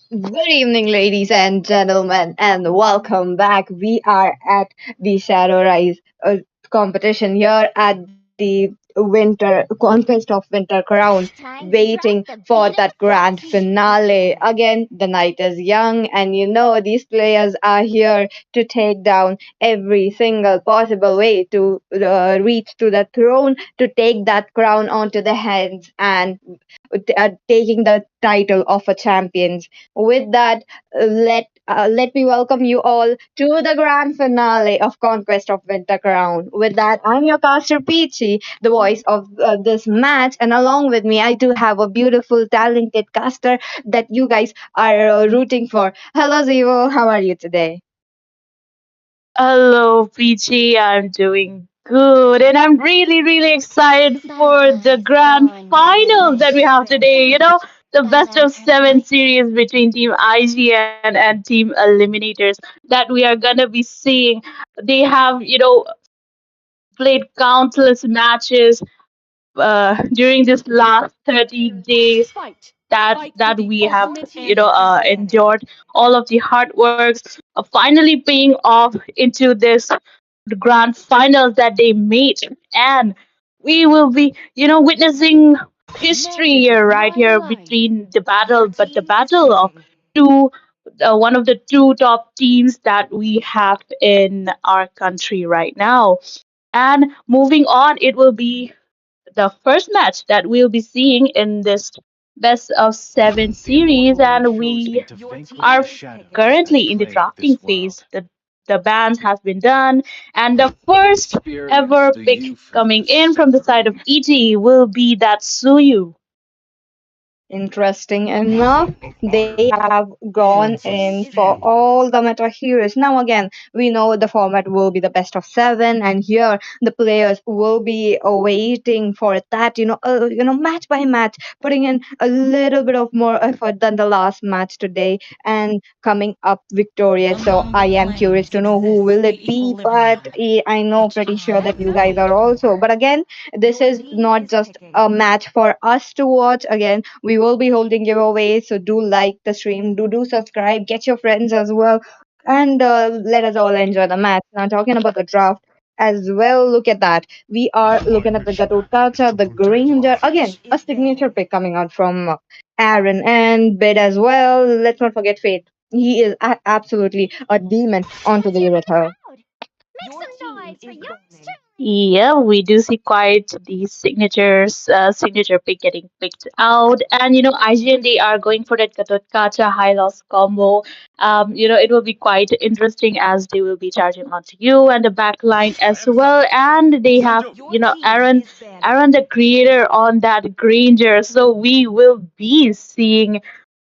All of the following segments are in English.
Good evening, ladies and gentlemen, and welcome back. We are at the Shadow Rise competition here at the Winter Conquest of Winter Crown, waiting for that grand finale. Again, the night is young, and these players are here to take down every single possible way to reach to the throne, to take that crown onto their hands and taking the title of a champion. With that, let me welcome you all to the grand finale of Conquest of Winter Crown. With that, I'm your caster Peachy, the voice of this match, and along with me, I do have a beautiful, talented caster that you guys are rooting for. Hello, Zewo. How are you today? Hello, Peachy. I'm doing good, and I'm really, really excited for the grand finals that we have today. The best of seven series between Team IGN and Team Eliminators that we are gonna be seeing. They have, played countless matches during this last 30 days that we have endured all of the hard works finally paying off into this grand finals that they made, and we will be witnessing history here right here between the battle of two one of the two top teams that we have in our country right now. And moving on, it will be the first match that we'll be seeing in this best of seven series, and we are currently in the drafting phase. The bans has been done, and the first ever pick coming in from the side of EG will be that Suyu. Interesting enough, they have gone in for all the meta heroes. Now, again, we know the format will be the best of seven, and here the players will be waiting for that, match by match, putting in a little bit of more effort than the last match today and coming up victorious. So, I am curious to know who will it be, but I know pretty sure that you guys are also. But again, this is not just a match for us to watch. Again, we will be holding giveaways, so do like the stream, do subscribe, get your friends as well, and let us all enjoy the match. Now, talking about the draft as well, look at that. We are looking at the Gatotkacha, the Granger, again, a signature pick coming out from Aaron and Bid as well. Let's not forget Fate. He is absolutely a demon onto the Earth. Yeah, we do see quite these signature pick getting picked out, and IGN they are going for that Kacha high loss combo. It will be quite interesting as they will be charging onto you and the back line as well, and they have Aaron the creator on that Granger, so we will be seeing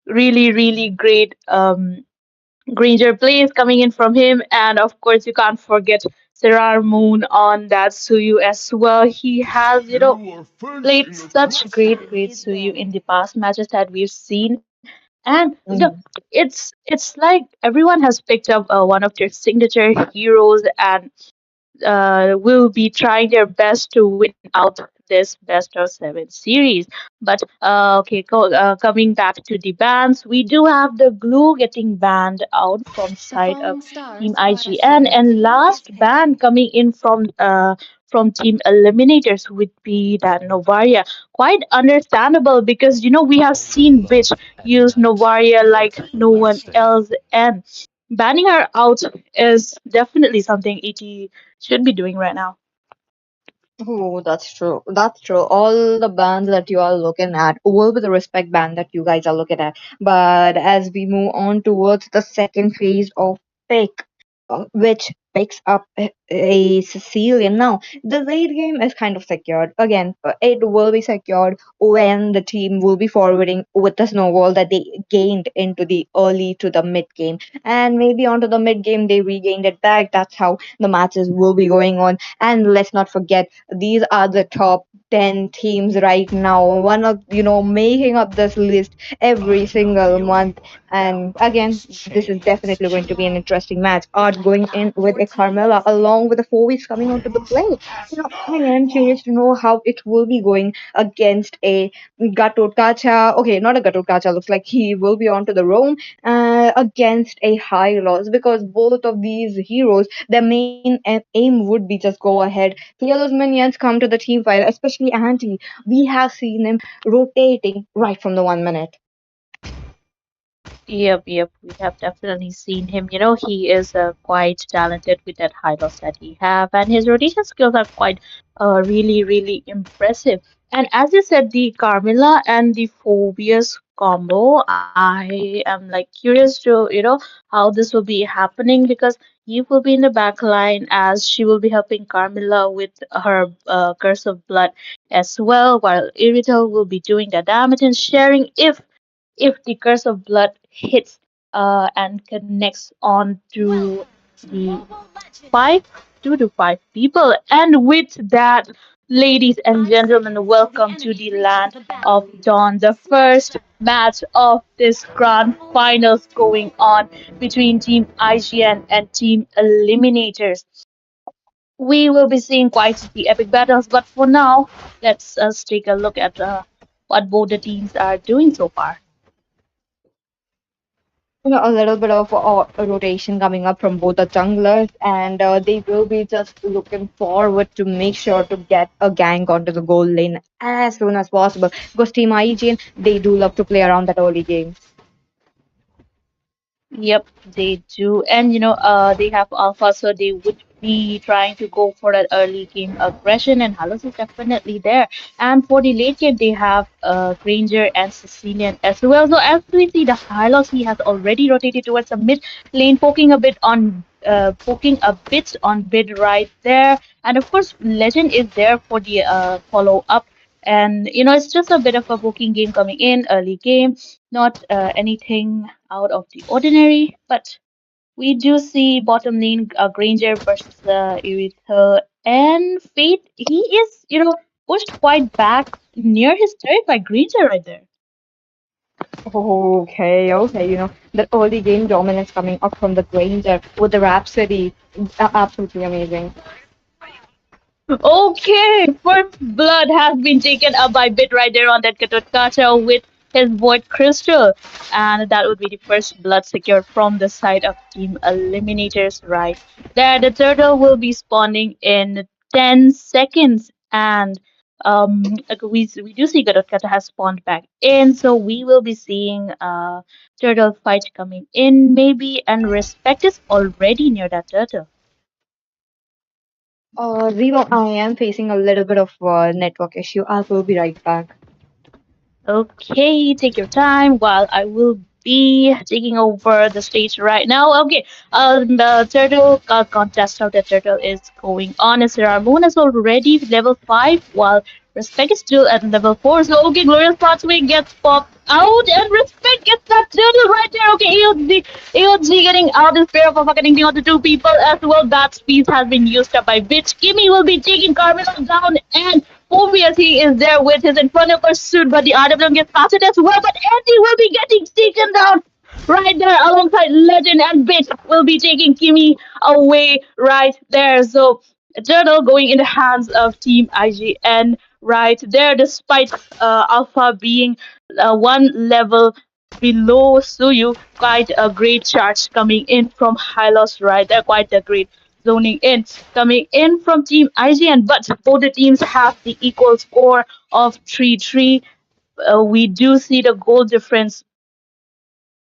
really really great Granger plays coming in from him, and of course you can't forget Serar Moon on that Suyu as well. He has, played such great Suyu in the past matches that we've seen, and it's like everyone has picked up one of their signature heroes and will be trying their best to win out this best of seven series. But okay, coming back to the bans, we do have the glue getting banned out from side of Team IGN, and last ban coming in from Team Eliminators would be that Novaria. Quite understandable because we have seen Witch use Novaria like no one else, and banning her out is definitely something ET should be doing right now. Oh, that's true. That's true. All the bands that you are looking at will be the respect band that you guys are looking at. But as we move on towards the second phase of pick, which picks up a Sicilian. Now, the late game is kind of secured. Again, it will be secured when the team will be forwarding with the snowball that they gained into the early to the mid game. And maybe onto the mid game, they regained it back. That's how the matches will be going on. And let's not forget, these are the top 10 teams right now. One of, making up this list every single month. And again, this is definitely going to be an interesting match. Art going in with a Carmela along along with the 4 weeks coming onto the play. I am curious to know how it will be going against a Gatotkacha. Okay, not a Gatotkacha. Looks like he will be onto the roam against a high loss, because both of these heroes, their main aim would be just go ahead, clear those minions, come to the team fight. Especially Anti, we have seen him rotating right from the 1 minute. Yep. We have definitely seen him. He is quite talented with that high loss that he have, and his rotation skills are quite really impressive. And as you said, the Carmilla and the Phobius combo, I am like curious to how this will be happening, because he will be in the back line as she will be helping Carmilla with her Curse of Blood as well, while Irital will be doing the damage and sharing if the curse of blood hits and connects on to the five, 2 to 5 people. And with that, ladies and gentlemen, welcome to the land of Dawn, the first match of this grand finals going on between Team IGN and Team Eliminators. We will be seeing quite the epic battles, but for now, let's us take a look at what both the teams are doing so far. A little bit of a rotation coming up from both the junglers, and they will be just looking forward to make sure to get a gank onto the goal lane as soon as possible, because Team IGN, they do love to play around that early game. Yep, they do. And they have alpha, so they would be trying to go for that early game aggression, and Halos is definitely there. And for the late game, they have Granger and Sicilian as well. So as we see, the Hylos, he has already rotated towards the mid lane, poking a bit on bid right there. And of course, Legend is there for the follow up. And it's just a bit of a booking game coming in early game, not anything out of the ordinary, but we do see bottom lane Granger versus Irithel and Fate. He is, pushed quite back near his turret by Granger right there. Okay, the early game dominance coming up from the Granger with the Rhapsody, absolutely amazing. Okay, first blood has been taken up by Bit right there on that Katotkacha with his Void Crystal. And that would be the first blood secured from the side of Team Eliminators right there. The turtle will be spawning in 10 seconds. And like we do see Katotkacha has spawned back in. So we will be seeing turtle fight coming in maybe. And Respect is already near that turtle. Zero, I am facing a little bit of network issue. I will be right back. Okay, take your time while I will be taking over the stage right now. Okay, the turtle contest of the turtle is going on. As Ramon is already level 5, while Respect is still at level 4. So, okay, Glorious Pathway gets popped out, and Respect gets that turtle right there. Okay, AOG getting out is fair for getting the other 2 people as well. That speed has been used up by Bitch. Kimmy will be taking Carmelo down, and obviously, he is there with his Inferno Pursuit, but the RWM gets passed as well. But Andy will be getting taken down right there alongside Legend, and Bit will be taking Kimmy away right there. So, Turtle going in the hands of Team IGN right there, despite Alpha being 1 level below Suyu. Quite a great charge coming in from Hylos right there, quite a great zoning in coming in from Team IGN, but both the teams have the equal score of 3-3. We do see the goal difference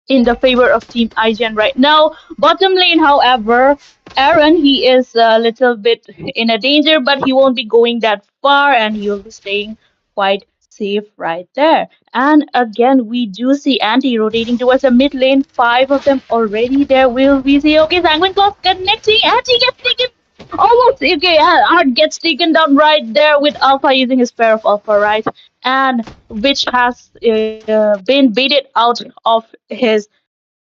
in the favor of Team IGN right now. Bottom lane, however, Aaron, he is a little bit in a danger, but he won't be going that far, and he'll be staying quite safe right there. And again, we do see Anti rotating towards the mid lane. 5 of them already there. Will we see? Okay, Sanguine Claw connecting. Anti gets taken. Almost okay. Art gets taken down right there with Alpha using his pair of Alpha, right? And which has been baited out of his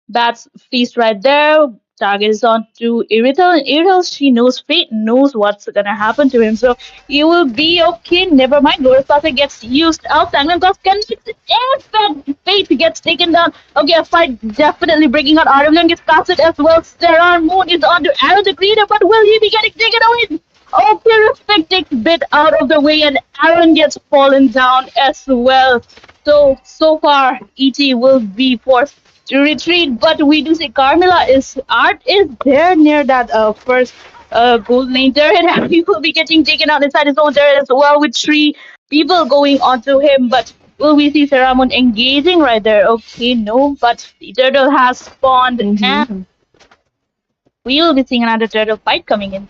Bat's feast right there. target is on to Irithel, and Irithel, she knows fate, knows what's gonna happen to him, so he will be okay. Never mind. Glorious Passage gets used out. Sangam Cross connects, and that fate gets taken down. Okay, a fight definitely breaking out. Arivalion gets casted as well. Serrar Moon is on to Aaron the Creator, but will he be getting taken away? Okay, Respect takes bit out of the way, and Aaron gets fallen down as well. So far, ET will be forced to retreat, but we do see Carmilla is art is there near that first gold lane turret, and he will be getting taken out inside his own turret as well with three people going onto him. But will we see Saramon engaging right there? Okay, no, but the turtle has spawned, and Mm-hmm. we will be seeing another turtle fight coming in.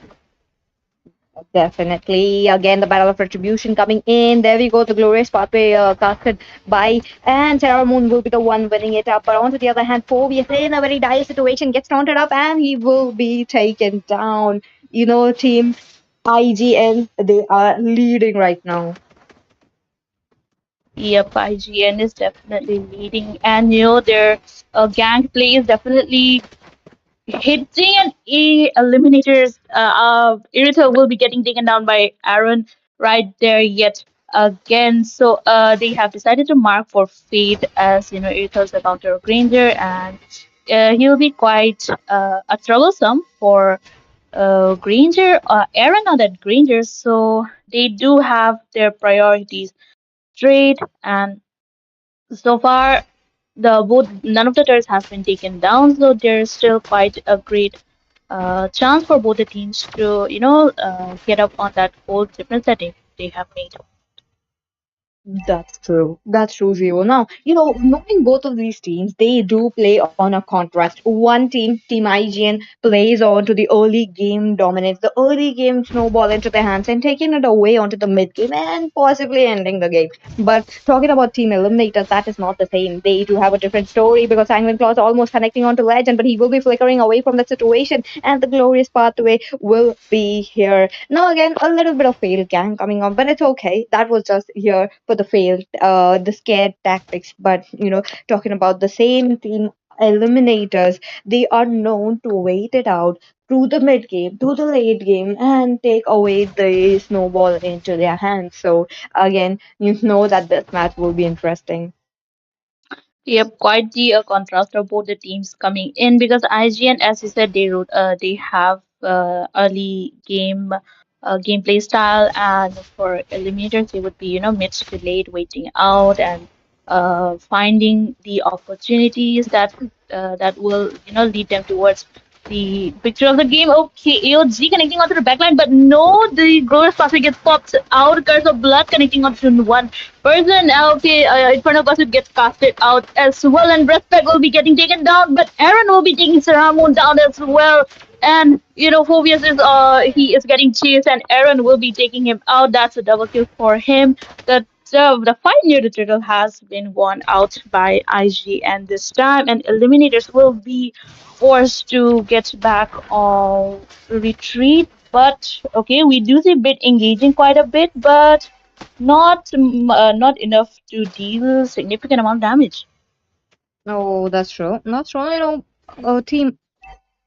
Definitely. Again, the Battle of Retribution coming in. There we go. The Glorious Pathway casted by, and Sarah Moon will be the one winning it up. But on to the other hand, Phoebe is in a very dire situation, gets taunted up, and he will be taken down. Team IGN, they are leading right now. Yep, IGN is definitely leading, and their gang play is definitely hitting an eliminators. Irithel will be getting taken down by Aaron right there yet again. So they have decided to mark for Fate as Irithel's a counter Granger, and he'll be quite a troublesome for Granger. Aaron on that Granger, so they do have their priorities straight, and so far the both none of the turrets has been taken down, so there's still quite a great chance for both the teams to get up on that goal difference that they have made. That's true. That's true, Zewo. Now, knowing both of these teams, they do play on a contrast. One team, Team IGN, plays on to the early game dominance, the early game snowball into their hands and taking it away onto the mid game and possibly ending the game. But talking about Team Eliminators, that is not the same. They do have a different story because Sanguine Claw's almost connecting onto Legend, but he will be flickering away from that situation, and the glorious pathway will be here. Now again, a little bit of failed gang coming on, but it's okay. That was just here for the failed, the scared tactics. But talking about the same team eliminators, they are known to wait it out through the mid game, to the late game, and take away the snowball into their hands. So again, you know that this match will be interesting. Yep, quite the contrast of both the teams coming in because IGN, as you said, they have early gameplay style, and for eliminators, they would be mid to late, waiting out and finding the opportunities that will lead them towards the picture of the game. Okay, AOG connecting onto the backline, but no, the Grover's Passage gets popped out. Curse of Blood connecting onto one person. Okay, Infernal Gossip gets casted out as well, and Respect will be getting taken down, but Aaron will be taking Saramon down as well. And Phobius he is getting chased, and Aaron will be taking him out. That's a double kill for him. The fight near the turtle has been won out by IG, and this time, and eliminators will be forced to get back on retreat. But okay, we do see Bit engaging quite a bit, but not enough to deal significant amount of damage. Oh, that's true. That's true. Team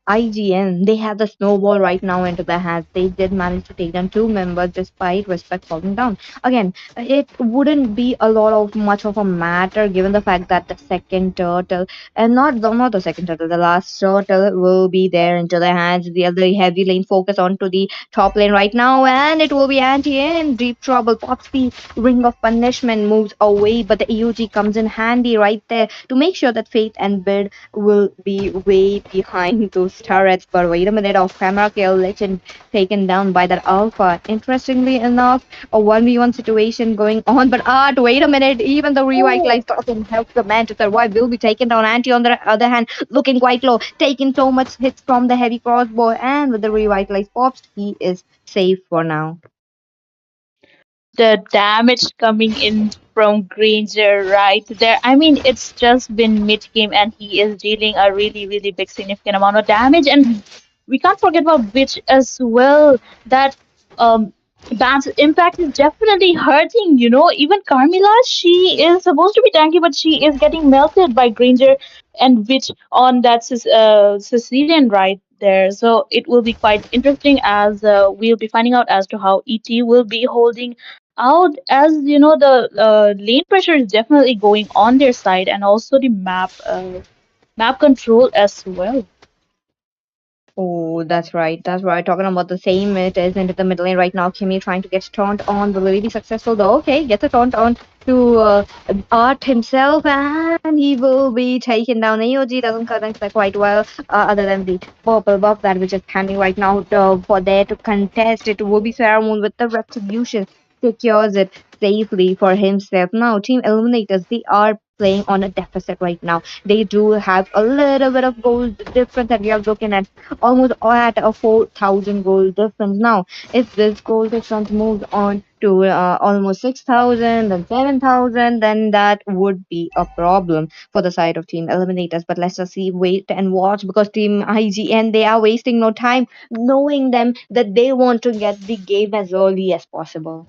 IGN, they have the snowball right now into their hands. They did manage to take down two members despite Respect falling down. Again, it wouldn't be a lot of much of a matter given the fact that the second turtle, and not the second turtle, the last turtle will be there into their hands. The other heavy lane focus onto the top lane right now, and it will be anti in deep trouble. Pops the ring of punishment, moves away, but the EUG comes in handy right there to make sure that Faith and Bid will be way behind those turrets. But wait a minute, off camera kill, Legend taken down by that Alpha. Interestingly enough, a 1v1 situation going on. But Art, wait a minute, even the revitalize doesn't help the man to survive. Will be taken down. Anti, on the other hand, looking quite low, taking so much hits from the heavy crossbow. And with the revitalize pops, he is safe for now. The damage coming in from Granger right there. I mean, it's just been mid game, and he is dealing a really, really big, significant amount of damage. And we can't forget about Bitch as well. That um, Bam's impact is definitely hurting. Even Carmilla, she is supposed to be tanky, but she is getting melted by Granger. and which on that Sicilian right there. So it will be quite interesting as we'll be finding out as to how ET will be holding out, as you know the lane pressure is definitely going on their side, and also the map control as well. Oh, that's right. That's right. Talking about the same, it is into the middle lane right now. Kimmy trying to get taunt on. Will he be successful though? Okay, gets a taunt on to Art himself, and he will be taken down. AOG doesn't connect that quite well, other than the purple buff that which is standing right now for there to contest. It will be Moon with the retribution secures it safely for himself. Now, Team Eliminators, they are playing on a deficit right now. They do have a little bit of goal difference that we are looking at, almost at a 4,000 goal difference. Now, if this goal difference moves on to almost 6,000 and 7,000, then that would be a problem for the side of Team Eliminators. But let's just see, wait and watch, because Team IGN, they are wasting no time, knowing them that they want to get the game as early as possible.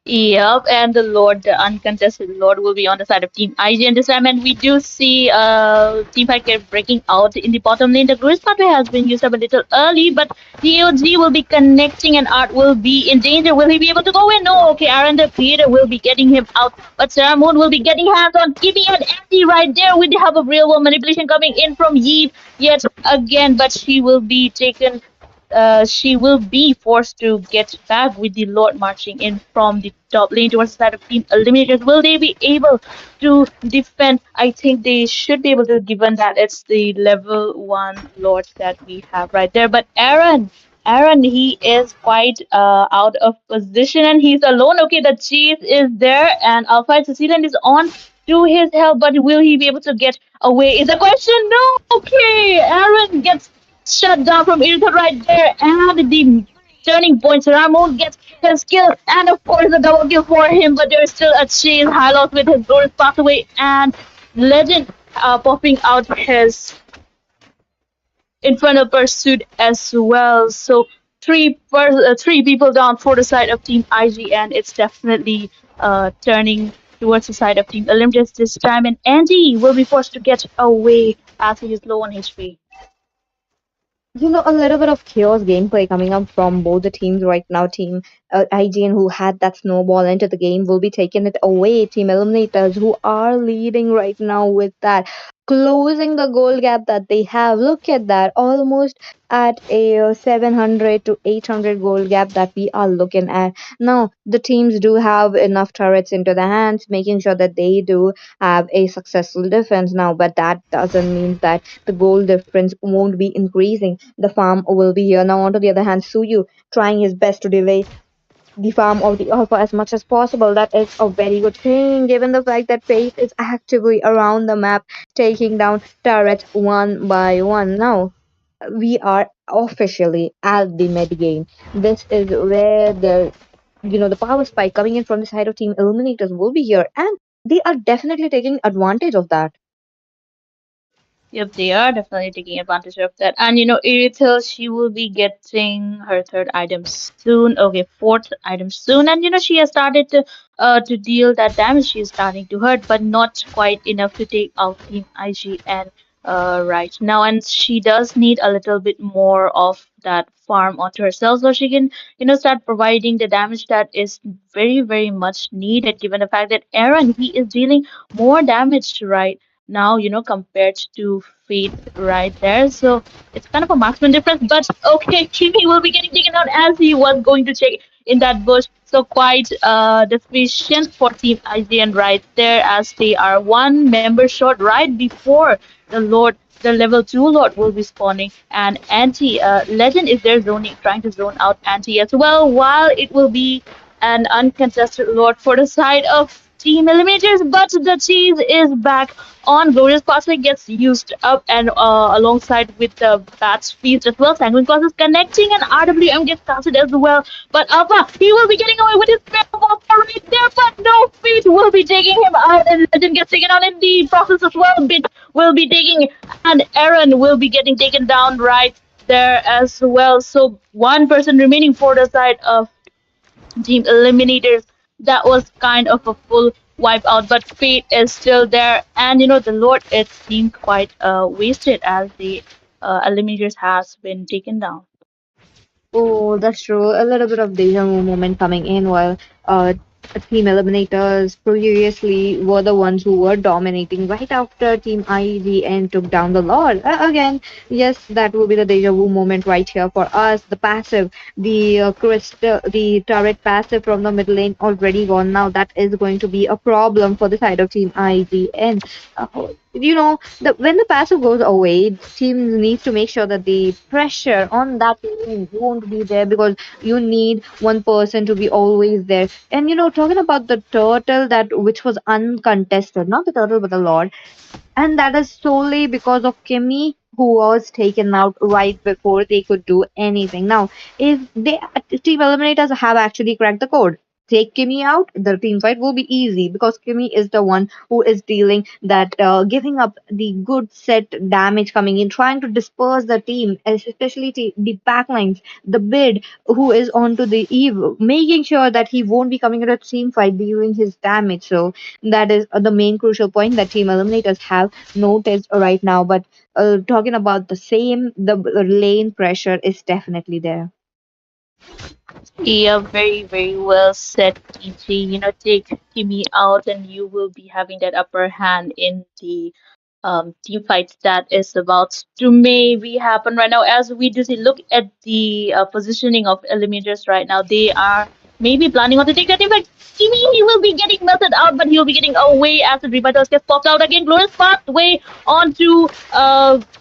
Yep, and the Lord, the uncontested Lord, will be on the side of Team IGN this time, and we do see Team Fight get breaking out in the bottom lane. The Grace pathway has been used up a little early, but DOG will be connecting, and Art will be in danger. Will he be able to go in? No. Okay, Aaron the Creator will be getting him out, but Sarah Moon will be getting hands on Kimmy and Andy right there with the help of real world manipulation coming in from Yves yet again, but she will be taken she will be forced to get back with the Lord marching in from the top lane towards the side of Team Eliminators. Will they be able to defend? I think they should be able to, given that it's the level 1 Lord that we have right there. But Aaron, he is quite out of position and he's alone. Okay, the cheese is there and Alpha Sicilian is on to his help, but will he be able to get away? Is the question. No. Okay, Aaron gets shut down from Irithel right there, and the turning point. Ramon gets his kill, and of course the double kill for him. But there is still a chase. High loss with his glorious pathway, and Legend popping out his Infernal Pursuit as well. So three people down for the side of Team IG, and it's definitely turning towards the side of Team Olympus this time. And Andy will be forced to get away as he is low on HP. A little bit of chaos gameplay coming up from both the teams right now. Team IGN, who had that snowball into the game, will be taking it away. Team Eliminators, who are leading right now with that, closing the goal gap that they have. Look at that, almost at a 700 to 800 goal gap that we are looking at. Now, the teams do have enough turrets into the hands, making sure that they do have a successful defense now, but that doesn't mean that the goal difference won't be increasing. The farm will be here. Now, on to the other hand, Suyu trying his best to delay the farm of the Alpha as much as possible. That is a very good thing, given the fact that Faith is actively around the map, taking down turrets one by one. Now, we are officially at the mid game. This is where the power spike coming in from the side of Team Eliminators will be here, and they are definitely taking advantage of that. Yep, they are definitely taking advantage of that. And Irithel, she will be getting her third item soon. Okay, fourth item soon. And she has started to deal that damage. She is starting to hurt, but not quite enough to take out Team IGN right now. And she does need a little bit more of that farm onto herself so she can, start providing the damage that is very, very much needed, given the fact that Aaron, he is dealing more damage right now, compared to Fate right there. So it's kind of a marksman difference. But okay, Kimi will be getting taken out as he was going to check in that bush. So quite deficient for Team IGN right there, as they are one member short right before the level 2 Lord will be spawning, and Anti Legend is there zoning, trying to zone out Anti as well, while it will be an uncontested Lord for the side of Team Eliminators, but the cheese is back on. Glorious Pathway gets used up, and alongside with the Bat's Feast as well. Sanguine Cross is connecting, and RWM gets casted as well. But Alpha, he will be getting away with his spell right there, but no, Feet will be taking him out, and Legend gets taken out in the process as well. Bit will be taking, and Aaron will be getting taken down right there as well. So one person remaining for the side of Team Eliminators. That was kind of a full wipe out, but Fate is still there, and the Lord, it seemed quite wasted as the Eliminators has been taken down. Oh, that's true. A little bit of deja vu moment coming in while uh, Team Eliminators previously were the ones who were dominating right after Team IGN took down the Lord. Again, yes, that will be the deja vu moment right here for us. The passive, the crystal, the turret passive from the mid lane already gone now. That is going to be a problem for the side of Team IGN. When the passive goes away, teams needs to make sure that the pressure on that lane won't be there because you need one person to be always there. And talking about the turtle that which was uncontested, not the turtle but the Lord, and that is solely because of Kimmy, who was taken out right before they could do anything. Now, if they Team Eliminators have actually cracked the code, take Kimmy out, the team fight will be easy because Kimmy is the one who is dealing that, giving up the good set damage coming in, trying to disperse the team, especially the backlines, the bid who is onto the eve, making sure that he won't be coming into a team fight dealing his damage. So that is the main crucial point that Team Eliminators have noticed right now. But talking about the same, the lane pressure is definitely there. Yeah, very, very well said, TG. Take Kimmy out, and you will be having that upper hand in the team fights that is about to maybe happen right now. As we just look at the positioning of Eliminators right now, they are maybe planning on to take that team fight. Kimmy, he will be getting melted out, but he'll be getting away as the Revitals gets popped out again. Glorious pathway onto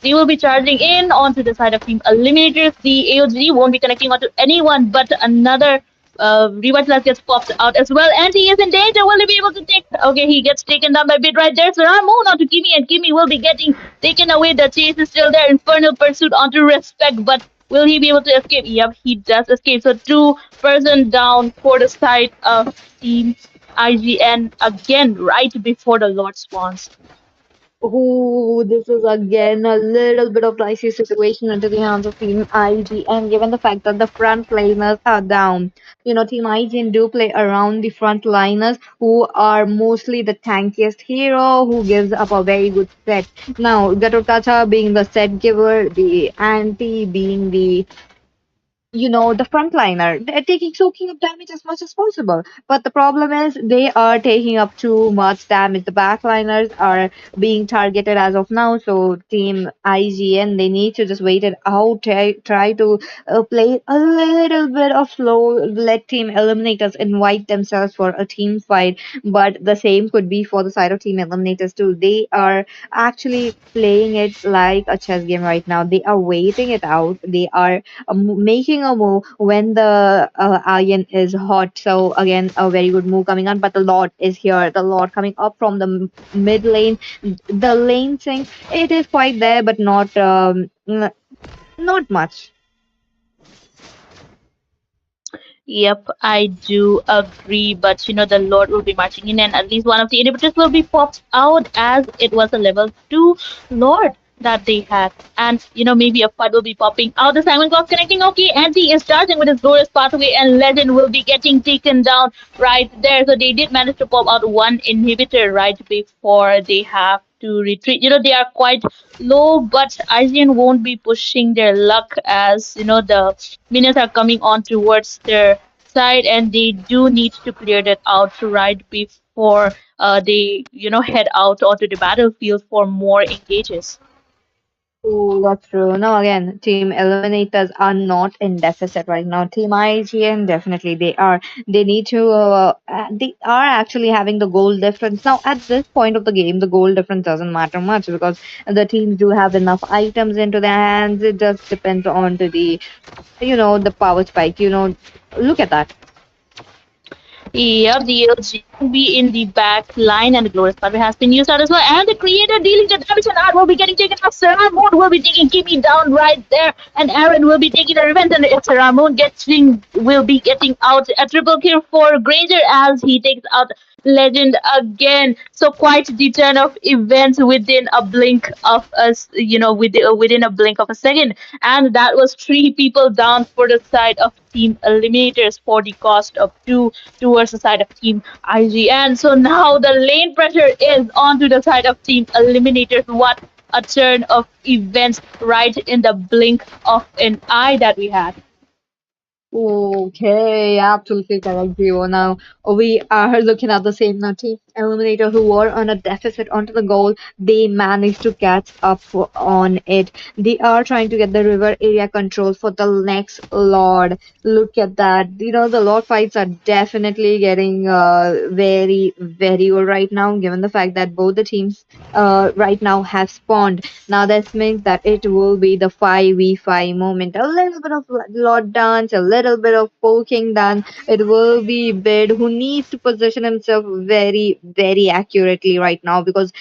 they will be charging in onto the side of Team Eliminators. The AOG won't be connecting onto anyone, but another Revitalize gets popped out as well, and he is in danger. Will he be able to take? Okay, he gets taken down by Bit right there. So Ramon onto Kimi, and Kimi will be getting taken away. The chase is still there. Infernal Pursuit onto Respect, but will he be able to escape? Yep, he does escape. So two-person down for the side of Team IGN again, right before the Lord spawns. Oh, this is again a little bit of dicey situation into the hands of Team IG, and given the fact that the front liners are down, Team IG do play around the front liners who are mostly the tankiest hero who gives up a very good set. Now, Gatokacha being the set giver, the anti being the frontliner. They're taking soaking up damage as much as possible. But the problem is they are taking up too much damage. The backliners are being targeted as of now. So team IGN, they need to just wait it out. Try to play a little bit of slow. Let team eliminators invite themselves for a team fight. But the same could be for the side of team eliminators too. They are actually playing it like a chess game right now. They are waiting it out. They are making a move when the iron is hot. So again, a very good move coming on. But the Lord is here. The Lord coming up from the mid lane. The lane sync, it is quite there, but not much. Yep, I do agree. But the Lord will be marching in, and at least one of the inhibitors will be popped out as it was a level 2 Lord that they had. And maybe a fight will be popping out. The Simon Clock connecting. Okay, Anti is charging with his glorious pathway, and Legend will be getting taken down right there. So they did manage to pop out one inhibitor right before they have to retreat. They are quite low, but IGN won't be pushing their luck as the minions are coming on towards their side, and they do need to clear that out right before they head out onto the battlefield for more engages. Oh, that's true. No, again, team eliminators are not in deficit right now. Team IGN definitely they are. They need to. They are actually having the goal difference now. At this point of the game, the goal difference doesn't matter much because the teams do have enough items into their hands. It just depends on to the power spike. Look at that. Yep, the LG will be in the back line, and the Glorious Puppet has been used out as well. And the creator dealing the damage, and Art will be getting taken off. Saramon will be taking Kimi down right there, and Aaron will be taking the revenge. And if Saramon will be getting out a triple kill for Granger as he takes out Legend again. So quite the turn of events within a blink of us, within a blink of a second. And that was three people down for the side of Team Eliminators for the cost of two towards the side of Team IGN. So now the lane pressure is onto the side of Team Eliminators. What a turn of events right in the blink of an eye that we had. Okay, absolutely correct, Zewo. Now we are looking at the same now. Team Eliminator, who were on a deficit onto the goal, they managed to catch up on it. They are trying to get the river area control for the next Lord. Look at that. You know, the Lord fights are definitely getting very, very good right now, given the fact that both the teams right now have spawned. Now this means that it will be the 5v5 moment. A little bit of Lord dance, a little bit of poking done. It will be Bid who needs to position himself very, very accurately right now because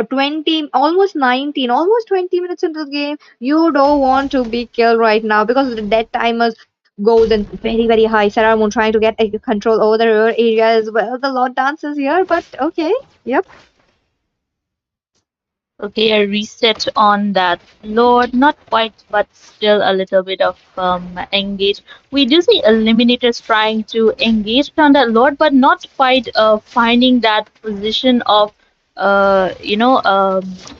20, almost 19, almost 20 minutes into the game, you don't want to be killed right now because the dead timers goes in very, very high. Sarah Moon trying to get a control over the river area as well. The Lord dance is here, but okay. Yep. Okay, a reset on that. Lord, not quite, but still a little bit of engage. We do see eliminators trying to engage on that Lord, but not quite finding that position of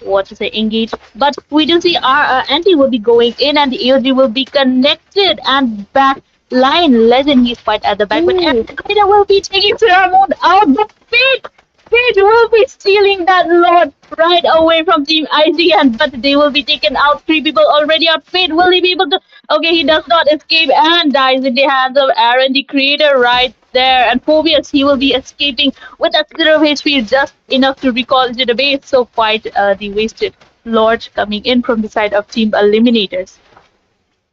what to say, engage. But we do see our anti will be going in, and the AOG will be connected and back line. Legend, he's quite at the back, but Ooh. Elena will be taking Ceramon out the pit. Fate will be stealing that lot right away from Team IGN, but they will be taken out. Three people already out. Fate, will he be able to? Okay, he does not escape and dies in the hands of Aaron, the creator, right there. And Phobius, he will be escaping with a zero HP, just enough to recall into the base. So quite the wasted Lord coming in from the side of Team Eliminators.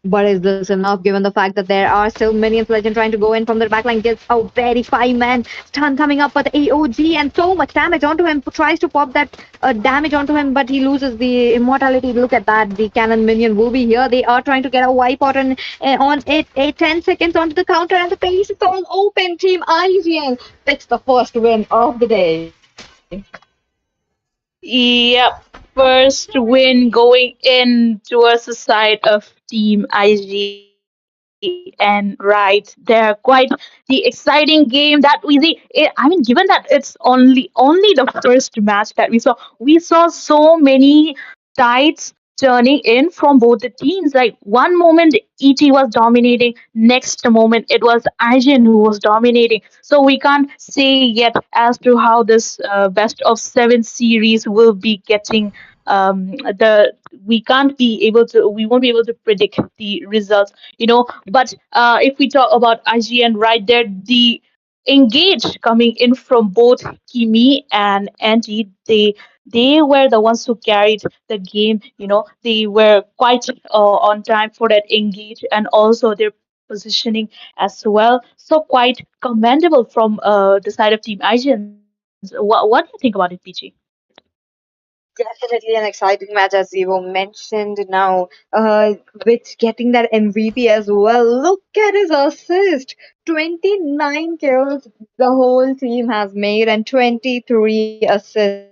But is this enough given the fact that there are still minions legend trying to go in from the backline? Gets a very 5-man stun coming up with AOG and so much damage onto him. Tries to pop that damage onto him, but he loses the immortality. Look at that. The cannon minion will be here. They are trying to get a wipe out on it. 10 seconds onto the counter, and the pace is all open. Team IGN picks the first win of the day. Yep, first win going in towards the side of Team IGN. Right there, quite the exciting game that we see. I mean, given that it's only the first match that we saw so many tides turning in from both the teams. Like one moment ET was dominating, next moment it was IGN who was dominating. So we can't say yet as to how this best of seven series will be getting the we can't be able to we won't be able to predict the results, but if we talk about IGN right there, the engage coming in from both Kimi and Angie, they were the ones who carried the game. They were quite on time for that engage, and also their positioning as well. So quite commendable from the side of Team IGN. What do you think about it, Peachy? Definitely an exciting match, as Zewo mentioned now, with getting that MVP as well. Look at his assist. 29 kills the whole team has made and 23 assists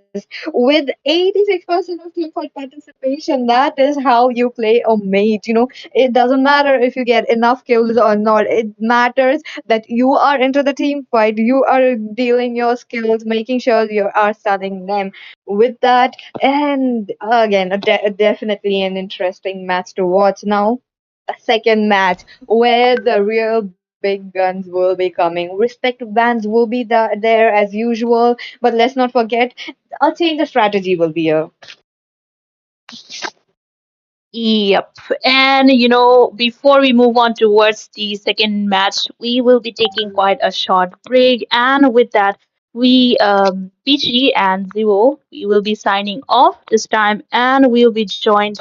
with 86% of team fight participation. That is how you play a mage. It doesn't matter if you get enough kills or not. It matters that you are into the team fight. You are dealing your skills, making sure you are stunning them with that. And again, definitely an interesting match to watch. Now, a second match where the real big guns will be coming. Respective bands will be there as usual, but let's not forget, a change of strategy will be here. Yep. And before we move on towards the second match, we will be taking quite a short break. And with that, we, Peachy and Zewo, we will be signing off this time, and we'll be joined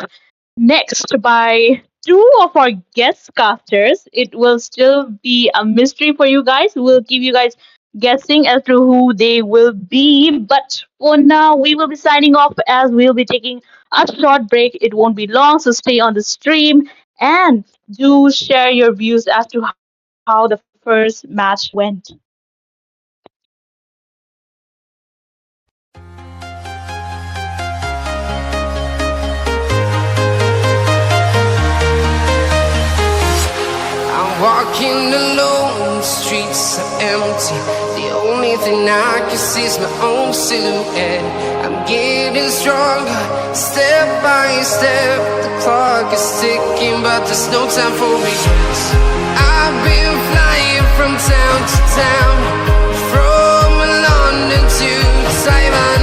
next by two of our guest casters. It will still be a mystery for you guys. We'll keep you guys guessing as to who they will be. But for now, we will be signing off as we'll be taking a short break. It won't be long, so stay on the stream and do share your views as to how the first match went. I'm walking alone, the streets are empty. The Only thing I can see is my own silhouette. I'm getting stronger, step by step. The clock is ticking, but there's no time for regrets. I've been flying from town to town, from London to Taiwan.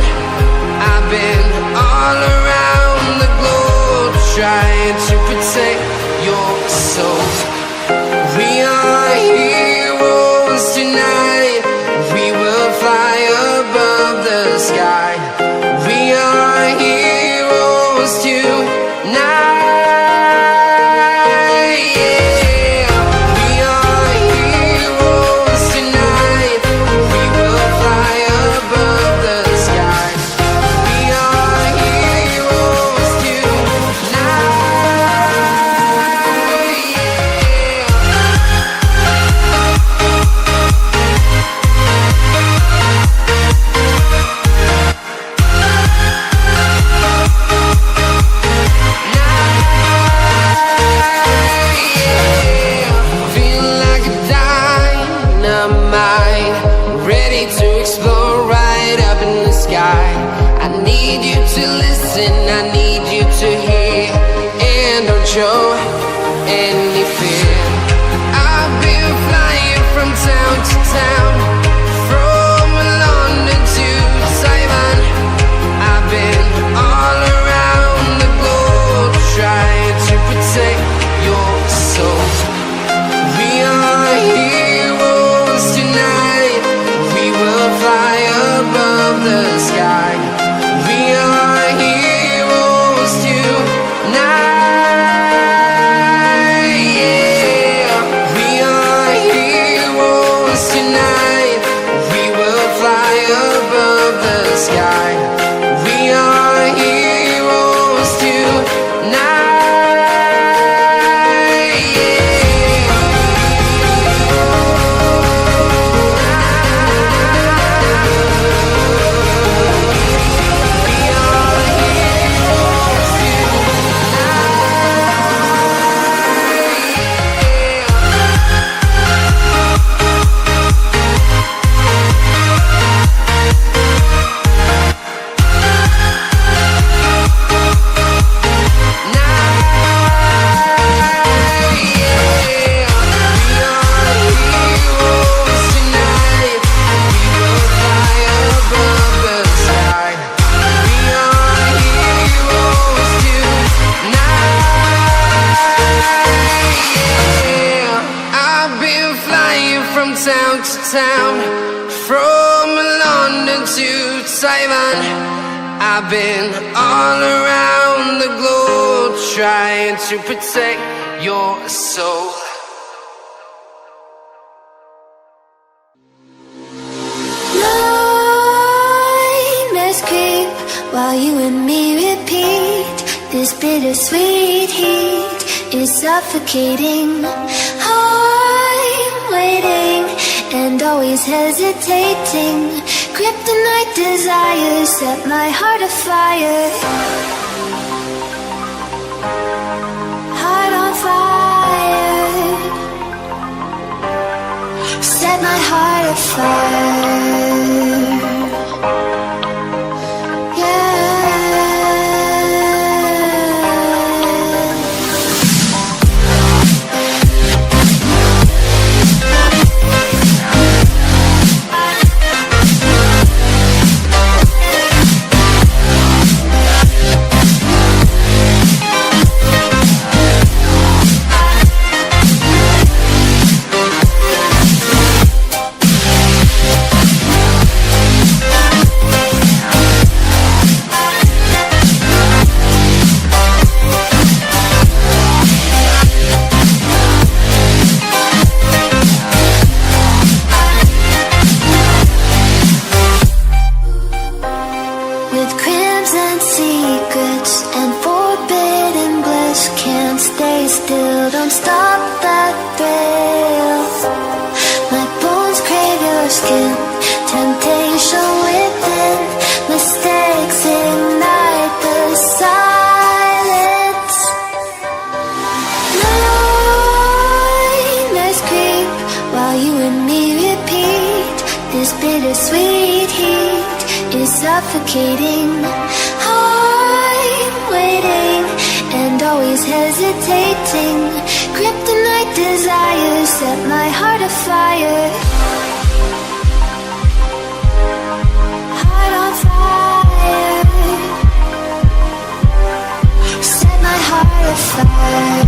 I've been all around the globe, trying to protect your soul. We are heroes tonight. We will fly above the sky. We are heroes tonight. Yeah. We are heroes tonight. We will fly above the sky. We are heroes tonight. Feel like a dynamite, ready to explode right up in the sky. I need you to listen, I need you to hear, and don't show any fear. I've been flying from town to town, from London to Taiwan. I've been all around the globe, trying to protect your soul. We are heroes tonight. We will fly above the sky. We are heroes tonight. Yeah. We are heroes tonight. We will fly above the sky. We are heroes town to town, from London to Taiwan. I've been all around the globe, trying to protect your soul. Nightmares creep while you and me repeat. This bittersweet heat is suffocating. I'm waiting and always hesitating. Kryptonite desires set my heart afire. Heart on fire. Set my heart afire. This bittersweet heat is suffocating. I'm waiting and always hesitating. Kryptonite desires set my heart afire. Heart on fire. Set my heart afire.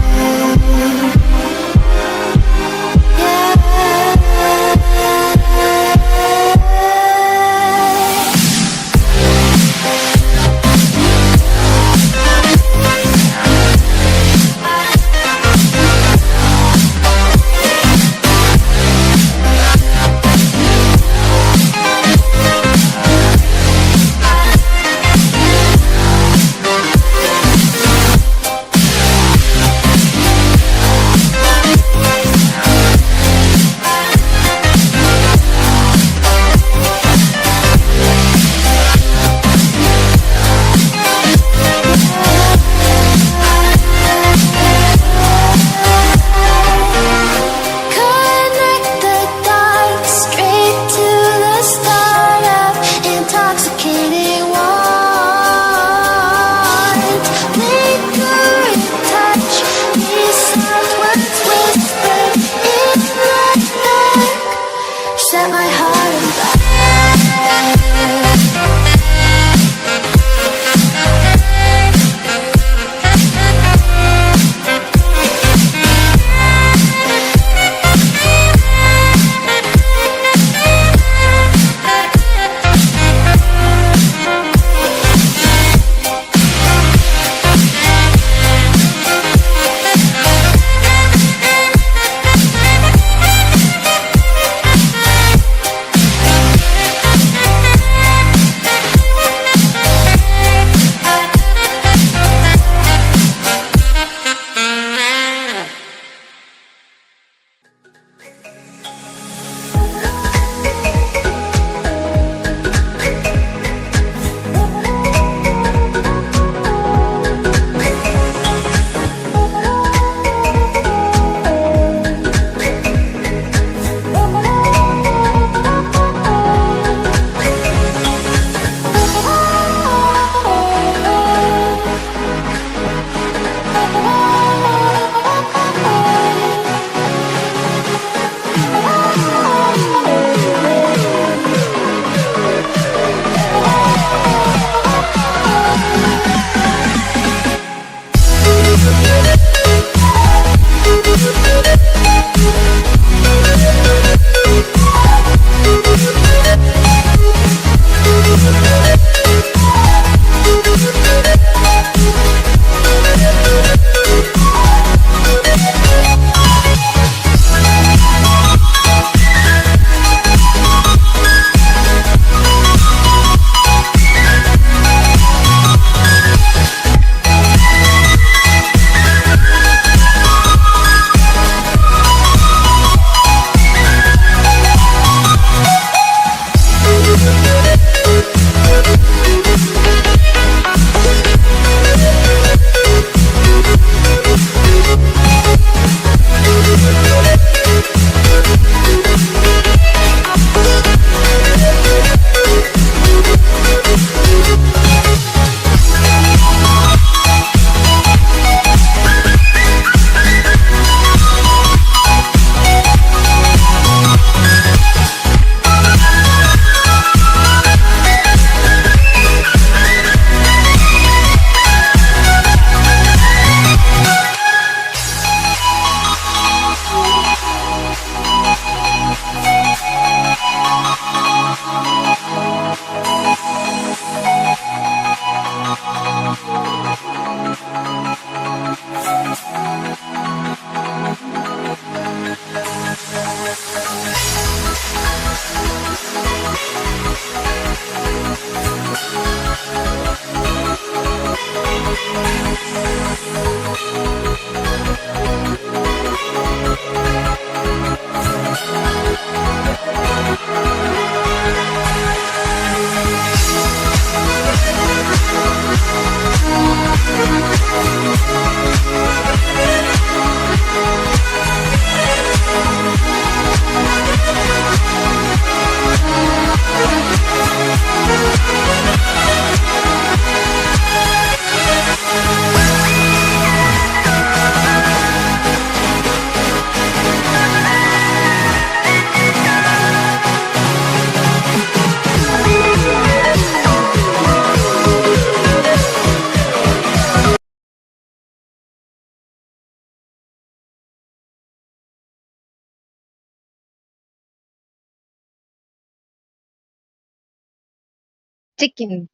Chicken.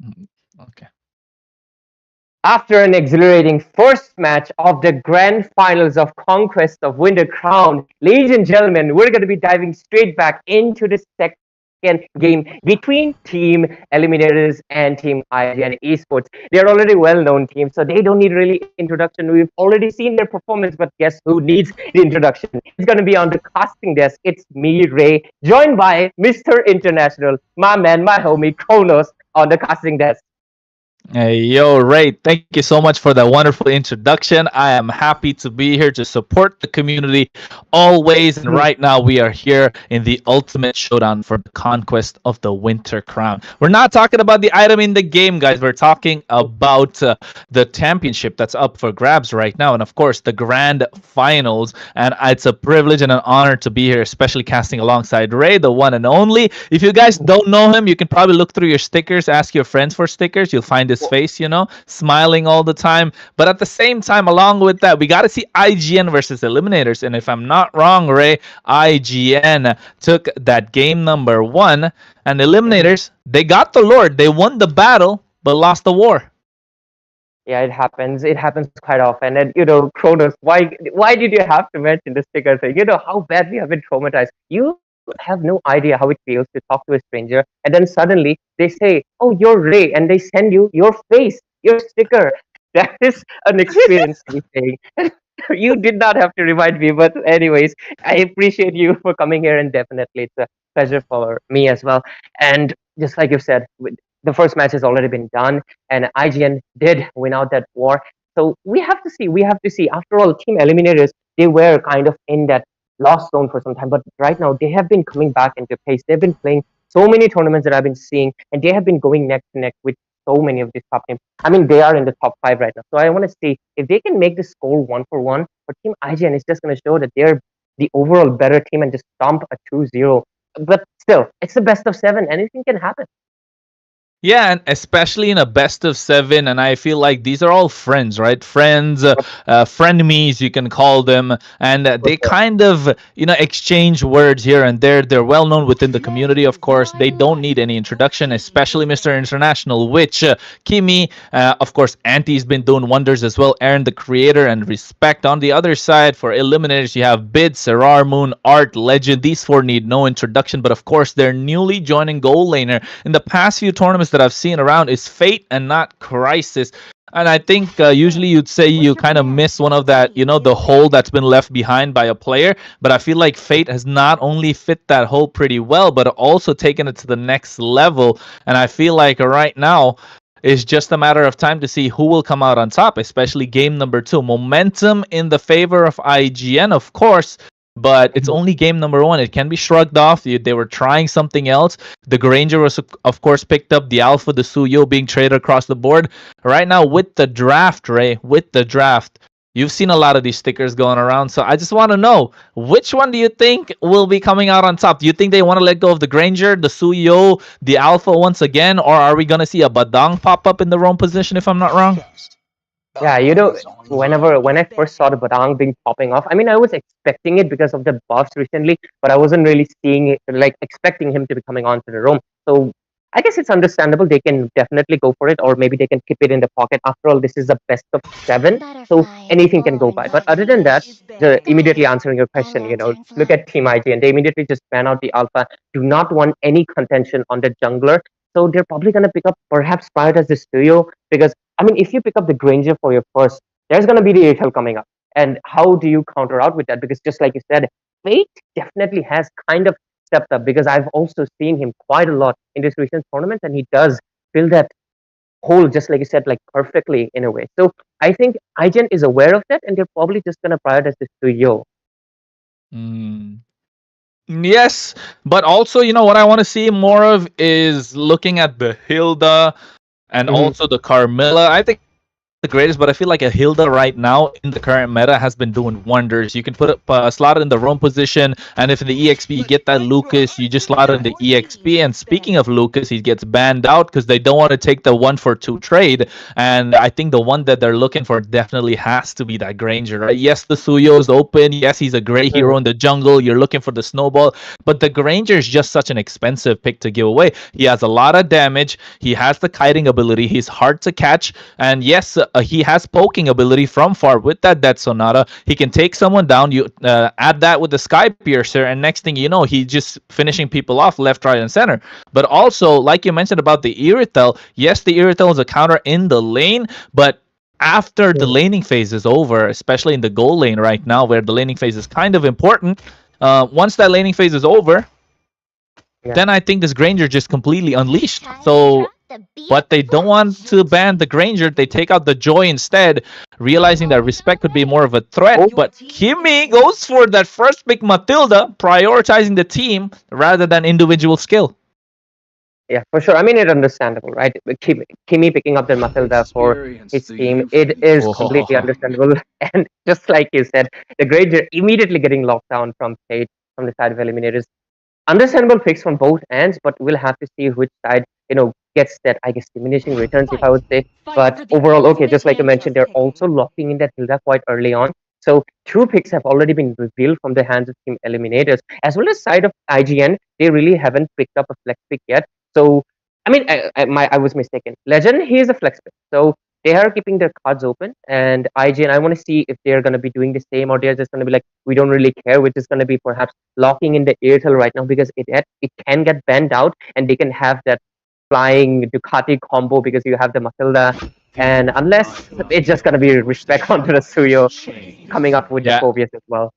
Mm, okay. After an exhilarating first match of the grand finals of Conquest of Winter Crown, ladies and gentlemen, we're going to be diving straight back into the second game between Team Eliminators and Team IGN Esports. They're already well-known teams, so they don't need really introduction. We've already seen their performance, but guess who needs the introduction? It's going to be on the casting desk. It's me, Ray, joined by Mr. International, my man, my homie, Kronos, on the casting desk. Hey, yo, Ray, thank you so much for that wonderful introduction. I am happy to be here to support the community always. And right now, we are here in the ultimate showdown for the conquest of the Winter Crown. We're not talking about the item in the game, guys. We're talking about the championship that's up for grabs right now. And of course, the grand finals. And it's a privilege and an honor to be here, especially casting alongside Ray, the one and only. If you guys don't know him, you can probably look through your stickers, ask your friends for stickers. You'll find his face, smiling all the time. But at the same time, along with that, we got to see IGN versus Eliminators. And if I'm not wrong, Ray, IGN took that game number 1, and Eliminators, they got the Lord. They won the battle, but lost the war. Yeah, it happens. It happens quite often. And Kronos, why did you have to mention the sticker thing? You know how bad we have been traumatized. You have no idea how it feels to talk to a stranger, and then suddenly they say, "Oh, you're Ray," and they send you your face, your sticker. That is an experience to be saying. You did not have to remind me, but anyways, I appreciate you for coming here, and definitely it's a pleasure for me as well. And just like you said, the first match has already been done, and IGN did win out that war. So we have to see. We have to see. After all, Team Eliminators, they were kind of in that lost zone for some time, but right now they have been coming back into pace. They've been playing so many tournaments that I've been seeing, and they have been going neck to neck with so many of these top teams. I mean, they are in the top 5 right now. So I want to see if they can make the score 1-1 for Team IGN. It's just going to show that they're the overall better team and just stomp a 2-0. But still, it's the best of 7. Anything can happen. Yeah, and especially in a best of 7, and I feel like these are all friends, right? Friends, frenemies, you can call them, and they kind of, exchange words here and there. They're well known within the community, of course. They don't need any introduction, especially Mr. International, which Kimi, of course, Anti's been doing wonders as well. Aaron, the creator, and respect. On the other side, for Eliminators, you have Bid, Serar Moon, Art, Legend. These 4 need no introduction, but of course, they're newly joining goal laner. In the past few tournaments that I've seen around is Fate and not Crisis. And I think usually you'd say you kind of miss one of that, the hole that's been left behind by a player. But I feel like Fate has not only fit that hole pretty well, but also taken it to the next level. And I feel like right now, it's just a matter of time to see who will come out on top, especially game number 2. Momentum in the favor of IGN, of course, but it's only game number 1. It can be shrugged off. They were trying something else. The Granger was, of course, picked up. The Alpha, the Suyo being traded across the board. Right now, with the draft, Ray, you've seen a lot of these stickers going around. So I just want to know, which one do you think will be coming out on top? Do you think they want to let go of the Granger, the Suyo, the Alpha once again? Or are we going to see a Badang pop up in the wrong position, if I'm not wrong? Yeah, when I first saw the Badang being popping off, I mean, I was expecting it because of the buffs recently, but I wasn't really seeing it, like expecting him to be coming onto the roam. So I guess it's understandable. They can definitely go for it, or maybe they can keep it in the pocket. After all, this is the best of 7, so anything can go by. But other than that, immediately answering your question, look at Team IG, and they immediately just ban out the Alpha. Do not want any contention on the jungler. So they're probably going to pick up perhaps Spirit as the studio, because I mean, if you pick up the Granger for your first, there's going to be the ATL coming up. And how do you counter out with that? Because just like you said, Fate definitely has kind of stepped up, because I've also seen him quite a lot in this recent tournament, and he does fill that hole, just like you said, like perfectly in a way. So I think IGN is aware of that, and they're probably just going to prioritize this to Yo. Mm. Yes, but also, what I want to see more of is looking at the Hilda and also the Carmilla. I think the greatest, but I feel like a Hilda right now in the current meta has been doing wonders. You can put a slot in the roam position, and if in the EXP you get that Lucas, you just slot in the EXP. And speaking of Lucas, he gets banned out because they don't want to take the 1-for-2 trade. And I think the one that they're looking for definitely has to be that Granger, right? Yes, the Suyo is open. Yes, he's a great hero in the jungle. You're looking for the snowball, but the Granger is just such an expensive pick to give away. He has a lot of damage. He has the kiting ability. He's hard to catch. And yes, he has poking ability from far with that Death Sonata. He can take someone down. You add that with the Sky Piercer, and next thing you know, he's just finishing people off left, right, and center. But also, like you mentioned about the Irithel, yes, the Irithel is a counter in the lane, but after the laning phase is over, especially in the goal lane right now, where the laning phase is kind of important, once that laning phase is over, then I think this Granger just completely unleashed. So, but they don't want to ban the Granger. They take out the Joy instead, realizing that Respect could be more of a threat. But Kimmy goes for that first pick Matilda, prioritizing the team rather than individual skill. Yeah, for sure. I mean, it's understandable, right? Kimi picking up the Matilda for his team, it is completely understandable. And just like you said, the Granger immediately getting locked down from Fate from the side of Eliminators. Understandable picks from both ends, but we'll have to see which side, gets that, I guess, diminishing returns, if I would say. But overall, okay, just like you mentioned, they're also locking in that Hilda quite early on. So two picks have already been revealed from the hands of Team Eliminators, as well as side of IGN. They really haven't picked up a flex pick yet. So, I mean, I was mistaken. Legend, he is a flex pick. So they are keeping their cards open. And IGN, I want to see if they're going to be doing the same, or they're just going to be like, we don't really care, which is going to be perhaps locking in the Airtel right now, because it can get banned out, and they can have that flying Ducati combo because you have the Matilda. And unless it's just going to be Respect onto the Suyo coming up with the Phobias as well.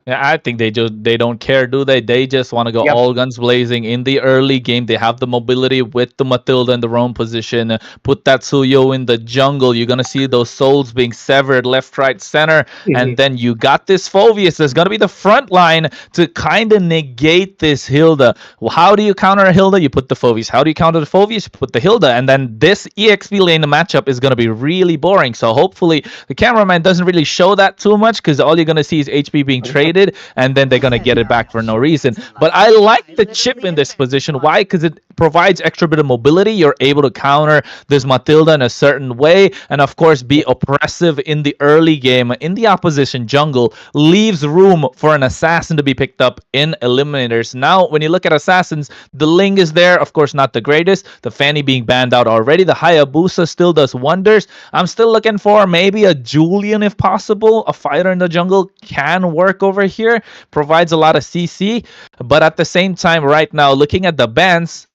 Yeah, I think they don't care, do they? They just want to go all guns blazing in the early game. They have the mobility with the Matilda in the roam position. Put that Suyo in the jungle. You're gonna see those souls being severed left, right, center, and then you got this Phobius that's gonna be the front line to kind of negate this Hilda. Well, how do you counter a Hilda? You put the Phobius. How do you counter the Phobius? You put the Hilda, and then this EXP lane matchup is gonna be really boring. So hopefully the cameraman doesn't really show that too much, because all you're gonna see is HP being traded, and then they're going to get it back for no reason. But I like the chip in this position. Why? Because it provides extra bit of mobility. You're able to counter this Matilda in a certain way, and of course be oppressive in the early game in the opposition jungle. Leaves room for an assassin to be picked up in Eliminators. Now when you look at assassins, the Ling is there, of course not the greatest. The Fanny being banned out already. The Hayabusa still does wonders. I'm still looking for maybe a Julian if possible. A fighter in the jungle can work over here, provides a lot of CC, but at the same time right now, looking at the bans,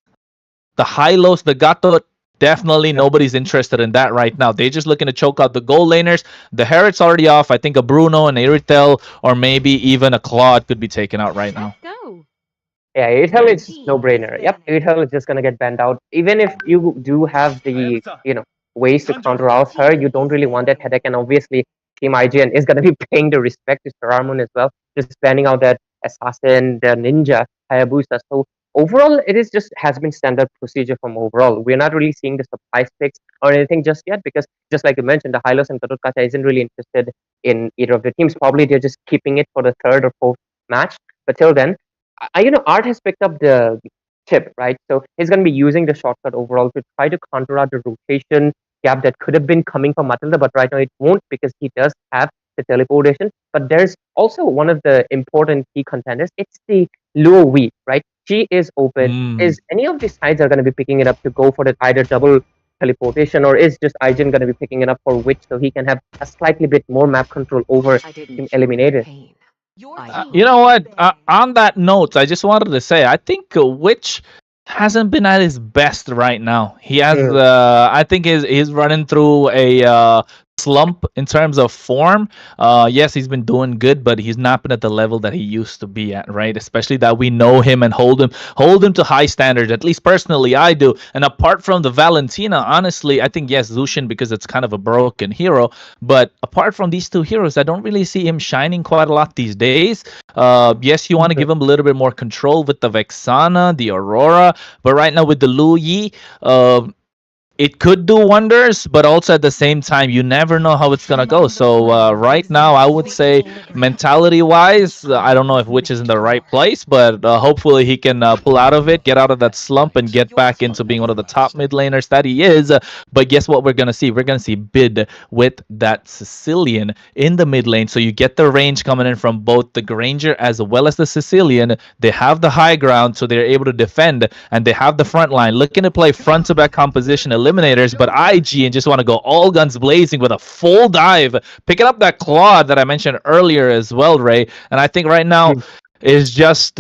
the Hylos, the Gato, definitely nobody's interested in that right now. They're just looking to choke out the goal laners. The Herald's already off. I think a Bruno, an Irithel, or maybe even a Claude could be taken out right now. Yeah, Irithel is no-brainer. Yep, Irithel is just gonna get banned out. Even if you do have the, ways to counter out her, you don't really want that headache, and obviously Team IGN is going to be paying the respect to Saramon as well, just banning out that assassin, the ninja, Hayabusa. So overall, it is just has been standard procedure from overall. We're not really seeing the surprise picks or anything just yet, because just like you mentioned, the Hylos and Katotkacha isn't really interested in either of the teams. Probably they're just keeping it for the third or fourth match. But till then, Art has picked up the tip, right? So he's going to be using the shortcut overall to try to counter out the rotation gap that could have been coming from Matilda, but right now it won't, because he does have the teleportation. But there's also one of the important key contenders. It's the Luo Wii, right? She is open. Is any of these sides are going to be picking it up to go for the either double teleportation, or is just IGN going to be picking it up for Witch, so he can have a slightly bit more map control over Team Eliminated? You know what? On that note, I just wanted to say, I think Witch hasn't been at his best right now. He has, I think, he's running through a slump in terms of form. Yes, he's been doing good, but he's not been at the level that he used to be at, right? Especially that we know him and hold him to high standards. At least personally, I do. And apart from the Valentina, honestly, I think yes, Zushin, because it's kind of a broken hero. But apart from these two heroes, I don't really see him shining quite a lot these days. Yes, you want to give him a little bit more control with the Vexana, the Aurora, but right now with the Lu Yi, it could do wonders, but also at the same time, you never know how it's gonna go. So right now, I would say mentality-wise, I don't know if Witch is in the right place, but hopefully he can pull out of it, get out of that slump, and get back into being one of the top mid laners that he is. But guess what we're gonna see? We're gonna see Bid with that Sicilian in the mid lane. So you get the range coming in from both the Granger as well as the Sicilian. They have the high ground, so they're able to defend, and they have the front line looking to play front to back composition eliminators. But IGN just want to go all guns blazing with a full dive, picking up that Claude that I mentioned earlier as well, Ray. And I think right now is just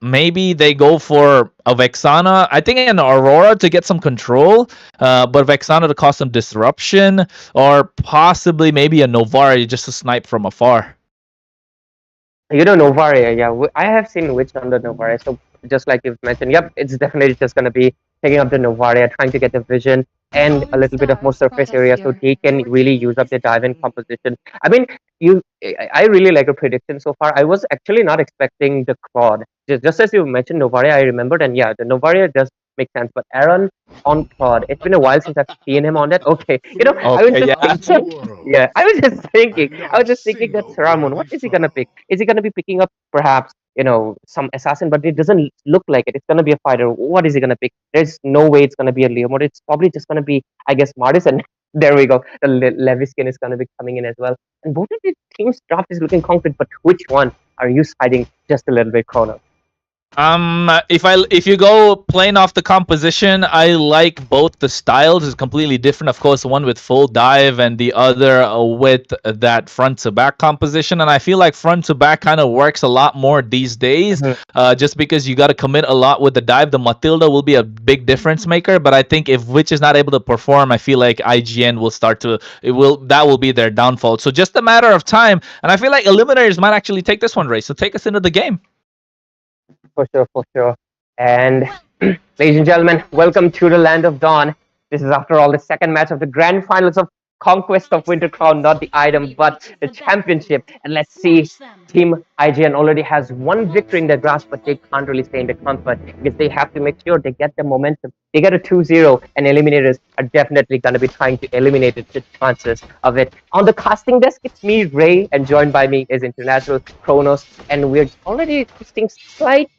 maybe they go for a Vexana, I think an Aurora to get some control, but Vexana to cause some disruption, or possibly maybe a Novari just to snipe from afar. Novaria, yeah. I have seen Witch on the Novaria, so just like you've mentioned, yep, it's definitely just going to be picking up the Novaria, trying to get the vision and a little bit of more surface area so they can really use up their dive-in composition. I mean, I really like a prediction so far. I was actually not expecting the Claude. Just as you mentioned Novaria, I remembered, and yeah, the Novaria does make sense. But Aaron on Claude, it's been a while since I've seen him on that. Okay, I was just thinking, yeah, I was just thinking that Saramon, what is he gonna pick? Is he gonna be picking up perhaps some assassin? But it doesn't look like it. It's gonna be a fighter. What is he gonna pick? There's no way it's gonna be a Leo mode. It's probably just gonna be, I guess, Martis, and there we go. The Levi skin is gonna be coming in as well. And both of the teams' draft is looking concrete, but which one are you siding just a little bit, Kronos? If you go playing off the composition, I like both the styles. It's completely different, of course, one with full dive and the other with that front to back composition. And I feel like front to back kind of works a lot more these days, just because you got to commit a lot with the dive. The Matilda will be a big difference maker, but I think if Witch is not able to perform, I feel like IGN will that will be their downfall. So just a matter of time, and I feel like Eliminators might actually take this one, Ray. So take us into the game. For sure. And ladies and gentlemen, welcome to the Land of Dawn. This is, after all, the second match of the grand finals of Conquest of Winter Crown, not the item, but the championship. And let's see, Team IGN already has one victory in their grasp, but they can't really stay in the comfort because they have to make sure they get the momentum. They get a 2-0, and Eliminators are definitely going to be trying to eliminate the chances of it. On the casting desk, it's me, Ray, and joined by me is International, Kronos, and we're already testing slight,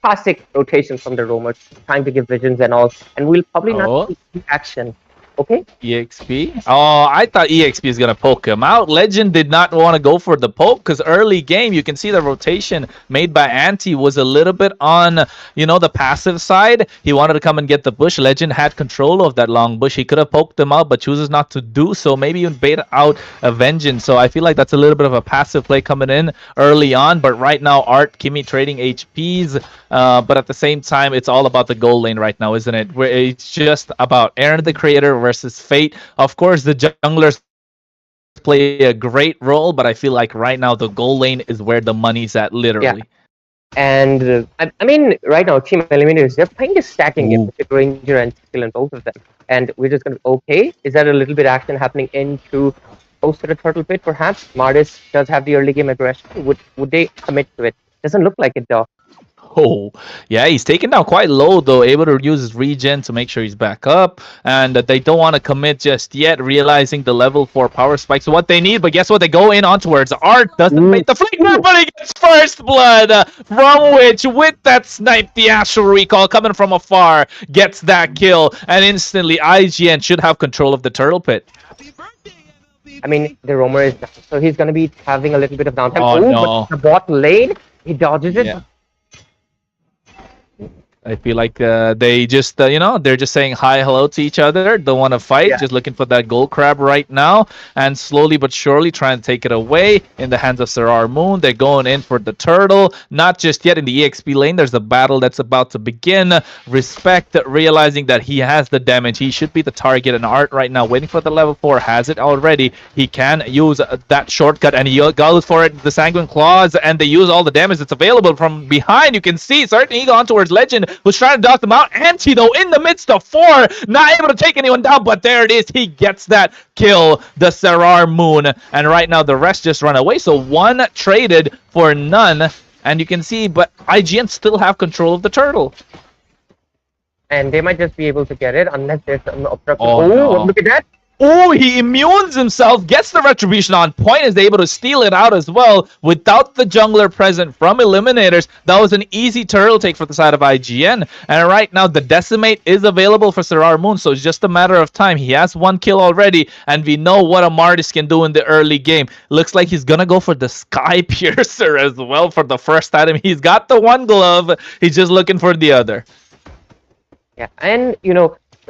classic rotations from the roamers, trying to give visions and all, and we'll probably not see action. Okay. EXP? Oh, I thought EXP is going to poke him out. Legend did not want to go for the poke because early game, you can see the rotation made by Anti was a little bit on, the passive side. He wanted to come and get the bush. Legend had control of that long bush. He could have poked him out, but chooses not to do so. Maybe even bait out a Vengeance. So I feel like that's a little bit of a passive play coming in early on. But right now, Art, Kimmy trading HPs. But at the same time, it's all about the goal lane right now, isn't it? Where it's just about Aaron the Creator versus Fate. Of course, the junglers play a great role, but I feel like right now the goal lane is where the money's at, literally. Yeah. And I mean, right now, Team Eliminators, they're playing the stacking game with Ranger and Skill in both of them. And we're just going to, okay, is that a little bit action happening into close to the turtle pit, perhaps? Martis does have the early game aggression. Would they commit to it? Doesn't look like it, though. Oh, yeah, he's taken down quite low, though, able to use his regen to make sure he's back up. And they don't want to commit just yet, realizing the level 4 power spikes are what they need. But guess what? They go in onwards. Art doesn't make the flicker, but he gets first blood from Witch with that snipe. The Astral Recall coming from afar gets that kill. And instantly, IGN should have control of the turtle pit. I mean, the roamer is down, so he's going to be having a little bit of downtime. Oh, no. But the bot lane, he dodges it. Yeah. I feel like they just, they're just saying hi, hello to each other. Don't want to fight, just looking for that gold crab right now. And slowly but surely trying to take it away in the hands of Sarar Moon. They're going in for the turtle. Not just yet in the EXP lane. There's a battle that's about to begin. Respect, realizing that he has the damage. He should be the target. And Art right now waiting for the level 4. Has it already. He can use that shortcut. And he goes for it. The Sanguine Claws. And they use all the damage that's available from behind. You can see Certain Eagle on towards Legend, who's trying to dodge them out. Anti, though, in the midst of 4, not able to take anyone down, but there it is. He gets that kill, the Sarar Moon. And right now, the rest just run away. So 1 traded for none. And you can see, but IGN still have control of the turtle. and they might just be able to get it unless there's some obstruction. Oh, Oh, no. look at that! Oh, he immunes himself, gets the retribution on point, is able to steal it out as well without the jungler present from Eliminators. That was an easy turtle take for the side of IGN. And right now, the Decimate is available for Sarar Moon, so it's just a matter of time. He has 1 kill already, and we know what a Martis can do in the early game. Looks like he's gonna go for the Sky Piercer as well for the first item. He's got the 1 glove, he's just looking for the other. Yeah, and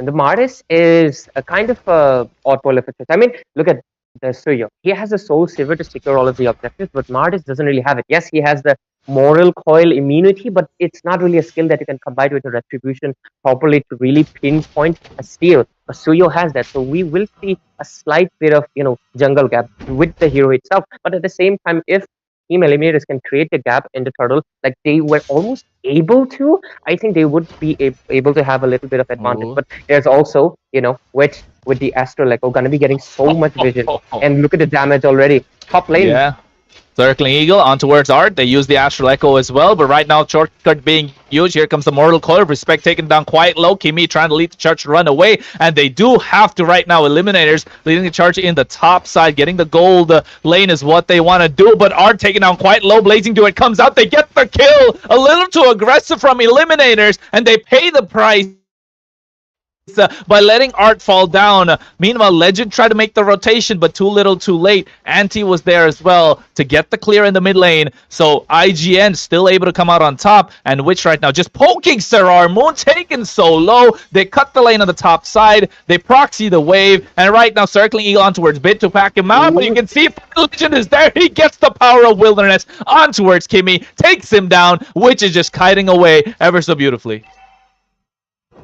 the Martis is a kind of oddball of a choice. I mean, look at the Suyo. He has a Soul Silver to secure all of the objectives, but Martis doesn't really have it. Yes, he has the Moral Coil immunity, but it's not really a skill that you can combine with a Retribution properly to really pinpoint a steal. But Suyo has that, so we will see a slight bit of jungle gap with the hero itself. But at the same time, if Team Eliminators can create a gap in the turtle, like they were almost able to, I think they would be able to have a little bit of advantage. Ooh. But there's also, with the Astral Echo, gonna be getting so much vision. And look at the damage already. Top lane. Yeah. Circling Eagle on towards Art. They use the Astral Echo as well, but right now shortcut being used. Here comes the Mortal Coil. Respect taken down quite low. Kimi trying to lead the charge to run away, and they do have to right now. Eliminators leading the charge in the top side. Getting the gold lane is what they want to do, but Art taken down quite low. Blazing Duet comes out. They get the kill. A little too aggressive from Eliminators, and they pay the price by letting Art fall down. Meanwhile, Legend tried to make the rotation, but too little too late. Anti was there as well to get the clear in the mid lane. So IGN still able to come out on top, and Witch right now just poking Sarar Moon, taken so low. They cut the lane on the top side. They proxy the wave, and right now circling Eagle on towards Bit to pack him out. But you can see Legend is there. He gets the power of Wilderness on towards Kimi, takes him down. Witch is just kiting away ever so beautifully.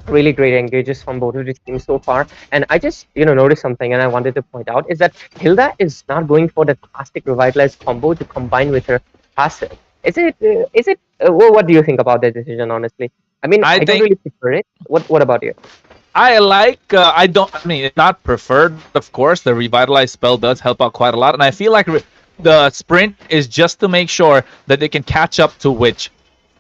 Really great engages from both of the teams so far, and I just noticed something, and I wanted to point out is that Hilda is not going for the classic revitalized combo to combine with her passive. Is it what do you think about that decision, honestly? I mean, I don't really prefer it. What about you? I mean, it's not preferred, of course. The revitalized spell does help out quite a lot, and I feel like the sprint is just to make sure that they can catch up to Witch.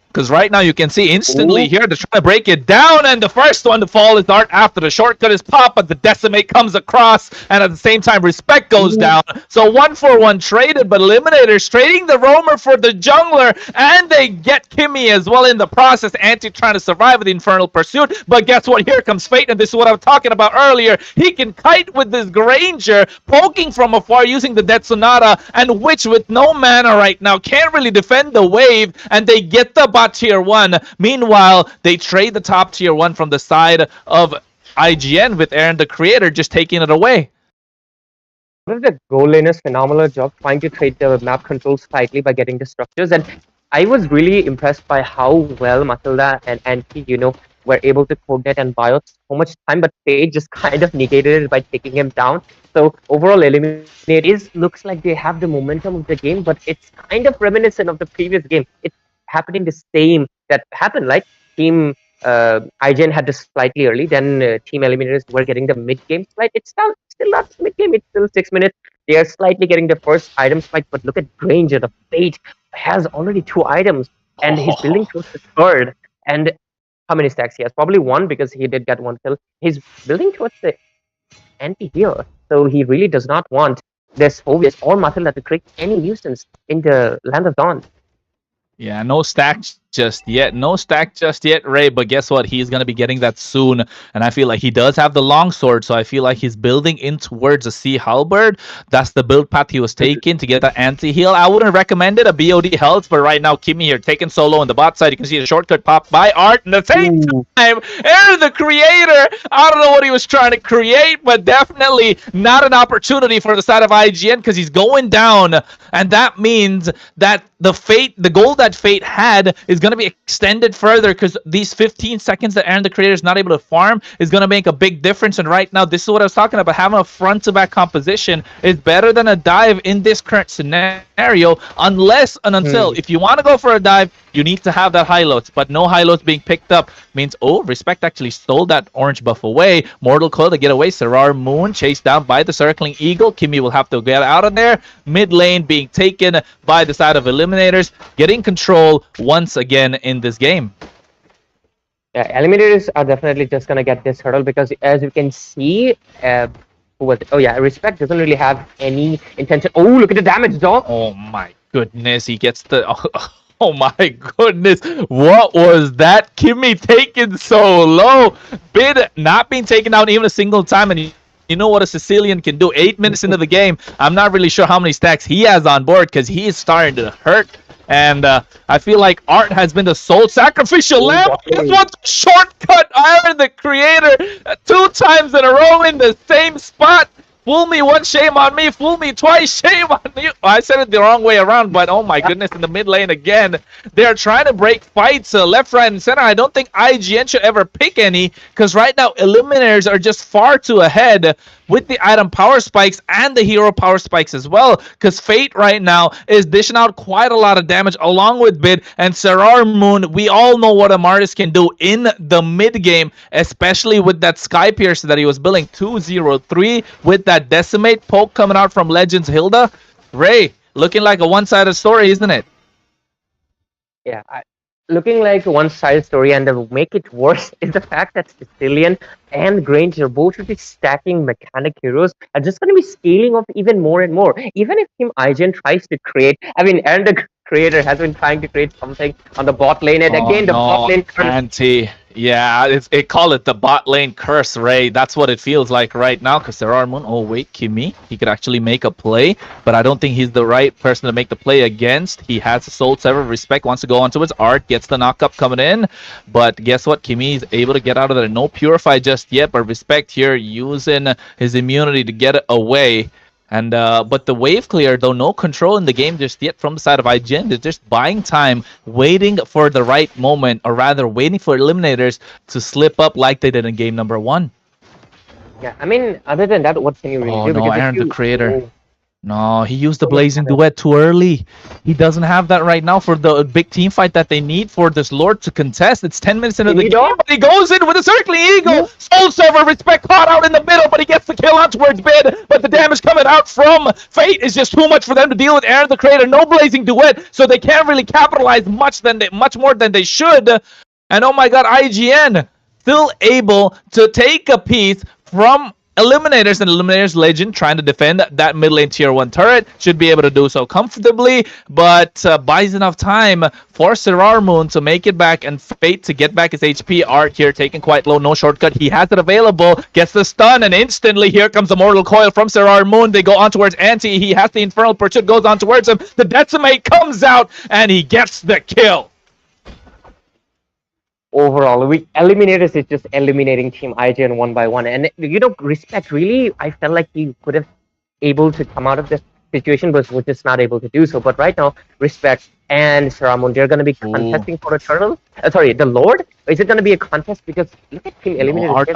Because right now you can see instantly here they're trying to break it down, and the first one to fall is Art after the shortcut is popped, but the Decimate comes across, and at the same time Respect goes down. So 1-for-1 traded, but Eliminators trading the Roamer for the jungler, and they get Kimi as well in the process. Anti trying to survive with the Infernal Pursuit, but guess what? Here comes Fate, and this is what I was talking about earlier. He can kite with this Granger, poking from afar using the Death Sonata, and Witch with no mana right now can't really defend the wave, and they get the tier 1. Meanwhile, they trade the top tier 1 from the side of IGN with Aaron the Creator just taking it away. One of the goal laners phenomenal job trying to trade the map controls slightly by getting the structures, and I was really impressed by how well Matilda and Anti were able to coordinate and buy out so much time, but they just kind of negated it by taking him down. So overall, Eliminators looks like they have the momentum of the game, but it's kind of reminiscent of the previous game. It's happening the same that happened, like Team IGN had this slightly early, then Team Eliminators were getting the mid game split. It's still not mid game, it's still 6 minutes. They are slightly getting the first item spike, but look at Granger, the Fate has already 2 items, and he's building towards the third. And how many stacks he has? Probably 1, because he did get 1 kill. He's building towards the anti here, so he really does not want this Hovius or Matilda to create any nuisance in the Land of Dawn. Yeah, no stack just yet. No stack just yet, Ray. But guess what? He's going to be getting that soon. And I feel like he does have the longsword. So I feel like he's building in towards a Sea Halberd. That's the build path he was taking to get that anti-heal. I wouldn't recommend it. A BOD helps. But right now, Kimi here taking solo on the bot side. You can see the shortcut pop by Art. And at the same time, Aaron the Creator. I don't know what he was trying to create. But definitely not an opportunity for the side of IGN. Because he's going down. And that means that the goal that Fate had is going to be extended further, because these 15 seconds that Aaron the Creator is not able to farm is going to make a big difference. And right now, this is what I was talking about. Having a front-to-back composition is better than a dive in this current scenario, unless and until if you want to go for a dive, you need to have that high-loads. But no high-loads being picked up means, Respect actually stole that orange buff away. Mortal Coil to get away. Sarar Moon chased down by the circling Eagle. Kimi will have to get out of there. Mid lane being taken by the side of Eliminators, getting control once again in this game. Yeah, Eliminators are definitely just gonna get this hurdle because as you can see, who was it? Oh yeah, Respect doesn't really have any intention. Oh, look at the damage, dog. Oh my goodness, he gets the. Oh my goodness, what was that? Kimmy taken so low. Bid not being taken out even a single time, and you know what a Sicilian can do. 8 minutes into the game, I'm not really sure how many stacks he has on board because he is starting to hurt. And I feel like Art has been the sole sacrificial lamb. Guess what? Shortcut Iron the Creator 2 times in a row in the same spot. Fool me once, shame on me. Fool me twice, shame on you. I said it the wrong way around, but oh my goodness, in the mid lane again. They're trying to break fights left, right, and center. I don't think IGN should ever pick any, because right now, Eliminators are just far too ahead with the item power spikes and the hero power spikes as well, because Fate right now is dishing out quite a lot of damage along with Bid and Sarar Moon. We all know what Amartis can do in the mid game, especially with that Sky Piercer that he was building 203 with that Decimate poke coming out from Legends Hilda. Ray, looking like a one-sided story, isn't it? Yeah, looking like a one-sided story, and to make it worse is the fact that Sicilian and Granger both will be stacking mechanic heroes are just going to be scaling up even more and more. Even if Team IGN tries to create, I mean, Aaron the Creator has been trying to create something on the bot lane, and again the bot lane. Yeah, it call it the bot lane curse, Ray. That's what it feels like right now. Because there are Moon. Oh wait, Kimmy, he could actually make a play, but I don't think he's the right person to make the play against. He has a Soul Sever. Respect wants to go onto his Art, gets the knock up coming in, but guess what? Kimmy is able to get out of there. No Purify just yet, but Respect here using his immunity to get it away. And but the wave clear, though, no control in the game just yet from the side of IGN. They're just buying time, waiting for the right moment, or rather waiting for Eliminators to slip up like they did in game number 1. Yeah, I mean, other than that, what can you really Oh do? no, Because if Aaron the you- Creator. No, he used the Oh, Blazing Shadow. Duet too early. He doesn't have that right now for the big team fight that they need for this Lord to contest. It's 10 minutes into the Eagle? game, but he goes in with a Circling Eagle. Soul Server, Respect caught out in the middle, but he gets the kill out towards Bid. But the damage coming out from Fate is just too much for them to deal with. Aaron the Creator, no Blazing Duet, so they can't really capitalize much more than they should. And oh my god, IGN still able to take a piece from Eliminators, and Eliminators Legend trying to defend that mid lane tier 1 turret. Should be able to do so comfortably, but buys enough time for Sarar Moon to make it back, and Fate to get back his HP. Art here taken quite low, no shortcut. He has it available, gets the stun, and instantly here comes the Mortal Coil from Sarar Moon. They go on towards Anti. He has the Infernal Pursuit, goes on towards him. The Decimate comes out, and he gets the kill. Overall, Eliminators is just eliminating Team IGN one by one, and Respect really, I felt like he could have able to come out of this situation, but was just not able to do so. But right now, Respect and Saramon, they're going to be contesting for a turtle. The Lord. Is it going to be a contest? Because look at Team Eliminators.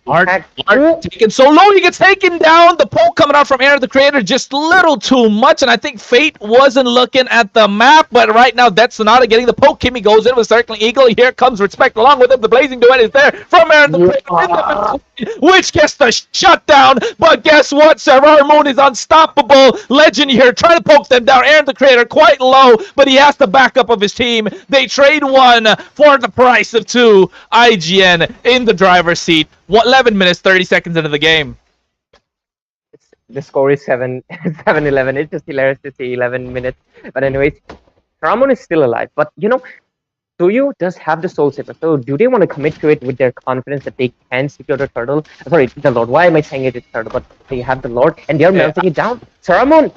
Art taken so low, he gets taken down. The poke coming out from Aaron the Creator just a little too much, and I think Fate wasn't looking at the map, but right now that's Sonata getting the poke. Kimmy goes in with Circling Eagle. Here comes Respect along with him. The Blazing Duet is there from Aaron the Creator, which gets the shutdown. But guess what? Sarar Moon is unstoppable. Legend here trying to poke them down. Aaron the Creator quite low, but he has the backup of his team. They trade 1 for the price of 2. IGN in the driver's seat. 11 minutes, 30 seconds into the game. The score is 7-11. It's just hilarious to see 11 minutes. But anyways, Ramon is still alive. But Toyo does have the Soul Saver. So do they want to commit to it with their confidence that they can secure the turtle? Sorry, the Lord. Why am I saying it's turtle? But they have the Lord, and they're melting it down. Saramon.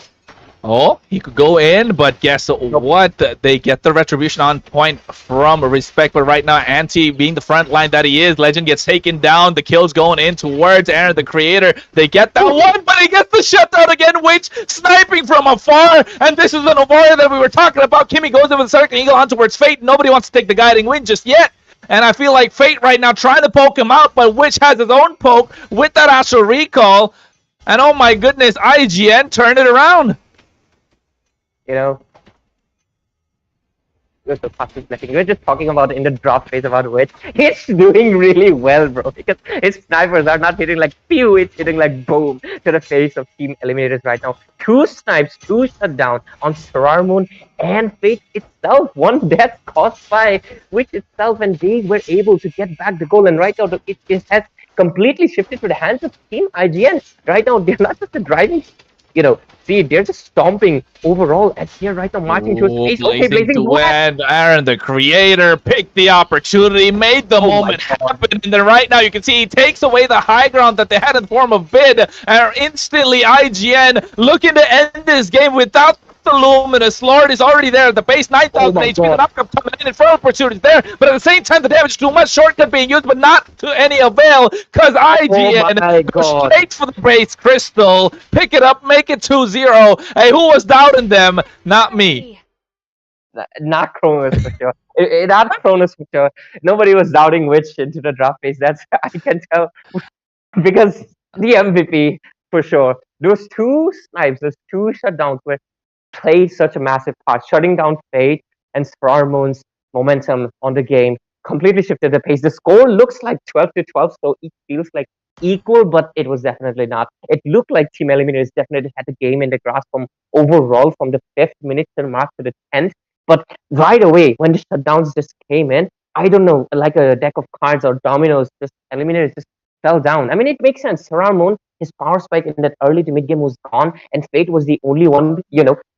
Oh, he could go in, but guess what? They get the retribution on point from Respect, but right now, Anti being the front line that he is, Legend gets taken down. The kill's going in towards Aaron the Creator. They get that one, but he gets the shutdown again, which sniping from afar. And this is the Novaria that we were talking about. Kimmy goes in with Circling Eagle on towards Fate. Nobody wants to take the guiding win just yet. And I feel like Fate right now trying to poke him out, but Witch has his own poke with that Astral Recall. And oh my goodness, IGN turned it around. so fast blessing. We're just talking about in the draft phase about which it's doing really well, bro. Because his snipers are not hitting like pew, it's hitting like boom to the face of Team Eliminators right now. Two snipes, two shutdown on Moon and Fate itself. One death caused by Witch itself, and they were able to get back the goal. And right now, it has completely shifted to the hands of Team IGN. Right now, they're not just the driving, see, they're just stomping overall at here right now, marching to his Ooh, face. Okay, Blazing Blazing Duet. Duet. Aaron, the creator, picked the opportunity, made the Oh my moment god. happen, and then right now you can see he takes away the high ground that they had in the form of bid, and instantly IGN looking to end this game without the Luminous. Lord is already there at the base, 9,000 my HP, the god. knockup coming in for opportunities there, but at the same time the damage is too much, shortcut being used, but not to any avail, because Oh IGN my goes god. straight for the base crystal, pick it up, make it 2-0. Hey, who was doubting them? Not me. Not Kronos for sure. Not Kronos for sure. Nobody was doubting Witch into the draft phase. That's I can tell because the MVP for sure. Those two snipes, those two shutdowns were played such a massive part, shutting down Fate and Moon's momentum on the game. Completely shifted the pace. The score looks like 12-12, so it feels like equal, but it was definitely not. It looked like Team Eliminators definitely had the game in the grasp from overall from the 5th minute to the mark to the 10th. But right away, when the shutdowns just came in, I don't know, like a deck of cards or dominoes, just Eliminators just fell down. I mean, it makes sense. Moon, his power spike in that early to mid game was gone, and Fate was the only one,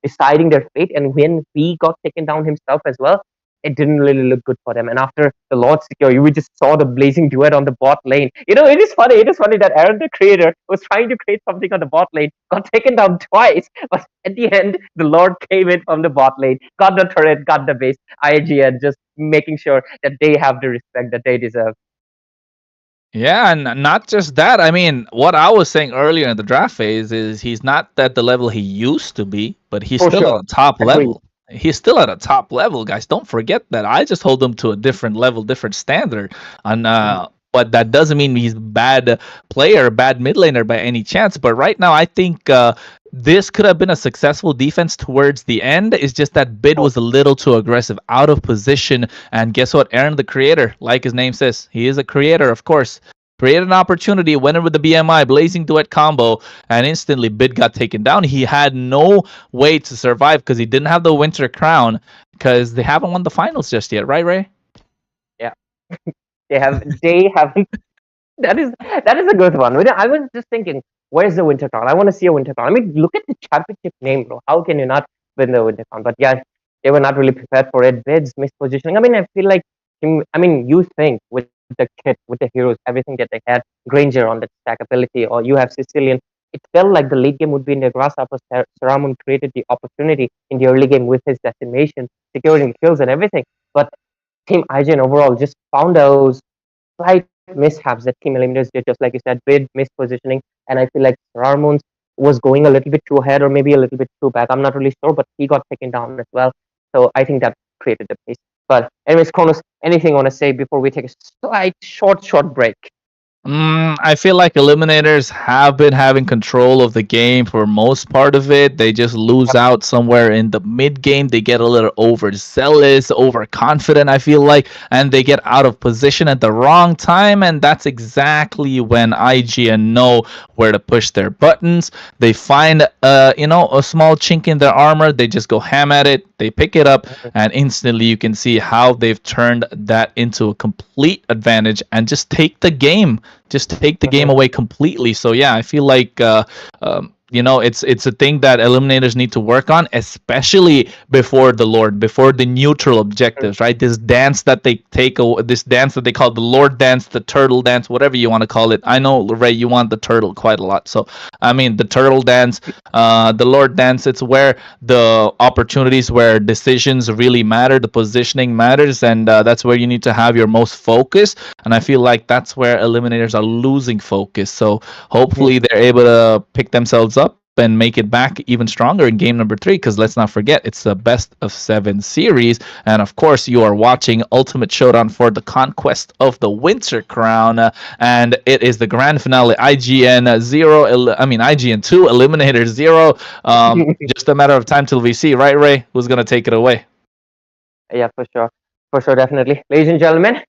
deciding their fate. And when he got taken down himself as well, it didn't really look good for them. And after the Lord Secure, we just saw the blazing duet on the bot lane. It is funny. It is funny that Aaron, the creator, was trying to create something on the bot lane, got taken down twice, but at the end, the Lord came in from the bot lane, got the turret, got the base. IGN just making sure that they have the respect that they deserve. Yeah, and not just that. I mean, what I was saying earlier in the draft phase is he's not at the level he used to be, but he's For still sure. at a top Agreed. level. He's still at a top level, guys. Don't forget that. I just hold him to a different level, different standard. And but that doesn't mean he's a bad player, bad mid laner by any chance. But right now, I think this could have been a successful defense towards the end. It's just that bid was a little too aggressive, out of position. And guess what? Aaron, the creator, like his name says, he is a creator, of course. Created an opportunity, went in with the BMI, blazing duet combo, and instantly bid got taken down. He had no way to survive because he didn't have the winter crown because they haven't won the finals just yet, right, Ray? Yeah. They haven't. That is a good one. I was just thinking, where's the winter crown? I want to see a winter crown. I mean, look at the championship name, bro. How can you not win the winter crown? But yeah, they were not really prepared for it. Bids, mispositioning. I mean, I feel like you think with the kit, with the heroes, everything that they had, Granger on the stack ability, or you have Sicilian. It felt like the late game would be in their grasp after Saramun created the opportunity in the early game with his decimation, securing kills and everything. But Team IGN overall just found those slight mishaps that Team Eliminators did, just like you said, with mispositioning. And I feel like Saramun was going a little bit too ahead or maybe a little bit too back. I'm not really sure, but he got taken down as well. So I think that created the pace. But anyways, Kronos, anything you want to say before we take a slight short break? I feel like Eliminators have been having control of the game for most part of it. They just lose out somewhere in the mid game. They get a little overzealous, overconfident, I feel like, and they get out of position at the wrong time. And that's exactly when IGN know where to push their buttons. They find a small chink in their armor. They just go ham at it. They pick it up, and instantly you can see how they've turned that into a complete advantage and just take the game. Just take the game away completely. So yeah, I feel like it's a thing that Eliminators need to work on, especially before the neutral objectives, right? This dance that they this dance that they call the Lord dance, the turtle dance, whatever you want to call it. I know, Ray, you want the turtle quite a lot. So I mean, the turtle dance, the Lord dance. It's where the opportunities, where decisions really matter, the positioning matters, and that's where you need to have your most focus. And I feel like that's where Eliminators are losing focus. So hopefully they're able to pick themselves up and make it back even stronger in game number 3, because let's not forget, it's the best of 7 series, and of course you are watching Ultimate Showdown for the conquest of the Winter Crown, and it is the grand finale. IGN 2, Eliminator 0. Just a matter of time till we see, right, Ray? Who's gonna take it away? Yeah, for sure, definitely, ladies and gentlemen.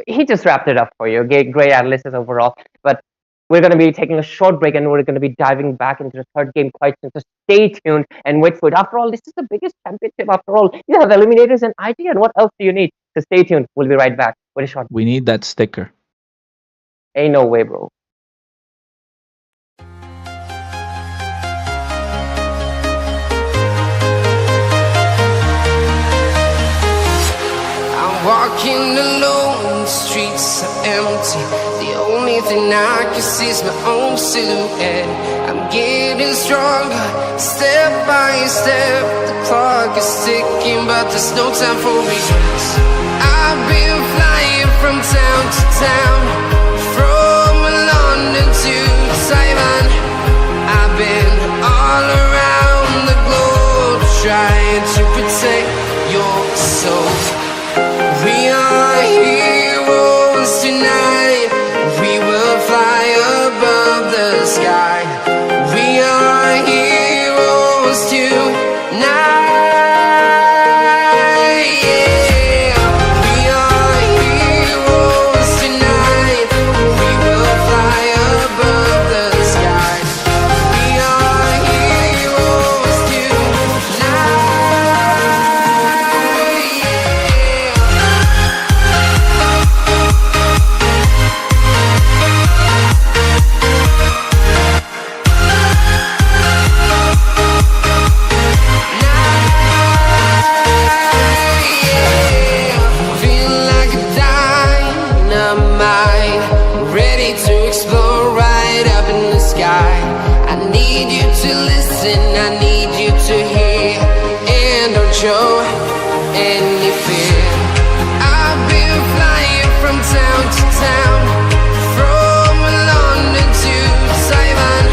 He just wrapped it up for you. Great analysis overall. But we're going to be taking a short break, and we're going to be diving back into the third game quite soon. So stay tuned and wait for it. After all, this is the biggest championship. After all, you have Eliminators and IGN. What else do you need? So stay tuned. We'll be right back with a short. We need that sticker. Ain't no way, bro. Walking alone, the streets are empty. The only thing I can see is my own silhouette. I'm getting stronger, step by step. The clock is ticking, but there's no time for regrets. I've been flying from town to town, from London to Taiwan. I've been all around the globe, trying to protect your soul. We are heroes tonight. We will fly above the sky. We are heroes tonight. Yeah. We are heroes tonight. We will fly above the sky. We are heroes tonight. Show any fear. I've been flying from town to town, from London to Taiwan.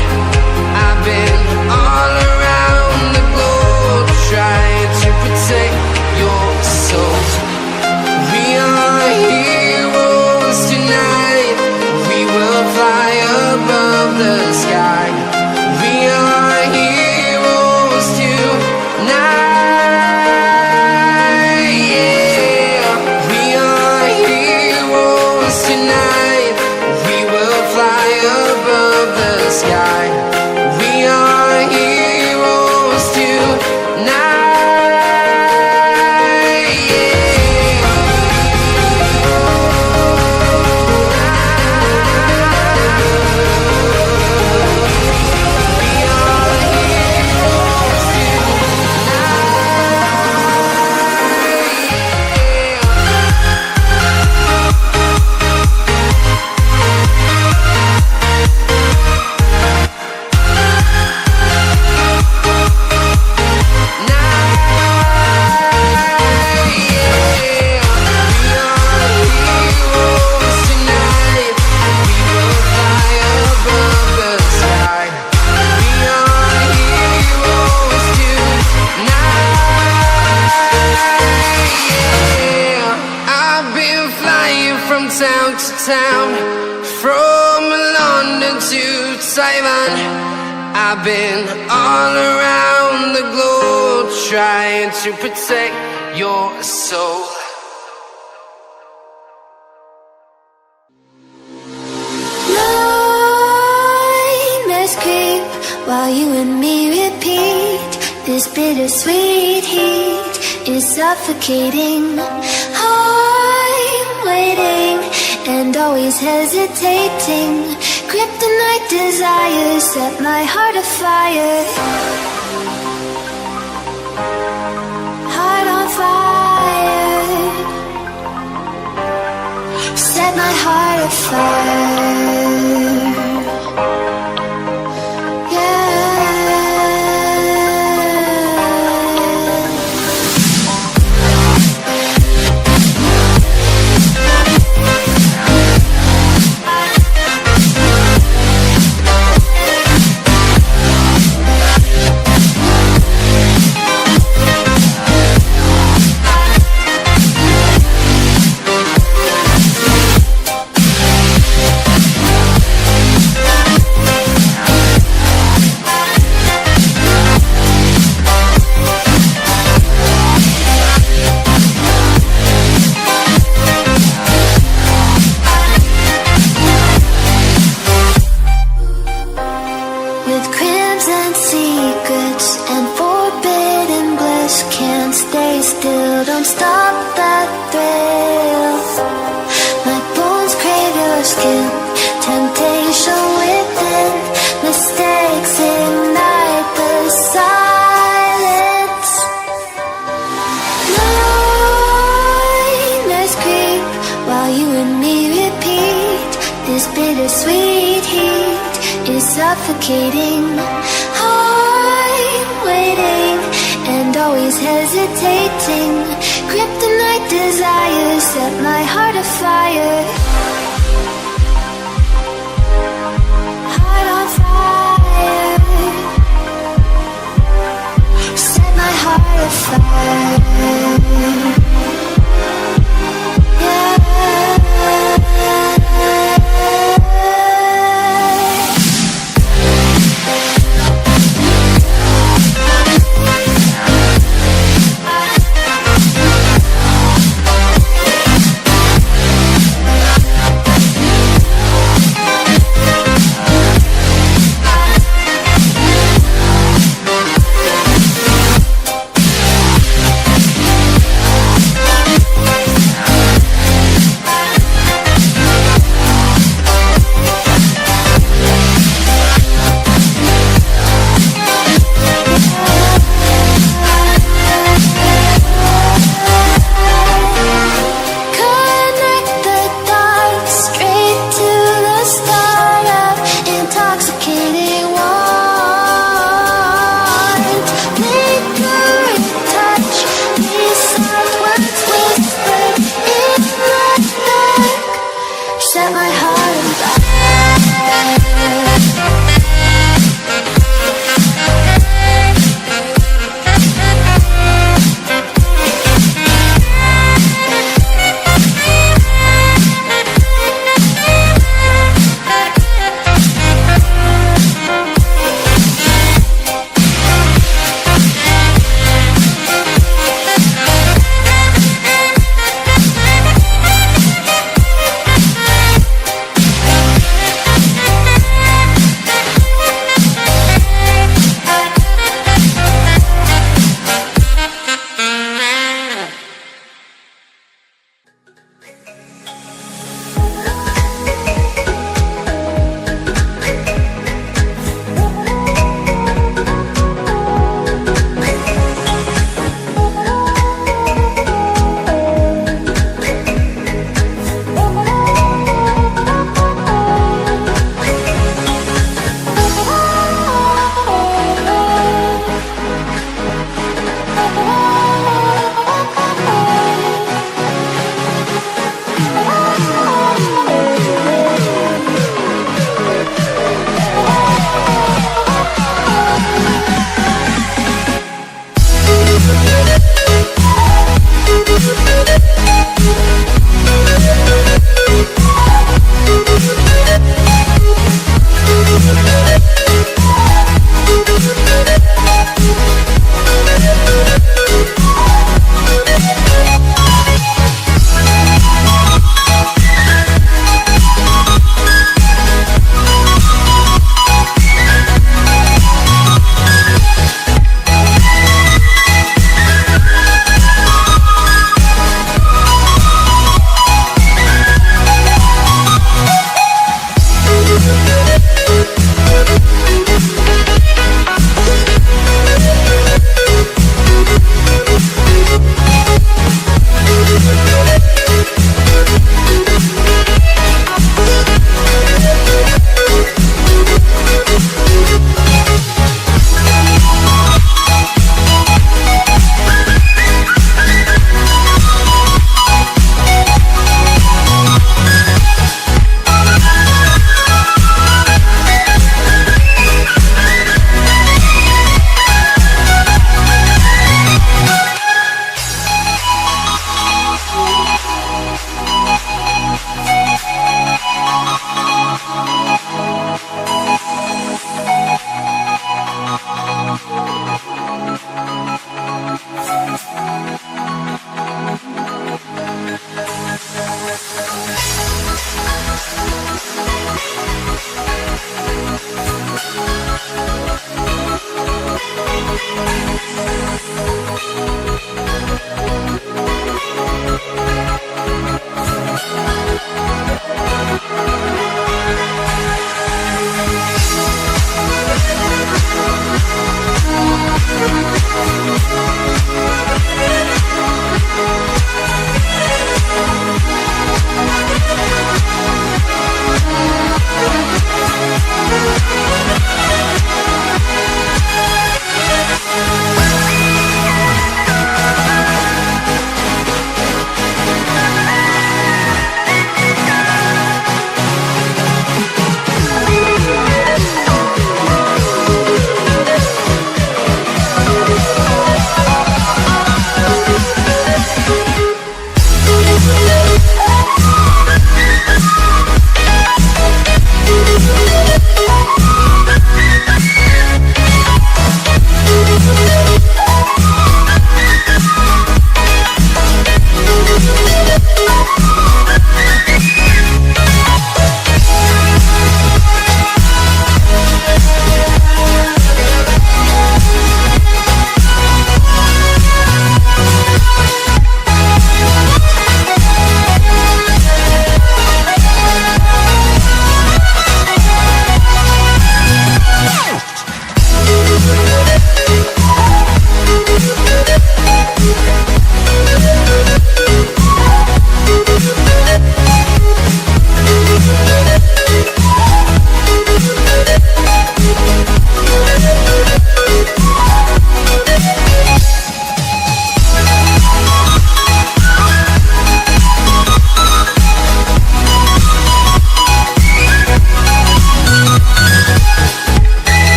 I've been all around the globe, trying to protect your soul. We are heroes tonight. We will fly above the sky. We are heroes tonight. Tonight, we will fly above the sky. We are heroes tonight. Town to town, from London to Taiwan. I've been all around the globe, trying to protect your soul. Nightmares creep while you and me repeat. This bittersweet heat is suffocating. I'm waiting and always hesitating. Kryptonite desires set my heart afire. Heart on fire. Set my heart afire. This bittersweet heat is suffocating. I'm waiting and always hesitating. Kryptonite desires set my heart afire. Heart on fire. Set my heart afire. Yeah.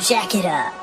Jack it up.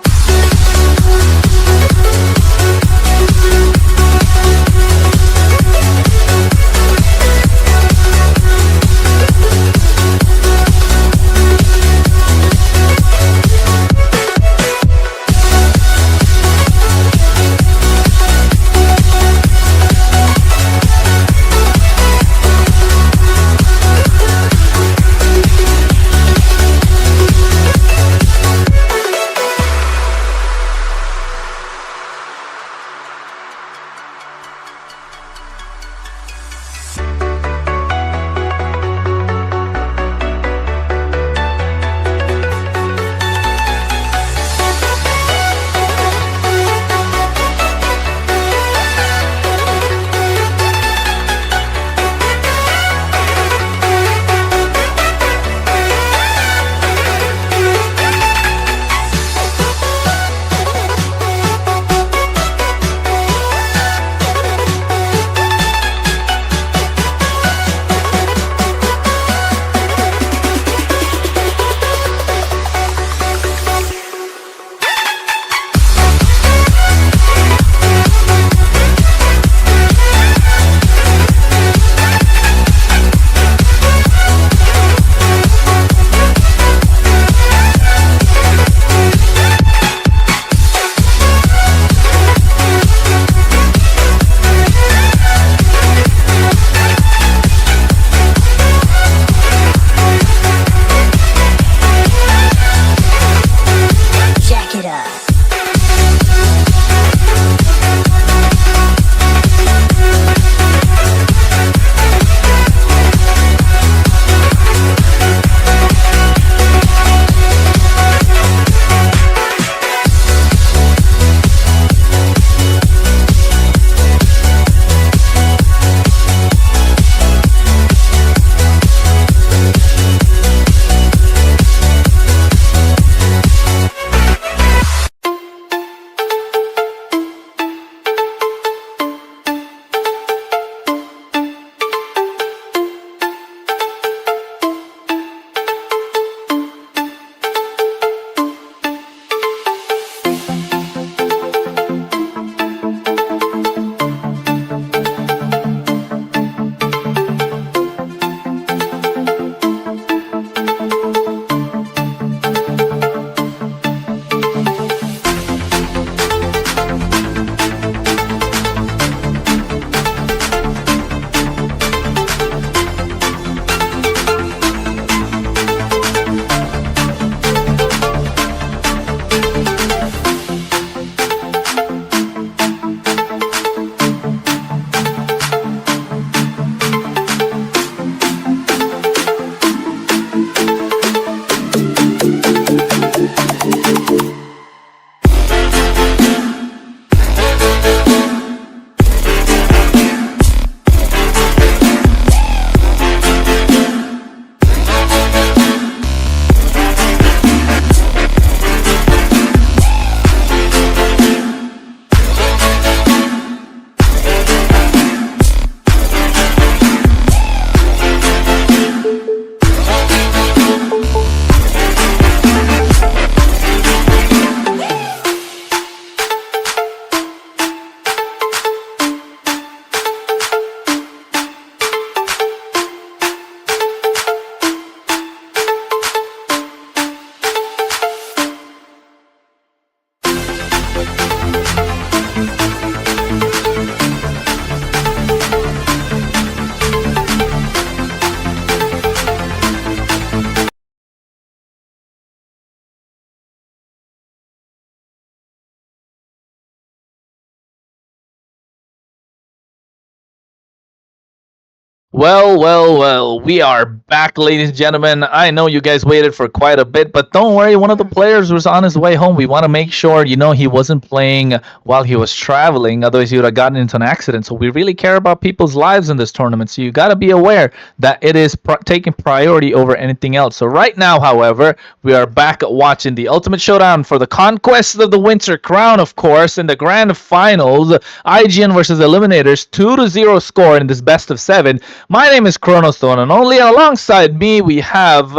Well, we are back, ladies and gentlemen. I know you guys waited for quite a bit, but don't worry, one of the players was on his way home. We want to make sure, he wasn't playing while he was traveling, otherwise, he would have gotten into an accident. So, we really care about people's lives in this tournament. So, you got to be aware that it is taking priority over anything else. So, right now, however, we are back watching the Ultimate Showdown for the Conquest of the Winter Crown, of course, in the grand finals. IGN versus Eliminators, 2-0 score in this best of 7. My name is Kronos, and only alongside me we have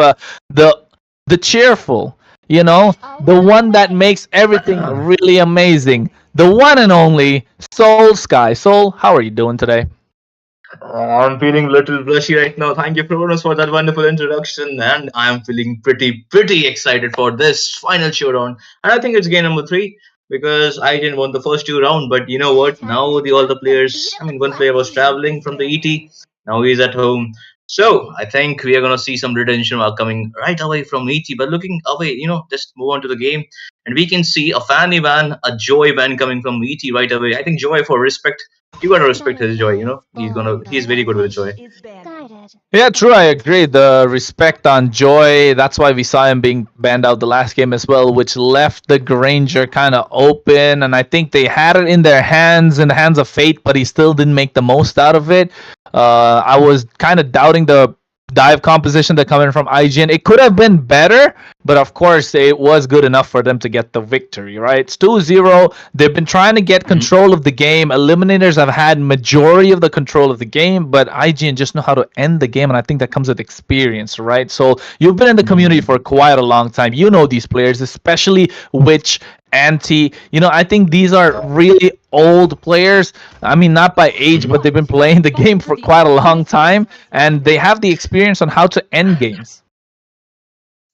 the cheerful, the one that makes everything really amazing, the one and only Soul Sky. Soul, how are you doing today? I'm feeling a little blushy right now. Thank you, Kronos, for that wonderful introduction, and I'm feeling pretty excited for this final showdown. And I think it's game number three because I didn't won the first two round. But you know what? Now all the players. I mean, one player was traveling from the ET. Now he's at home. So I think we are gonna see some redemption while coming right away from ET. But looking away, just move on to the game, and we can see a Fanny van, a Joy van coming from ET right away. I think Joy for respect you gotta respect his joy. He's very good with joy. Yeah, true. I agree. The respect on Joy. That's why we saw him being banned out the last game as well, which left the Granger kind of open. And I think they had it in their hands, in the hands of fate, but he still didn't make the most out of it. I was kind of doubting the dive composition that coming from IGN. It could have been better, but of course it was good enough for them to get the victory, right? It's 2-0. They've been trying to get Mhm. control of the game. Eliminators have had majority of the control of the game, but IGN just know how to end the game, and I think that comes with experience, right? So you've been in the community for quite a long time. You know these players, especially Witch, Anti. I think these are really old players. I mean, not by age, but they've been playing the game for quite a long time, and they have the experience on how to end games.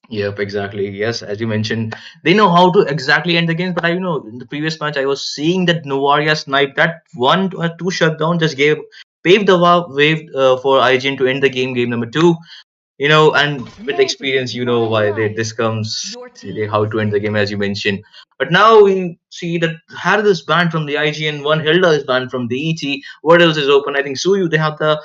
Yep, exactly. Yes, as you mentioned, they know how to exactly end the games. But in the previous match, I was seeing that Novaria snipe that one or two shutdown just gave paved the way for IGN to end the game number two. And with experience, you know why this comes, how to end the game, as you mentioned. But now we see that Harith is banned from the IGN one, Hilda is banned from the ET. What else is open? I think Suyu, they have the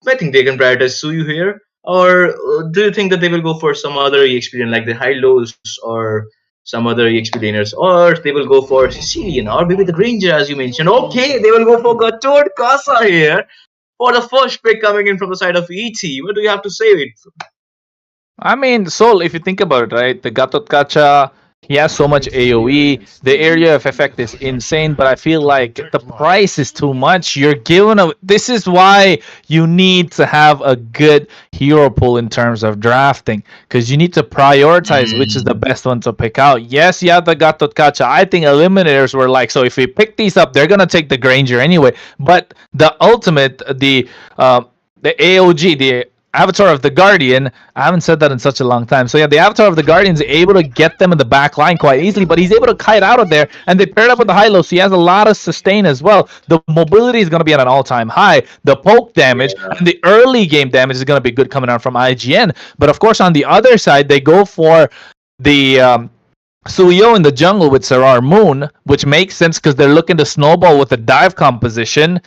I think they can prioritize Suyu here. Or do you think that they will go for some other EXP lane like the high lows or some other EXP laners, or they will go for Sicilian or maybe the Granger as you mentioned? Okay, they will go for Gatod Casa here for the first pick coming in from the side of ET. What do you have to say? I mean, Soul, if you think about it, right? The Gatot Kacha, he has so much AoE. The area of effect is insane, but I feel like the price is too much. You're given a. This is why you need to have a good hero pool in terms of drafting, because you need to prioritize which is the Mm. best one to pick out. Yes, you have the Gatot Kacha. I think Eliminators were like, so if we pick these up, they're gonna take the Granger anyway. But the ultimate, the AOG, the Avatar of the Guardian. I haven't said that in such a long time. So yeah, the Avatar of the Guardian is able to get them in the back line quite easily, but he's able to kite out of there, and they paired up with the high low, so he has a lot of sustain as well. The mobility is going to be at an all-time high. The poke damage Yeah. and the early game damage is going to be good coming out from IGN. But of course, on the other side, they go for the Suyo in the jungle with Sarar Moon, which makes sense because they're looking to snowball with a dive composition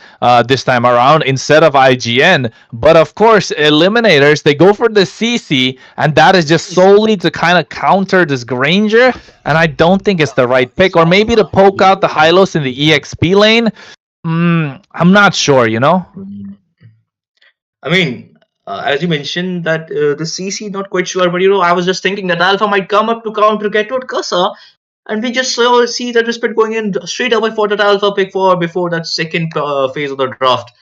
this time around instead of IGN. But of course, Eliminators, they go for the CC, and that is just solely to kind of counter this Granger, and I don't think it's the right pick. Or maybe to poke out the Hylos in the EXP lane. I'm not sure. I mean, as you mentioned that the CC not quite sure, but I was just thinking that Alpha might come up to counter Gatwood Casa, and we just see that respect going in straight away for that Alpha pick for before that second phase of the draft.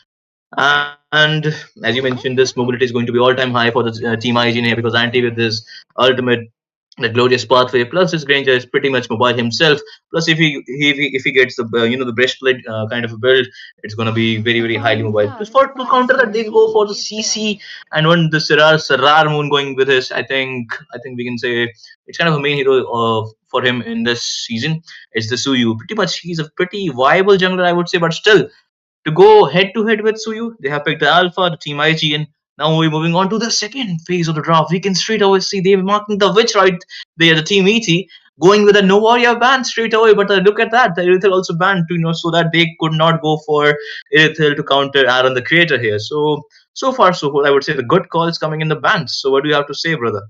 And as you mentioned, this mobility is going to be all time high for the team IGN here because Anti with his ultimate the glorious pathway plus his Granger is pretty much mobile himself. Plus if he gets the the breastplate kind of a build, it's gonna be very highly mobile. Just for to counter that, they go for the CC and when the Sarar Moon going with his. I think we can say it's kind of a main hero for him in this season. It's the Suyu. Pretty much he's a pretty viable jungler, I would say, but still to go head to head with Suyu, they have picked the Alpha, the Team IGN. Now we're moving on to the second phase of the draft. We can straight away see they're marking the Witch right there, the Team ET, going with a Novaria ban straight away. But look at that, the Irithel also banned so that they could not go for Irithel to counter Aaron the Creator here. So far so good. I would say the good calls coming in the bans. So what do you have to say, brother?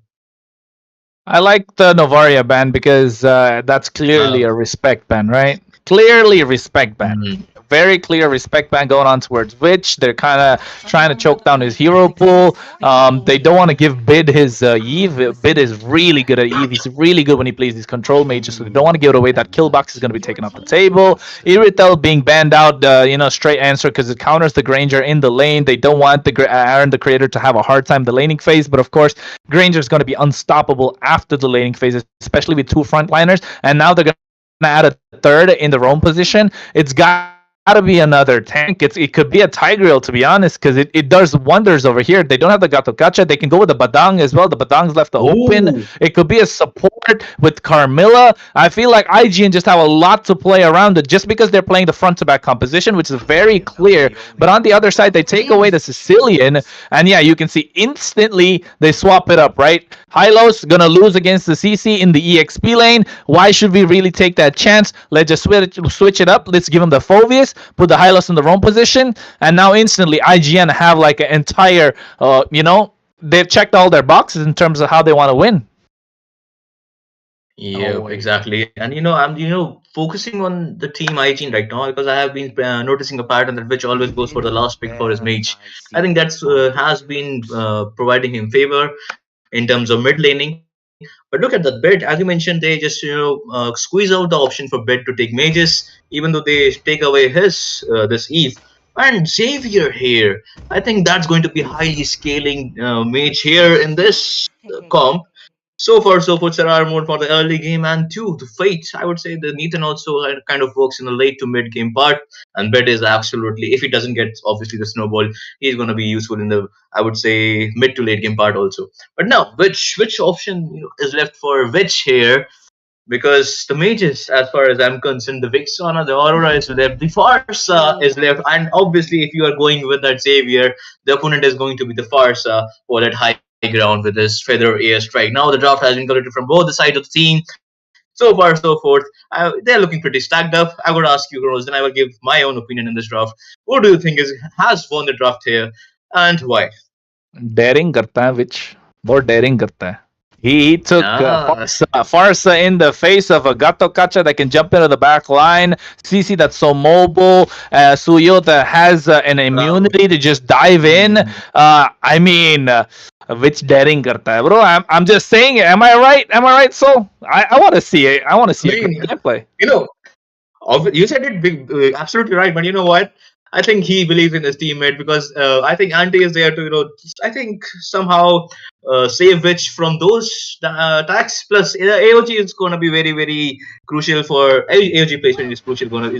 I like the Novaria ban because that's clearly Uh, a respect ban, right? Clearly a respect ban. mhm. very clear respect ban going on towards Witch. They're kind of trying to choke down his hero pool. They don't want to give Bid his Eve. Bid is really good at Eve. He's really good when he plays these control mages, so they don't want to give it away. That kill box is going to be taken off the table. Iritel being banned out, straight answer because it counters the Granger in the lane. They don't want the Aaron, the creator, to have a hard time the laning phase, but of course, Granger is going to be unstoppable after the laning phase, especially with two frontliners. And now they're going to add a third in the roam position. It's got to be another tank. It could be a Tigreal, to be honest, because it does wonders over here. They don't have the Gato Gacha. They can go with the Badang as well. The Badang's left open. It could be a support with Carmilla. I feel like IGN just have a lot to play around it just because they're playing the front to back composition, which is very clear. But on the other side, they take away the Sicilian, and yeah, you can see instantly they swap it up, right? Hylos gonna lose against the CC in the EXP lane. Why should we really take that chance? Let's just switch it up. Let's give him the Phobius, put the Hylos in the wrong position, and now instantly IGN have like an entire, they've checked all their boxes in terms of how they want to win. Yeah, exactly. And I'm focusing on the team IGN right now because I have been noticing a pattern that Witch always goes for the last pick for his mage. I think that's has been providing him favor in terms of mid laning. But look at the bid, as you mentioned, they just squeeze out the option for bid to take mages, even though they take away his this Eve. And Xavier here, I think that's going to be highly scaling mage here in this comp. So far, so good. There are more for the early game, and two, the Fate. I would say the Nathan also kind of works in the late to mid game part, and Bed is absolutely, if he doesn't get obviously the snowball, he's going to be useful in the, I would say, mid to late game part also. But now, which option is left for which here? Because the mages, as far as I'm concerned, the Vixana, the Aurora is left, the Farsa is left, and obviously, if you are going with that Xavier, the opponent is going to be the Farsa for that high ground with his feather airstrike. Now the draft has been collected from both the sides of the team. So far, so forth. They're looking pretty stacked up. I would ask you, Kronos, then I will give my own opinion in this draft. What do you think has won the draft here, and why? Daring करता है which more daring करता है. He took Farsa in the face of a Gato Kacha that can jump into the back line. CC that's so mobile. Suyo that has an immunity to just dive in. Which daring karta hai, bro? I'm just saying it. Am I right? So I want to see it. I want to see a gameplay. You said it big, absolutely right. But you know what? I think he believes in his teammate because I think Ante is there to, I think somehow save Witch from those attacks. Plus, AOG is going to be very, very crucial for AOG placement is